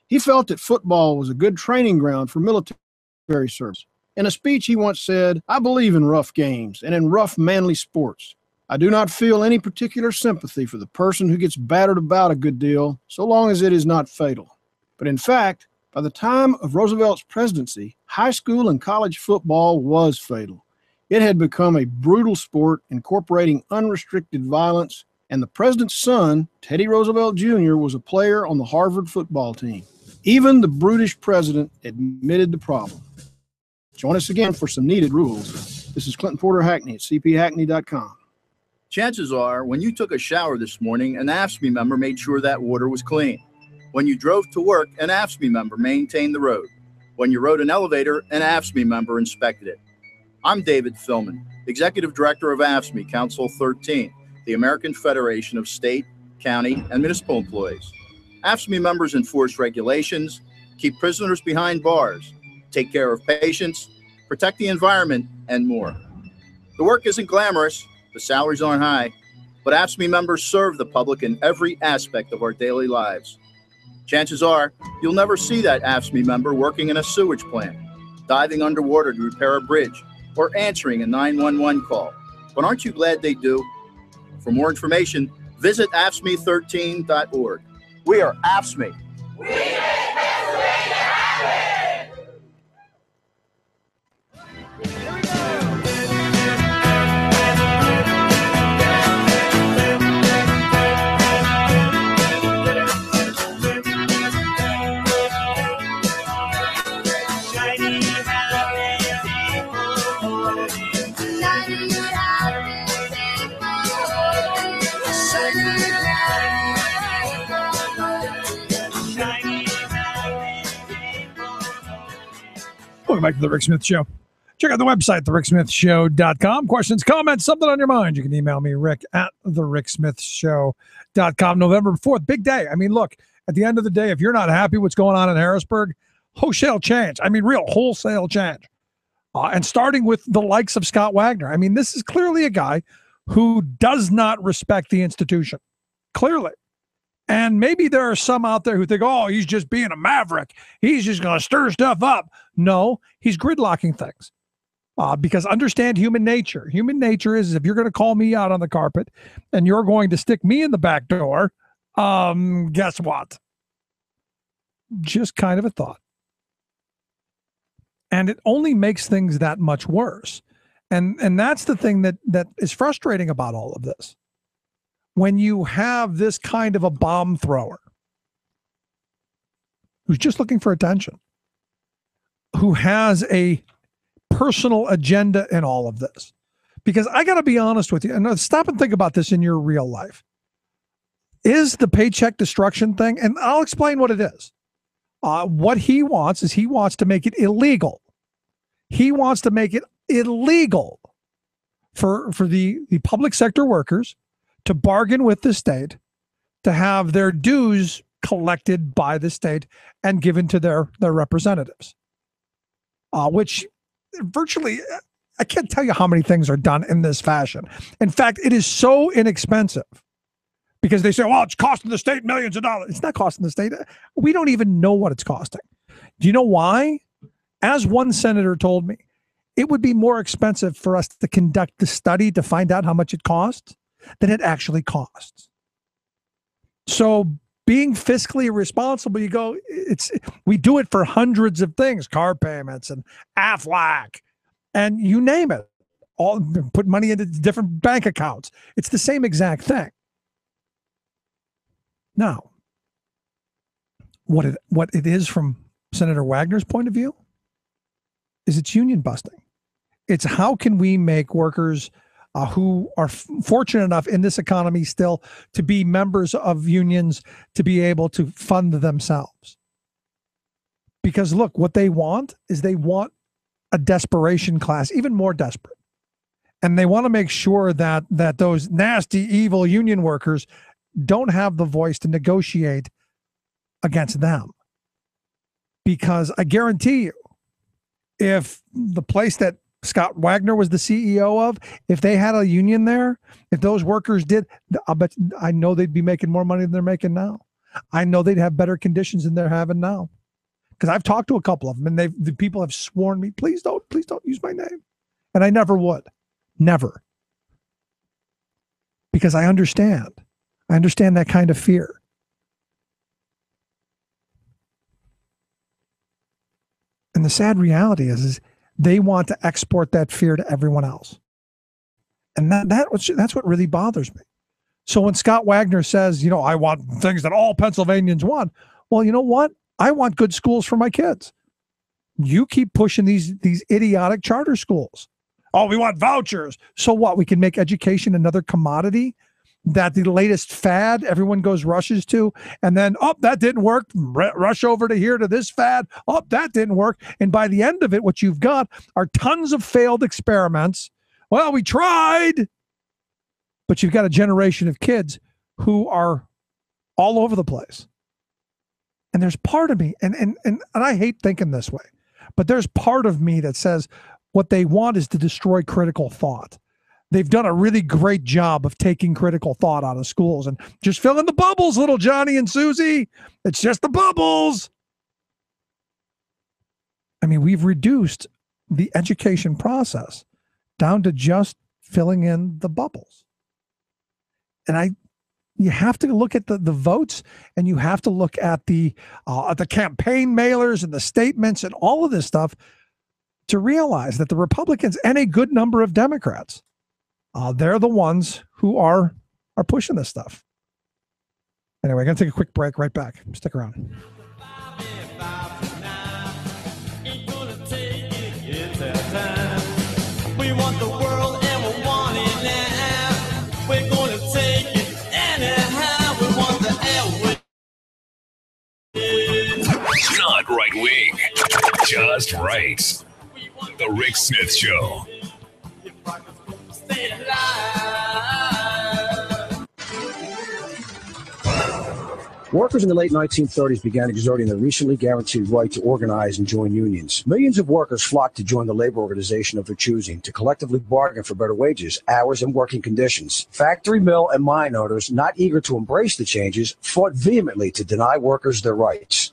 He felt that football was a good training ground for military service. In a speech, he once said, "I believe in rough games and in rough, manly sports. I do not feel any particular sympathy for the person who gets battered about a good deal, so long as it is not fatal." But in fact, by the time of Roosevelt's presidency, high school and college football was fatal. It had become a brutal sport incorporating unrestricted violence, and the president's son, Teddy Roosevelt Jr., was a player on the Harvard football team. Even the brutish president admitted the problem. Join us again for some needed rules. This is Clinton Porter Hackney at cphackney.com. Chances are, when you took a shower this morning, an AFSCME member made sure that water was clean. When you drove to work, an AFSCME member maintained the road. When you rode an elevator, an AFSCME member inspected it. I'm David Philman, Executive Director of AFSCME Council 13, the American Federation of State, County, and Municipal Employees. AFSCME members enforce regulations, keep prisoners behind bars, take care of patients, protect the environment, and more. The work isn't glamorous, the salaries aren't high, but AFSCME members serve the public in every aspect of our daily lives. Chances are, you'll never see that AFSCME member working in a sewage plant, diving underwater to repair a bridge, or answering a 911 call. But aren't you glad they do? For more information, visit AFSCME13.org. We are AFSCME. We make Pennsylvania happen! Welcome back to the Rick Smith Show. Check out the website, thericksmithshow.com. Questions, comments, something on your mind, you can email me, Rick at thericksmithshow.com. November 4th, big day. I mean, look, at the end of the day, if you're not happy what's going on in Harrisburg, wholesale change. I mean, real wholesale change. And starting with the likes of Scott Wagner. I mean, this is clearly a guy who does not respect the institution. Clearly. And maybe there are some out there who think, oh, he's just being a maverick. He's just going to stir stuff up. No, he's gridlocking things. Because understand human nature. Human nature is if you're going to call me out on the carpet and you're going to stick me in the back door, guess what? Just kind of a thought. And it only makes things that much worse. And that's the thing that is frustrating about all of this. When you have this kind of a bomb thrower who's just looking for attention, who has a personal agenda in all of this. Because I got to be honest with you, and stop and think about this in your real life. Is the paycheck destruction thing, and I'll explain what it is. What he wants is he wants to make it illegal. He wants to make it illegal for the public sector workers to bargain with the state, to have their dues collected by the state and given to their representatives. Which virtually, I can't tell you how many things are done in this fashion. In fact, it is so inexpensive because they say, well, it's costing the state millions of dollars. It's not costing the state. We don't even know what it's costing. Do you know why? As one senator told me, it would be more expensive for us to conduct the study to find out how much it costs than it actually costs. So being fiscally responsible, you go, we do it for hundreds of things, car payments and Aflac and you name it, all put money into different bank accounts. It's the same exact thing. Now, what it is from Senator Wagner's point of view, is it's union busting. It's how can we make workers who are fortunate enough in this economy still to be members of unions to be able to fund themselves. Because look, what they want is they want a desperation class, even more desperate. And they want to make sure that those nasty, evil union workers don't have the voice to negotiate against them. Because I guarantee you, if the place that Scott Wagner was the CEO of, if they had a union there, if those workers did, I know they'd be making more money than they're making now. I know they'd have better conditions than they're having now. Because I've talked to a couple of them, and the people have sworn me, please don't use my name. And I never would. Never. Because I understand. I understand that kind of fear. And the sad reality is they want to export that fear to everyone else. And that's what really bothers me. So when Scott Wagner says, I want things that all Pennsylvanians want, well, you know what? I want good schools for my kids. You keep pushing these idiotic charter schools. Oh, we want vouchers. So what? We can make education another commodity that the latest fad everyone rushes to, and then, that didn't work. Rush over to here to this fad. That didn't work. And by the end of it, what you've got are tons of failed experiments. Well, we tried. But you've got a generation of kids who are all over the place. And there's part of me, and I hate thinking this way, but there's part of me that says what they want is to destroy critical thought. They've done a really great job of taking critical thought out of schools and just fill in the bubbles, little Johnny and Susie. It's just the bubbles. I mean, we've reduced the education process down to just filling in the bubbles. And you have to look at the votes, and you have to look at the campaign mailers and the statements and all of this stuff to realize that the Republicans and a good number of Democrats, they're the ones who are pushing this stuff. Anyway, I'm going to take a quick break. Right back. Stick around. We want the world and we want it now. We're going to take it anyhow. We want the airway. Not right wing, just right. The Rick Smith Show. Workers in the late 1930s began exerting their recently guaranteed right to organize and join unions. Millions of workers flocked to join the labor organization of their choosing to collectively bargain for better wages, hours, and working conditions. Factory, mill, and mine owners, not eager to embrace the changes, fought vehemently to deny workers their rights.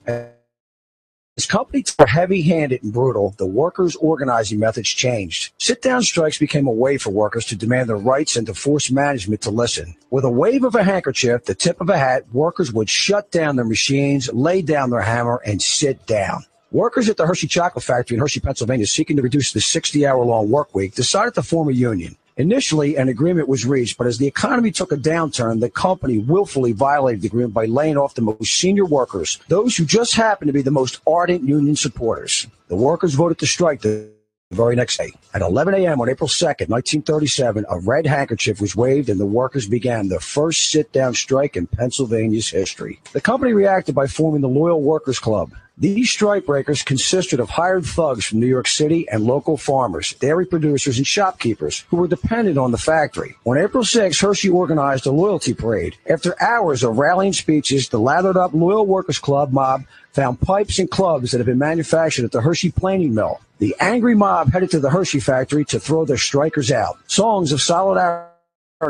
As companies were heavy-handed and brutal, the workers' organizing methods changed. Sit-down strikes became a way for workers to demand their rights and to force management to listen. With a wave of a handkerchief, the tip of a hat, workers would shut down their machines, lay down their hammer, and sit down. Workers at the Hershey Chocolate Factory in Hershey, Pennsylvania, seeking to reduce the 60-hour-long work week, decided to form a union. Initially, an agreement was reached, but as the economy took a downturn, the company willfully violated the agreement by laying off the most senior workers, those who just happened to be the most ardent union supporters. The workers voted to strike the very next day. At 11 a.m. on April 2nd, 1937, a red handkerchief was waved and the workers began the first sit-down strike in Pennsylvania's history. The company reacted by forming the Loyal Workers Club. These strikebreakers consisted of hired thugs from New York City and local farmers, dairy producers, and shopkeepers who were dependent on the factory. On April 6, Hershey organized a loyalty parade. After hours of rallying speeches, the lathered-up Loyal Workers Club mob found pipes and clubs that had been manufactured at the Hershey Planing Mill. The angry mob headed to the Hershey factory to throw their strikers out. Songs of solidarity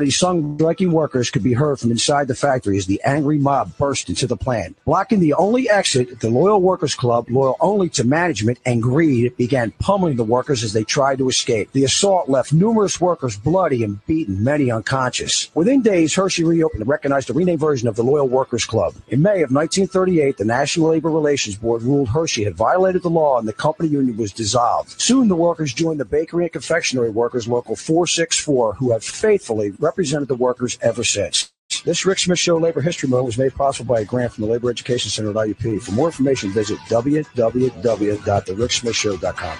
sung by striking workers could be heard from inside the factory as the angry mob burst into the plant. Blocking the only exit, the Loyal Workers Club, loyal only to management and greed, began pummeling the workers as they tried to escape. The assault left numerous workers bloody and beaten, many unconscious. Within days, Hershey reopened and recognized a renamed version of the Loyal Workers Club. In May of 1938, the National Labor Relations Board ruled Hershey had violated the law and the company union was dissolved. Soon the workers joined the Bakery and Confectionery Workers Local 464, who have faithfully represented the workers ever since. This Rick Smith Show Labor History Moment was made possible by a grant from the Labor Education Center at IUP. For more information, visit www.thericksmithshow.com.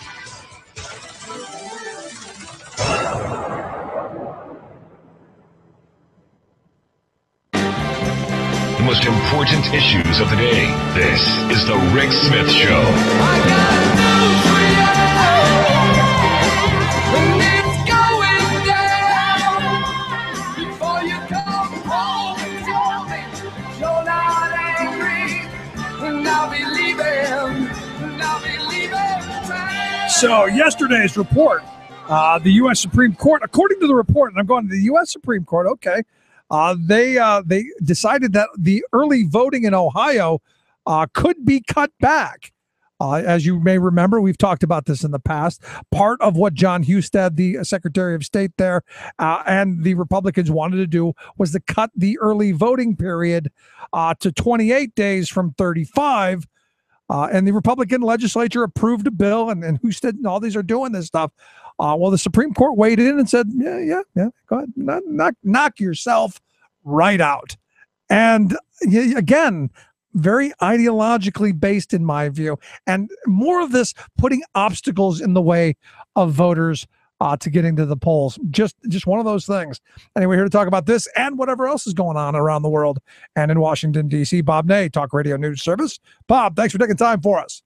the most important issues of the day. This is The Rick Smith Show. So yesterday's report, the U.S. Supreme Court, according to the report, and I'm going to the U.S. Supreme Court, okay, they decided that the early voting in Ohio could be cut back. As you may remember, we've talked about this in the past. Part of what John Husted, the Secretary of State there, and the Republicans wanted to do was to cut the early voting period to 28 days from 35. And the Republican legislature approved a bill, and Husted and all these are doing this stuff. Well, the Supreme Court weighed in and said, yeah, go ahead, knock yourself right out. And again, very ideologically based in my view, and more of this putting obstacles in the way of voters to getting to the polls. Just one of those things. Anyway, here to talk about this and whatever else is going on around the world and in Washington, D.C., Bob Ney, Talk Radio News Service. Bob, thanks for taking time for us.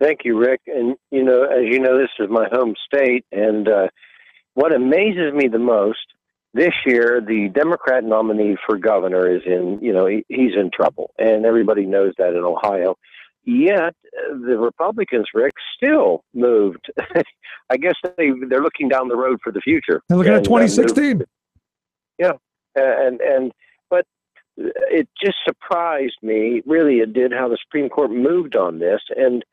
Thank you, Rick. And, as you know, this is my home state. And what amazes me the most, this year, the Democrat nominee for governor is he's in trouble. And everybody knows that in Ohio. Yet the Republicans, Rick, still moved. I guess they're looking down the road for the future. They're looking at 2016. But it just surprised me. Really, it did how the Supreme Court moved on this and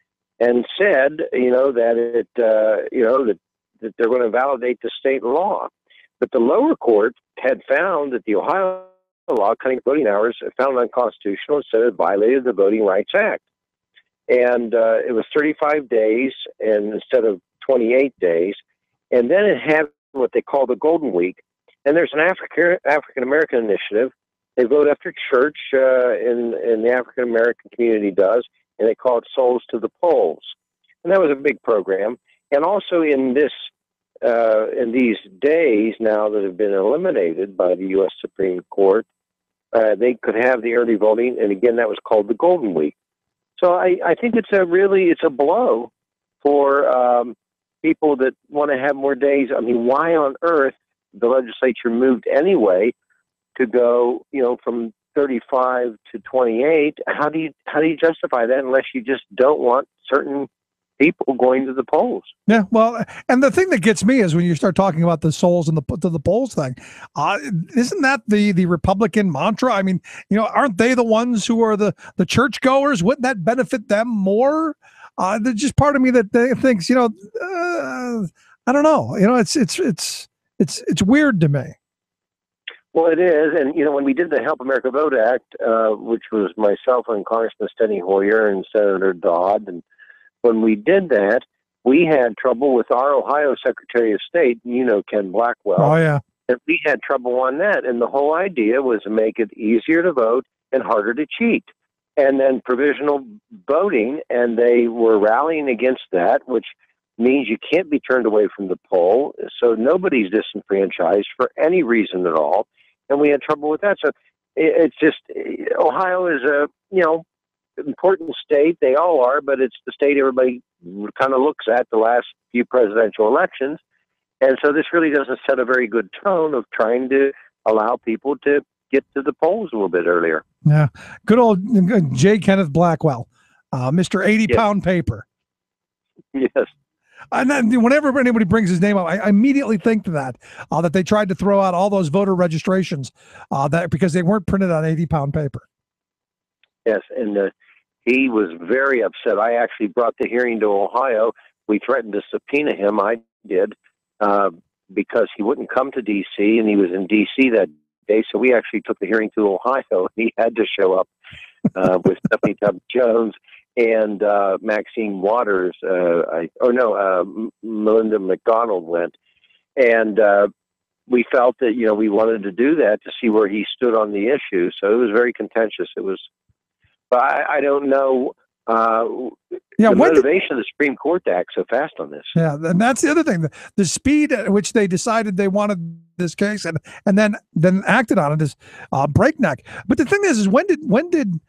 said, that that they're going to validate the state law. But the lower court had found that the Ohio law cutting voting hours found unconstitutional and said it violated the Voting Rights Act. And it was 35 days and instead of 28 days. And then it had what they call the Golden Week. And there's an African-American initiative. They vote after church in the African-American community does, and they call it Souls to the Polls. And that was a big program. And also in these days now that have been eliminated by the U.S. Supreme Court, they could have the early voting. And again, that was called the Golden Week. So I think it's a blow for people that want to have more days. I mean, why on earth the legislature moved anyway to go, from 35 to 28? How do you justify that unless you just don't want certain people going to the polls? Yeah, well, and the thing that gets me is when you start talking about the souls and the polls thing. Isn't that the Republican mantra? I mean, aren't they the ones who are the churchgoers? Wouldn't that benefit them more? There's just part of me that thinks, I don't know. It's weird to me. Well, it is, and when we did the Help America Vote Act, which was myself and Congressman Steny Hoyer and Senator Dodd, and when we did that, we had trouble with our Ohio Secretary of State, Ken Blackwell. Oh, yeah. And we had trouble on that. And the whole idea was to make it easier to vote and harder to cheat. And then provisional voting, and they were rallying against that, which means you can't be turned away from the poll. So nobody's disenfranchised for any reason at all. And we had trouble with that. So it's just, Ohio is a, important state. They all are, but it's the state everybody kind of looks at the last few presidential elections. And so this really doesn't set a very good tone of trying to allow people to get to the polls a little bit earlier. Yeah. Good old J. Kenneth Blackwell, Mr. 80-pound paper. Yes. And then whenever anybody brings his name up, I immediately think to that they tried to throw out all those voter registrations because they weren't printed on 80-pound paper. Yes, and he was very upset. I actually brought the hearing to Ohio. We threatened to subpoena him. I did because he wouldn't come to D.C., and he was in D.C. that day. So we actually took the hearing to Ohio. He had to show up with Stephanie Tubbs Jones and Maxine Waters. Melinda McDonald went. And we felt that, we wanted to do that to see where he stood on the issue. So it was very contentious. But I don't know Yeah, the when did- motivation of the Supreme Court to act so fast on this. Yeah, and that's the other thing. The speed at which they decided they wanted this case and then acted on it is breakneck. But the thing is when did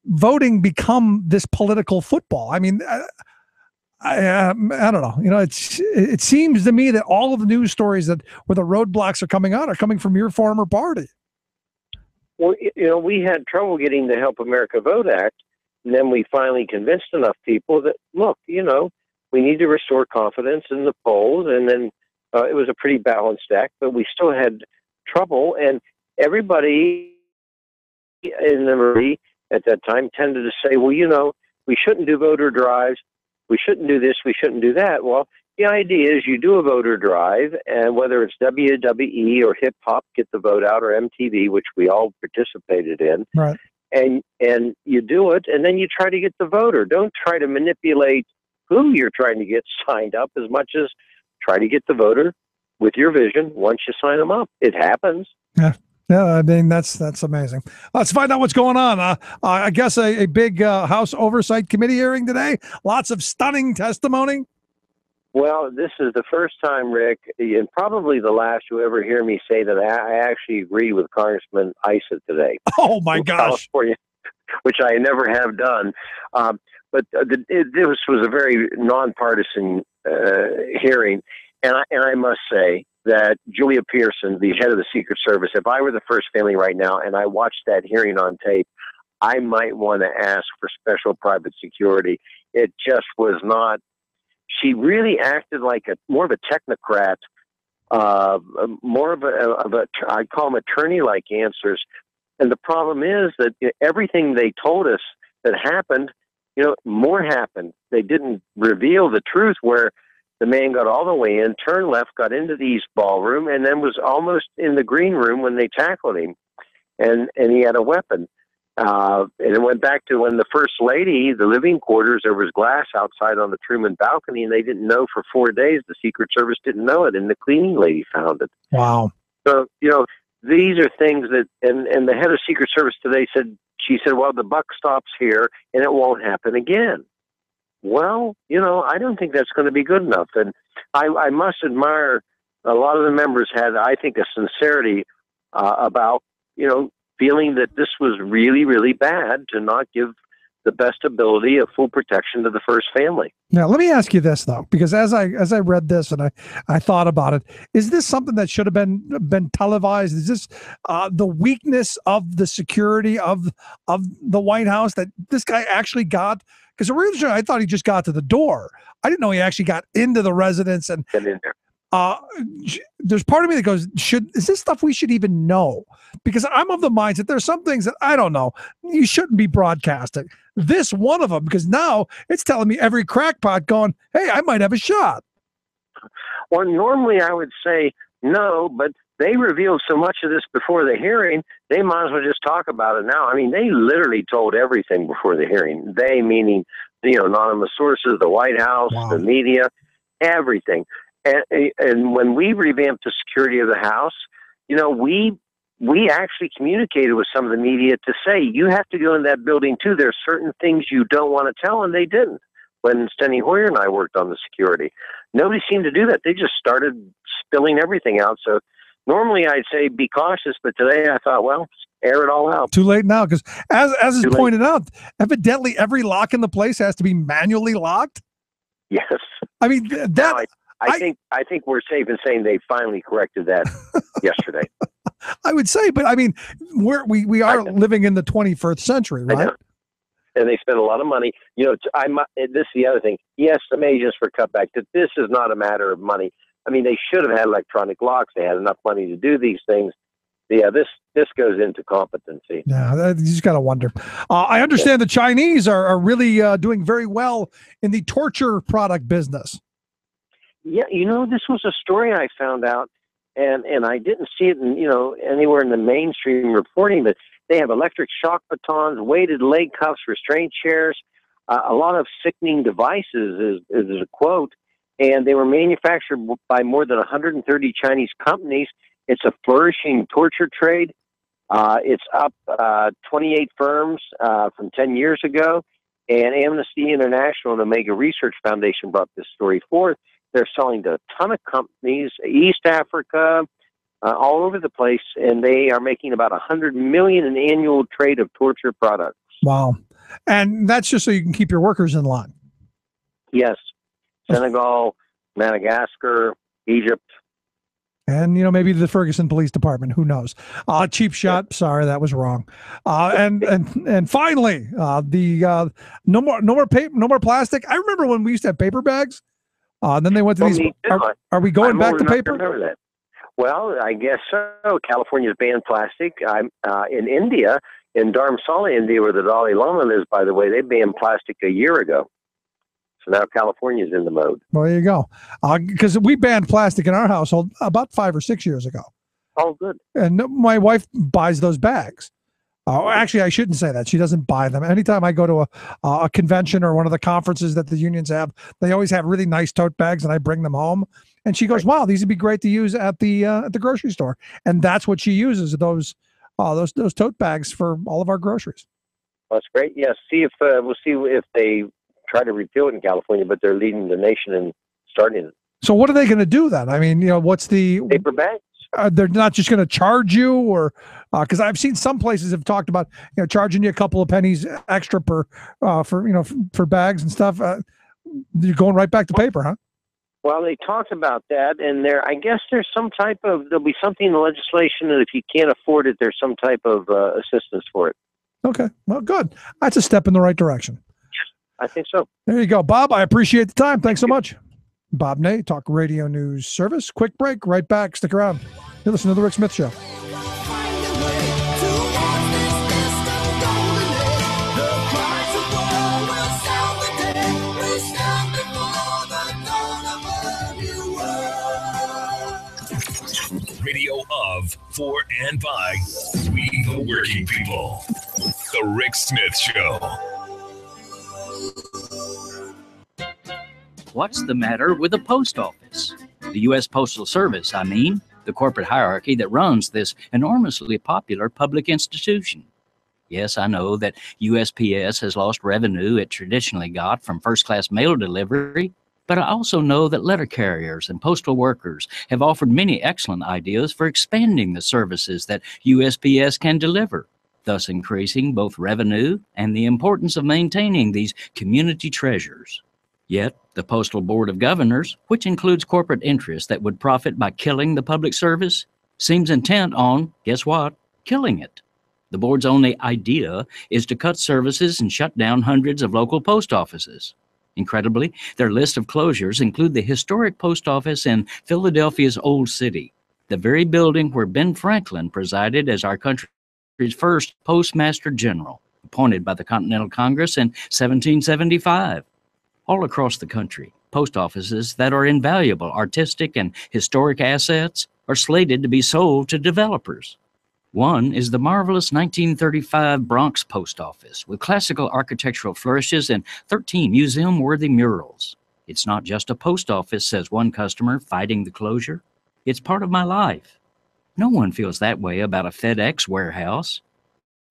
voting become this political football? I mean, I don't know. You know, it seems to me that all of the news stories that where the roadblocks are coming out are coming from your former party. Well, you know, we had trouble getting the Help America Vote Act, and then we finally convinced enough people that, look, you know, we need to restore confidence in the polls, and then it was a pretty balanced act, but we still had trouble, and everybody in the Missouri at that time tended to say, well, you know, we shouldn't do voter drives, we shouldn't do this, we shouldn't do that. Well, the idea is you do a voter drive, and whether it's WWE or hip hop, Get the Vote Out, or MTV, which we all participated in, right? And you do it, and then you try to get the voter. Don't try to manipulate who you're trying to get signed up as much as try to get the voter with your vision once you sign them up. It happens. Yeah. Yeah, I mean, that's amazing. Let's find out what's going on. I guess a big House Oversight Committee hearing today. Lots of stunning testimony. Well, this is the first time, Rick, and probably the last you ever hear me say that I actually agree with Congressman Issa today. Oh, my gosh. California, which I never have done. But this was a very nonpartisan hearing. And I must say that Julia Pearson, the head of the Secret Service, if I were the First Family right now and I watched that hearing on tape, I might want to ask for special private security. It just was not. She really acted like more of a technocrat, more of a I'd call them attorney-like answers. And the problem is that everything they told us that happened, you know, more happened. They didn't reveal the truth where the man got all the way in, turned left, got into the East Ballroom, and then was almost in the green room when they tackled him. And he had a weapon. And it went back to when the First Lady, the living quarters, there was glass outside on the Truman balcony, and they didn't know for 4 days. The Secret Service didn't know it, and the cleaning lady found it. Wow. So, you know, these are things that, and the head of Secret Service today she said, well, the buck stops here, and it won't happen again. Well, you know, I don't think that's going to be good enough. And I must admire a lot of the members had, I think, a sincerity about, you know, feeling that this was really, really bad to not give the best ability of full protection to the First Family. Now, let me ask you this, though, because as I read this and I thought about it, is this something that should have been televised? Is this the weakness of the security of the White House that this guy actually got? Because originally I thought he just got to the door. I didn't know he actually got into the residence and get in there. There's part of me that goes, is this stuff we should even know? Because I'm of the mindset there's some things that I don't know. You shouldn't be broadcasting. This one of them, because now it's telling me every crackpot going, hey, I might have a shot. Well, normally I would say no, but they revealed so much of this before the hearing, they might as well just talk about it now. I mean, they literally told everything before the hearing. They, meaning, you know, anonymous sources, the White House, the media, everything. And when we revamped the security of the House, you know, we actually communicated with some of the media to say, you have to go in that building too. There's certain things you don't want to tell, and they didn't. When Steny Hoyer and I worked on the security, nobody seemed to do that. They just started spilling everything out. So normally I'd say be cautious, but today I thought, well, air it all out. Too late now, because as is pointed out, evidently every lock in the place has to be manually locked. Yes. I mean, that... No, I think we're safe in saying they finally corrected that yesterday. I would say, but I mean, we are living in the 21st century, right? And they spend a lot of money. You know, this is the other thing. Yes, some agents for cutback. That this is not a matter of money. I mean, they should have had electronic locks. They had enough money to do these things. Yeah, this goes into competency. Yeah, you just got to wonder. I understand the Chinese are really doing very well in the torture product business. Yeah, you know, this was a story I found out, and I didn't see it in, you know, anywhere in the mainstream reporting, but they have electric shock batons, weighted leg cuffs, restraint chairs, a lot of sickening devices is a quote, and they were manufactured by more than 130 Chinese companies. It's a flourishing torture trade. It's up 28 firms from 10 years ago. And Amnesty International and the Omega Research Foundation brought this story forth. They're selling to a ton of companies, East Africa, all over the place, and they are making about $100 million in annual trade of torture products. Wow. And that's just so you can keep your workers in line. Yes. Senegal, Madagascar, Egypt. And, maybe the Ferguson Police Department, who knows? Cheap shot. Sorry, that was wrong. And finally, no more paper, no more plastic. I remember when we used to have paper bags. Then they went to these. Are we going back to paper? Remember that. Well, I guess so. California's banned plastic. I'm in India, in Dharamsala, India, where the Dalai Lama lives, by the way, they banned plastic a year ago. So now California's in the mode. Well, there you go. Because we banned plastic in our household about 5 or 6 years ago. Oh, good. And my wife buys those bags. Actually, I shouldn't say that. She doesn't buy them. Anytime I go to a convention or one of the conferences that the unions have, they always have really nice tote bags, and I bring them home. And she goes, "Wow, these would be great to use at the grocery store." And that's what she uses, those tote bags for all of our groceries. That's great. Yeah, we'll see if they try to repeal it in California, but they're leading the nation in starting it. So what are they going to do then? I mean, what's the paper bags? They're not just going to charge you, or because I've seen some places have talked about charging you a couple of pennies extra per for bags and stuff. You're going right back to paper, huh? Well, they talked about that, and I guess there's there'll be something in the legislation that if you can't afford it, there's some type of assistance for it. Okay, well, good. That's a step in the right direction. I think so. There you go, Bob. I appreciate the time. Thanks so much. Bob Ney, Talk Radio News Service. Quick break. Right back. Stick around. You listen to The Rick Smith Show. Radio of, for, and by we the working people. The Rick Smith Show. What's the matter with the post office? The U.S. Postal Service, I mean, the corporate hierarchy that runs this enormously popular public institution. Yes, I know that USPS has lost revenue it traditionally got from first-class mail delivery, but I also know that letter carriers and postal workers have offered many excellent ideas for expanding the services that USPS can deliver, thus increasing both revenue and the importance of maintaining these community treasures. Yet, the Postal Board of Governors, which includes corporate interests that would profit by killing the public service, seems intent on, guess what, killing it. The board's only idea is to cut services and shut down hundreds of local post offices. Incredibly, their list of closures include the historic post office in Philadelphia's Old City, the very building where Ben Franklin presided as our country's first Postmaster General, appointed by the Continental Congress in 1775. All across the country, post offices that are invaluable artistic and historic assets are slated to be sold to developers. One is the marvelous 1935 Bronx Post Office with classical architectural flourishes and 13 museum-worthy murals. It's not just a post office, says one customer fighting the closure. It's part of my life. No one feels that way about a FedEx warehouse.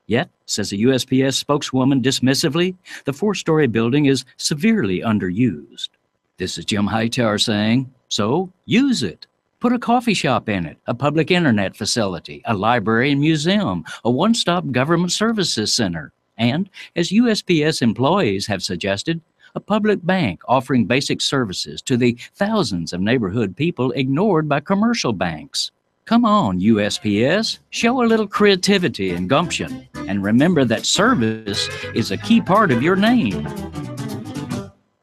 Yet, says a USPS spokeswoman dismissively, the 4-story building is severely underused. This is Jim Hightower saying, so use it. Put a coffee shop in it, a public internet facility, a library and museum, a one-stop government services center, and, as USPS employees have suggested, a public bank offering basic services to the thousands of neighborhood people ignored by commercial banks. Come on, USPS, show a little creativity and gumption, and remember that service is a key part of your name.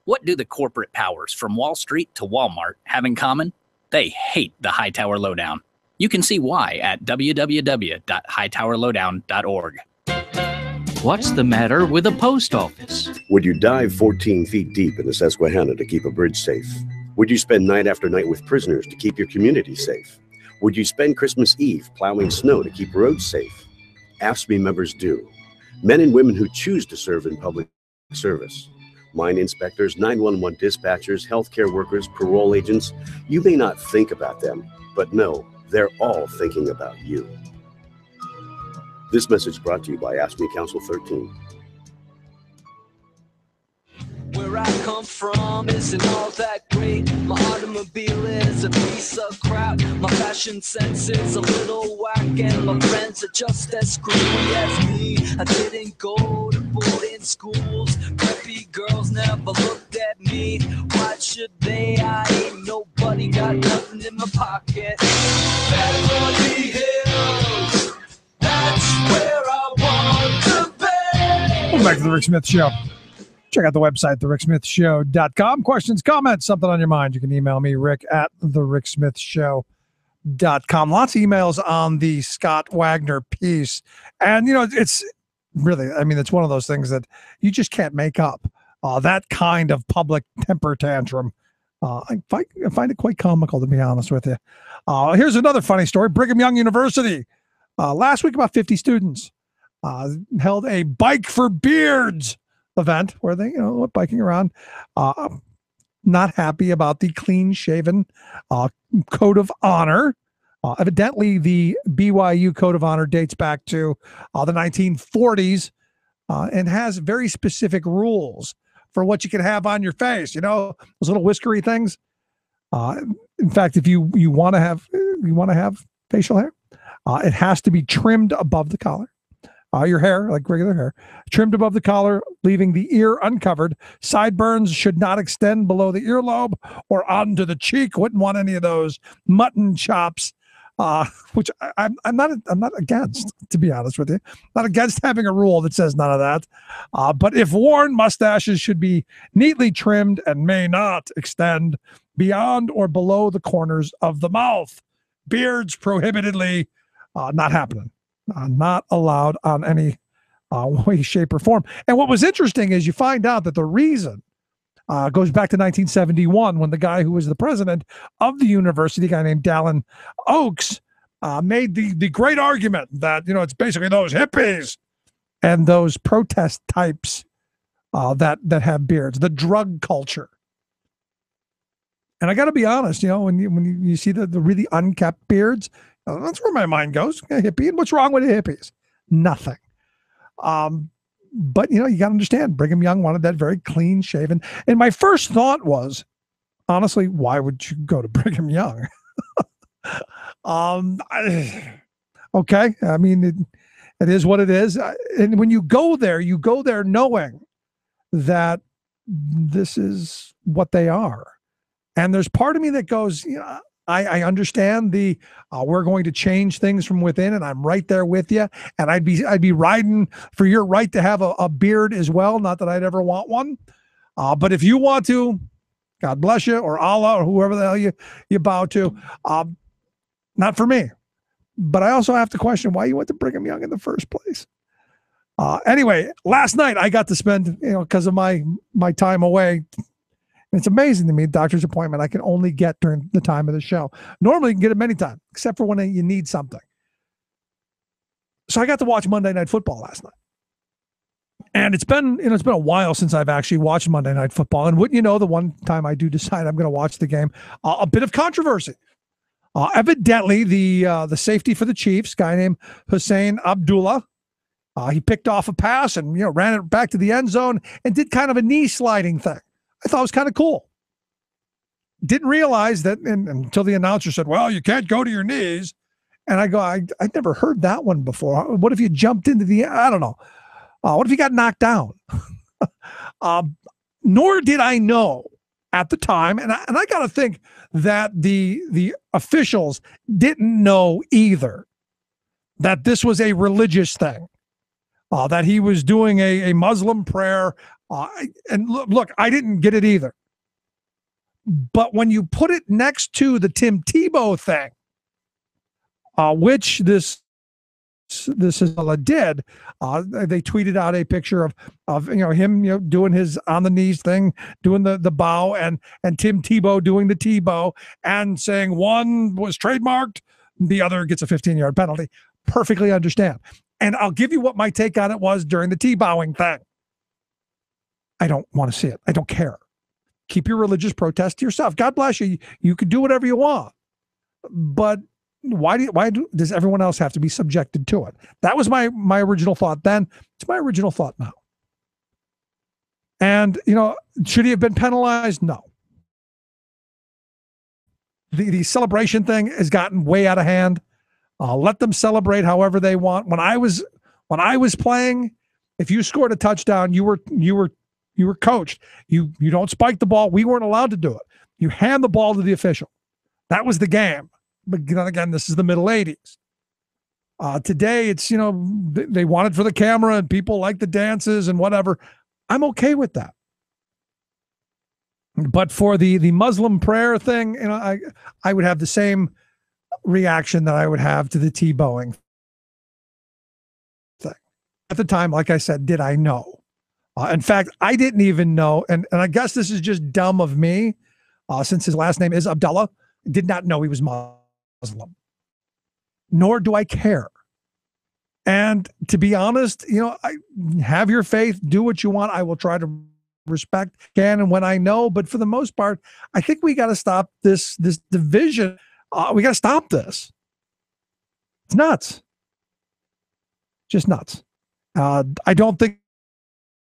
What do the corporate powers from Wall Street to Walmart have in common? They hate the Hightower Lowdown. You can see why at www.hightowerlowdown.org. What's the matter with a post office? Would you dive 14 feet deep in the Susquehanna to keep a bridge safe? Would you spend night after night with prisoners to keep your community safe? Would you spend Christmas Eve plowing snow to keep roads safe? AFSCME members do. Men and women who choose to serve in public service. Mine inspectors, 911 dispatchers, healthcare workers, parole agents. You may not think about them, but no, they're all thinking about you. This message brought to you by AFSCME Council 13. I come from isn't all that great. My automobile is a piece of crap. My fashion sense is a little whack, and my friends are just as screwy as me. I didn't go to boarding schools. Preppy girls never looked at me. Why should they? I ain't nobody, got nothing in my pocket. Beverly Hills, that's where I want to be. Welcome back to the Rick Smith Show. Check out the website, thericksmithshow.com. Questions, comments, something on your mind, you can email me, Rick at thericksmithshow.com. Lots of emails on the Scott Wagner piece. And, it's really, it's one of those things that you just can't make up. That kind of public temper tantrum. I find it quite comical, to be honest with you. Here's another funny story. Brigham Young University. Last week, about 50 students held a Bike for Beards event where they, went biking around, not happy about the clean-shaven code of honor. Evidently, the BYU code of honor dates back to the 1940s and has very specific rules for what you can have on your face. Those little whiskery things. In fact, if you want to have facial hair, it has to be trimmed above the collar. Your hair, like regular hair, trimmed above the collar, leaving the ear uncovered. Sideburns should not extend below the earlobe or onto the cheek. Wouldn't want any of those mutton chops, which I'm not against, to be honest with you. Not against having a rule that says none of that. But if worn, mustaches should be neatly trimmed and may not extend beyond or below the corners of the mouth. Beards prohibitedly not happening. Not allowed on any way, shape, or form. And what was interesting is you find out that the reason goes back to 1971 when the guy who was the president of the university, a guy named Dallin Oaks, made the great argument that, it's basically those hippies and those protest types that have beards, the drug culture. And I got to be honest, when you see the really unkept beards, that's where my mind goes. A hippie. And what's wrong with hippies? Nothing. But, you got to understand, Brigham Young wanted that very clean shaven. And my first thought was, honestly, why would you go to Brigham Young? Okay. It is what it is. And when you go there knowing that this is what they are. And there's part of me that goes, I understand we're going to change things from within, and I'm right there with you. And I'd be riding for your right to have a beard as well. Not that I'd ever want one, but if you want to, God bless you, or Allah, or whoever the hell you bow to. Not for me. But I also have to question why you went to Brigham Young in the first place. Anyway, last night I got to spend, because of my time away. It's amazing to me, doctor's appointment I can only get during the time of the show. Normally you can get it many times, except for when you need something. So I got to watch Monday Night Football last night. And it's been a while since I've actually watched Monday Night Football. And wouldn't you know, the one time I do decide I'm going to watch the game, a bit of controversy. Evidently, the safety for the Chiefs, guy named Hussein Abdullah, he picked off a pass and ran it back to the end zone and did kind of a knee sliding thing. I thought it was kind of cool. Didn't realize that until the announcer said, well, you can't go to your knees. And I go, I'd never heard that one before. What if you jumped into I don't know. What if you got knocked down? Nor did I know at the time. And I got to think that the officials didn't know either that this was a religious thing, that he was doing a Muslim prayer. And look, I didn't get it either. But when you put it next to the Tim Tebow thing, which this did, they tweeted out a picture of him doing his on the knees thing, doing the bow, and Tim Tebow doing the Tebow, and saying one was trademarked, the other gets a 15-yard penalty. Perfectly understand. And I'll give you what my take on it was during the T-bowing thing. I don't want to see it. I don't care. Keep your religious protest to yourself. God bless you. You can do whatever you want. But why does everyone else have to be subjected to it? That was my original thought then. It's my original thought now. And, should he have been penalized? No. The celebration thing has gotten way out of hand. Let them celebrate however they want. When I was playing, if you scored a touchdown, you were coached. You don't spike the ball. We weren't allowed to do it. You hand the ball to the official. That was the game. But again, this is the middle 80s. Today, it's, they want it for the camera and people like the dances and whatever. I'm okay with that. But for the Muslim prayer thing, I would have the same reaction that I would have to the Tebowing thing. At the time, like I said, did I know? In fact, I didn't even know, and I guess this is just dumb of me, since his last name is Abdullah, did not know he was Muslim. Nor do I care. And to be honest, I have your faith, do what you want. I will try to respect can and when I know, but for the most part, I think we got to stop this division. We got to stop this. It's nuts. Just nuts. I don't think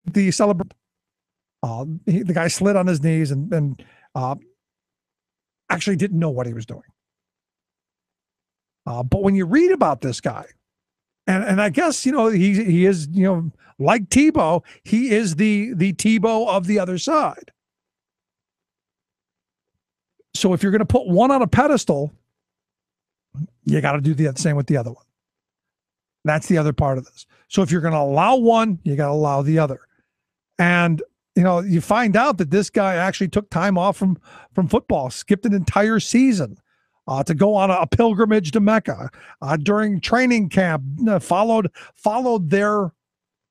the the guy slid on his knees and actually didn't know what he was doing. But when you read about this guy, and I guess, he is, like Tebow, he is the Tebow of the other side. So if you're going to put one on a pedestal, you got to do the same with the other one. That's the other part of this. So if you're going to allow one, you got to allow the other. And, you find out that this guy actually took time off from football, skipped an entire season to go on a pilgrimage to Mecca during training camp, followed their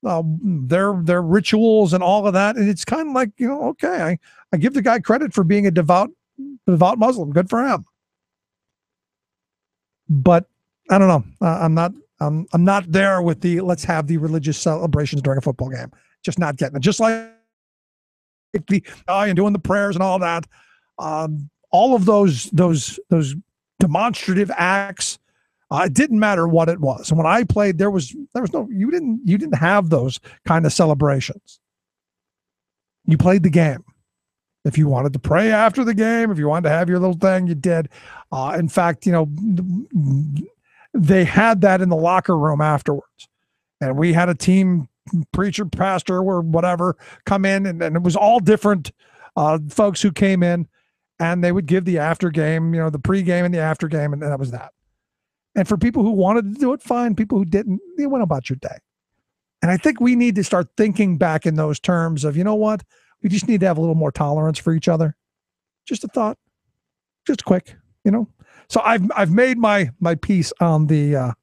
rituals and all of that. And it's kind of like, okay, I give the guy credit for being a devout Muslim. Good for him. But I don't know. I'm not there with the let's have the religious celebrations during a football game. Just not getting it. Just like and doing the prayers and all that. All of those demonstrative acts. It didn't matter what it was. And when I played, there was no, you didn't have those kind of celebrations. You played the game. If you wanted to pray after the game, if you wanted to have your little thing, you did. In fact, they had that in the locker room afterwards. And we had a team preacher, pastor, or whatever come in, and it was all different folks who came in, and they would give the after game, the pregame and the after game, and that was that. And for people who wanted to do it, fine. People who didn't, you went about your day. And I think we need to start thinking back in those terms of, what? We just need to have a little more tolerance for each other. Just a thought, just quick, So I've made my peace on the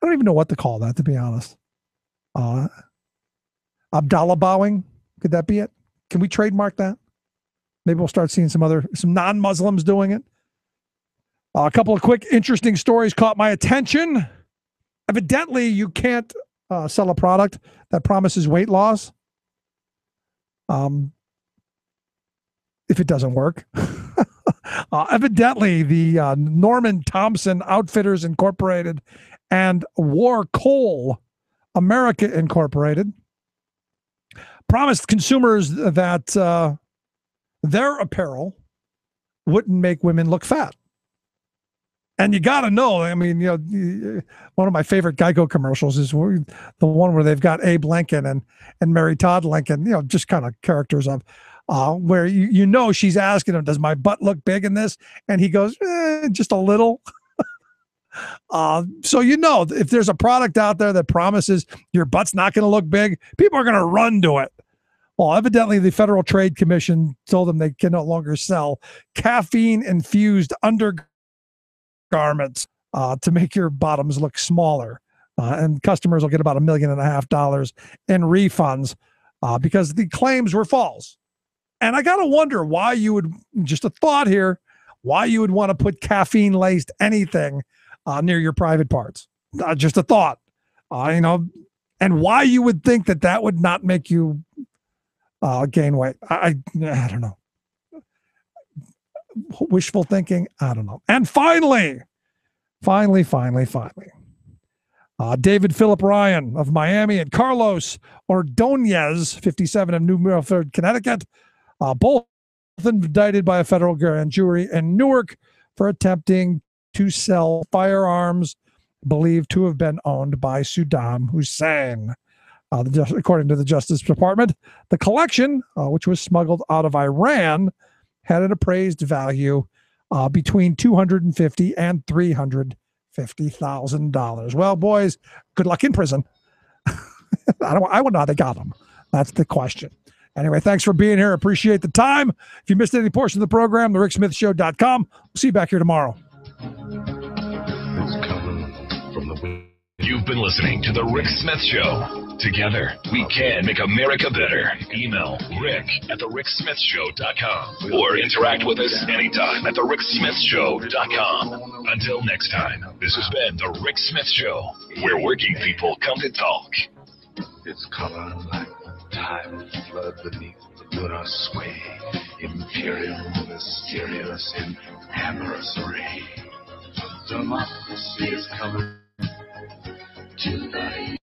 I don't even know what to call that, to be honest. Abdallah bowing, could that be it? Can we trademark that? Maybe we'll start seeing some non-Muslims doing it. A couple of quick, interesting stories caught my attention. Evidently, you can't sell a product that promises weight loss if it doesn't work. Evidently, the Norman Thompson Outfitters Incorporated and War Coal America Incorporated promised consumers that their apparel wouldn't make women look fat. And you got to know, one of my favorite Geico commercials is the one where they've got Abe Lincoln and Mary Todd Lincoln, just kind of characters of where she's asking him, does my butt look big in this? And he goes, just a little. So if there's a product out there that promises your butt's not going to look big, people are going to run to it. Well, evidently the Federal Trade Commission told them they can no longer sell caffeine-infused undergarments to make your bottoms look smaller. And customers will get about $1.5 million in refunds because the claims were false. And I got to wonder why you would, just a thought here, why you would want to put caffeine-laced anything near your private parts. Just a thought, and why you would think that would not make you gain weight. I don't know. Wishful thinking. I don't know. And finally, David Philip Ryan of Miami and Carlos Ordonez, 57, of New Milford, Connecticut, both indicted by a federal grand jury in Newark for attempting to sell firearms believed to have been owned by Saddam Hussein. According to the Justice Department, the collection, which was smuggled out of Iran, had an appraised value between $250,000 and $350,000. Well, boys, good luck in prison. I would know how they got them. That's the question. Anyway, thanks for being here. Appreciate the time. If you missed any portion of the program, thericksmithshow.com. We'll see you back here tomorrow. You've been listening to The Rick Smith Show. Together, we can make America better. Email rick@thericksmithshow.com or interact with us anytime at thericksmithshow.com. Until next time, this has been The Rick Smith Show, where working people come to talk. It's color like time flood beneath the lunar sway. Imperial, mysterious, and amorous array. Democracy is coming to the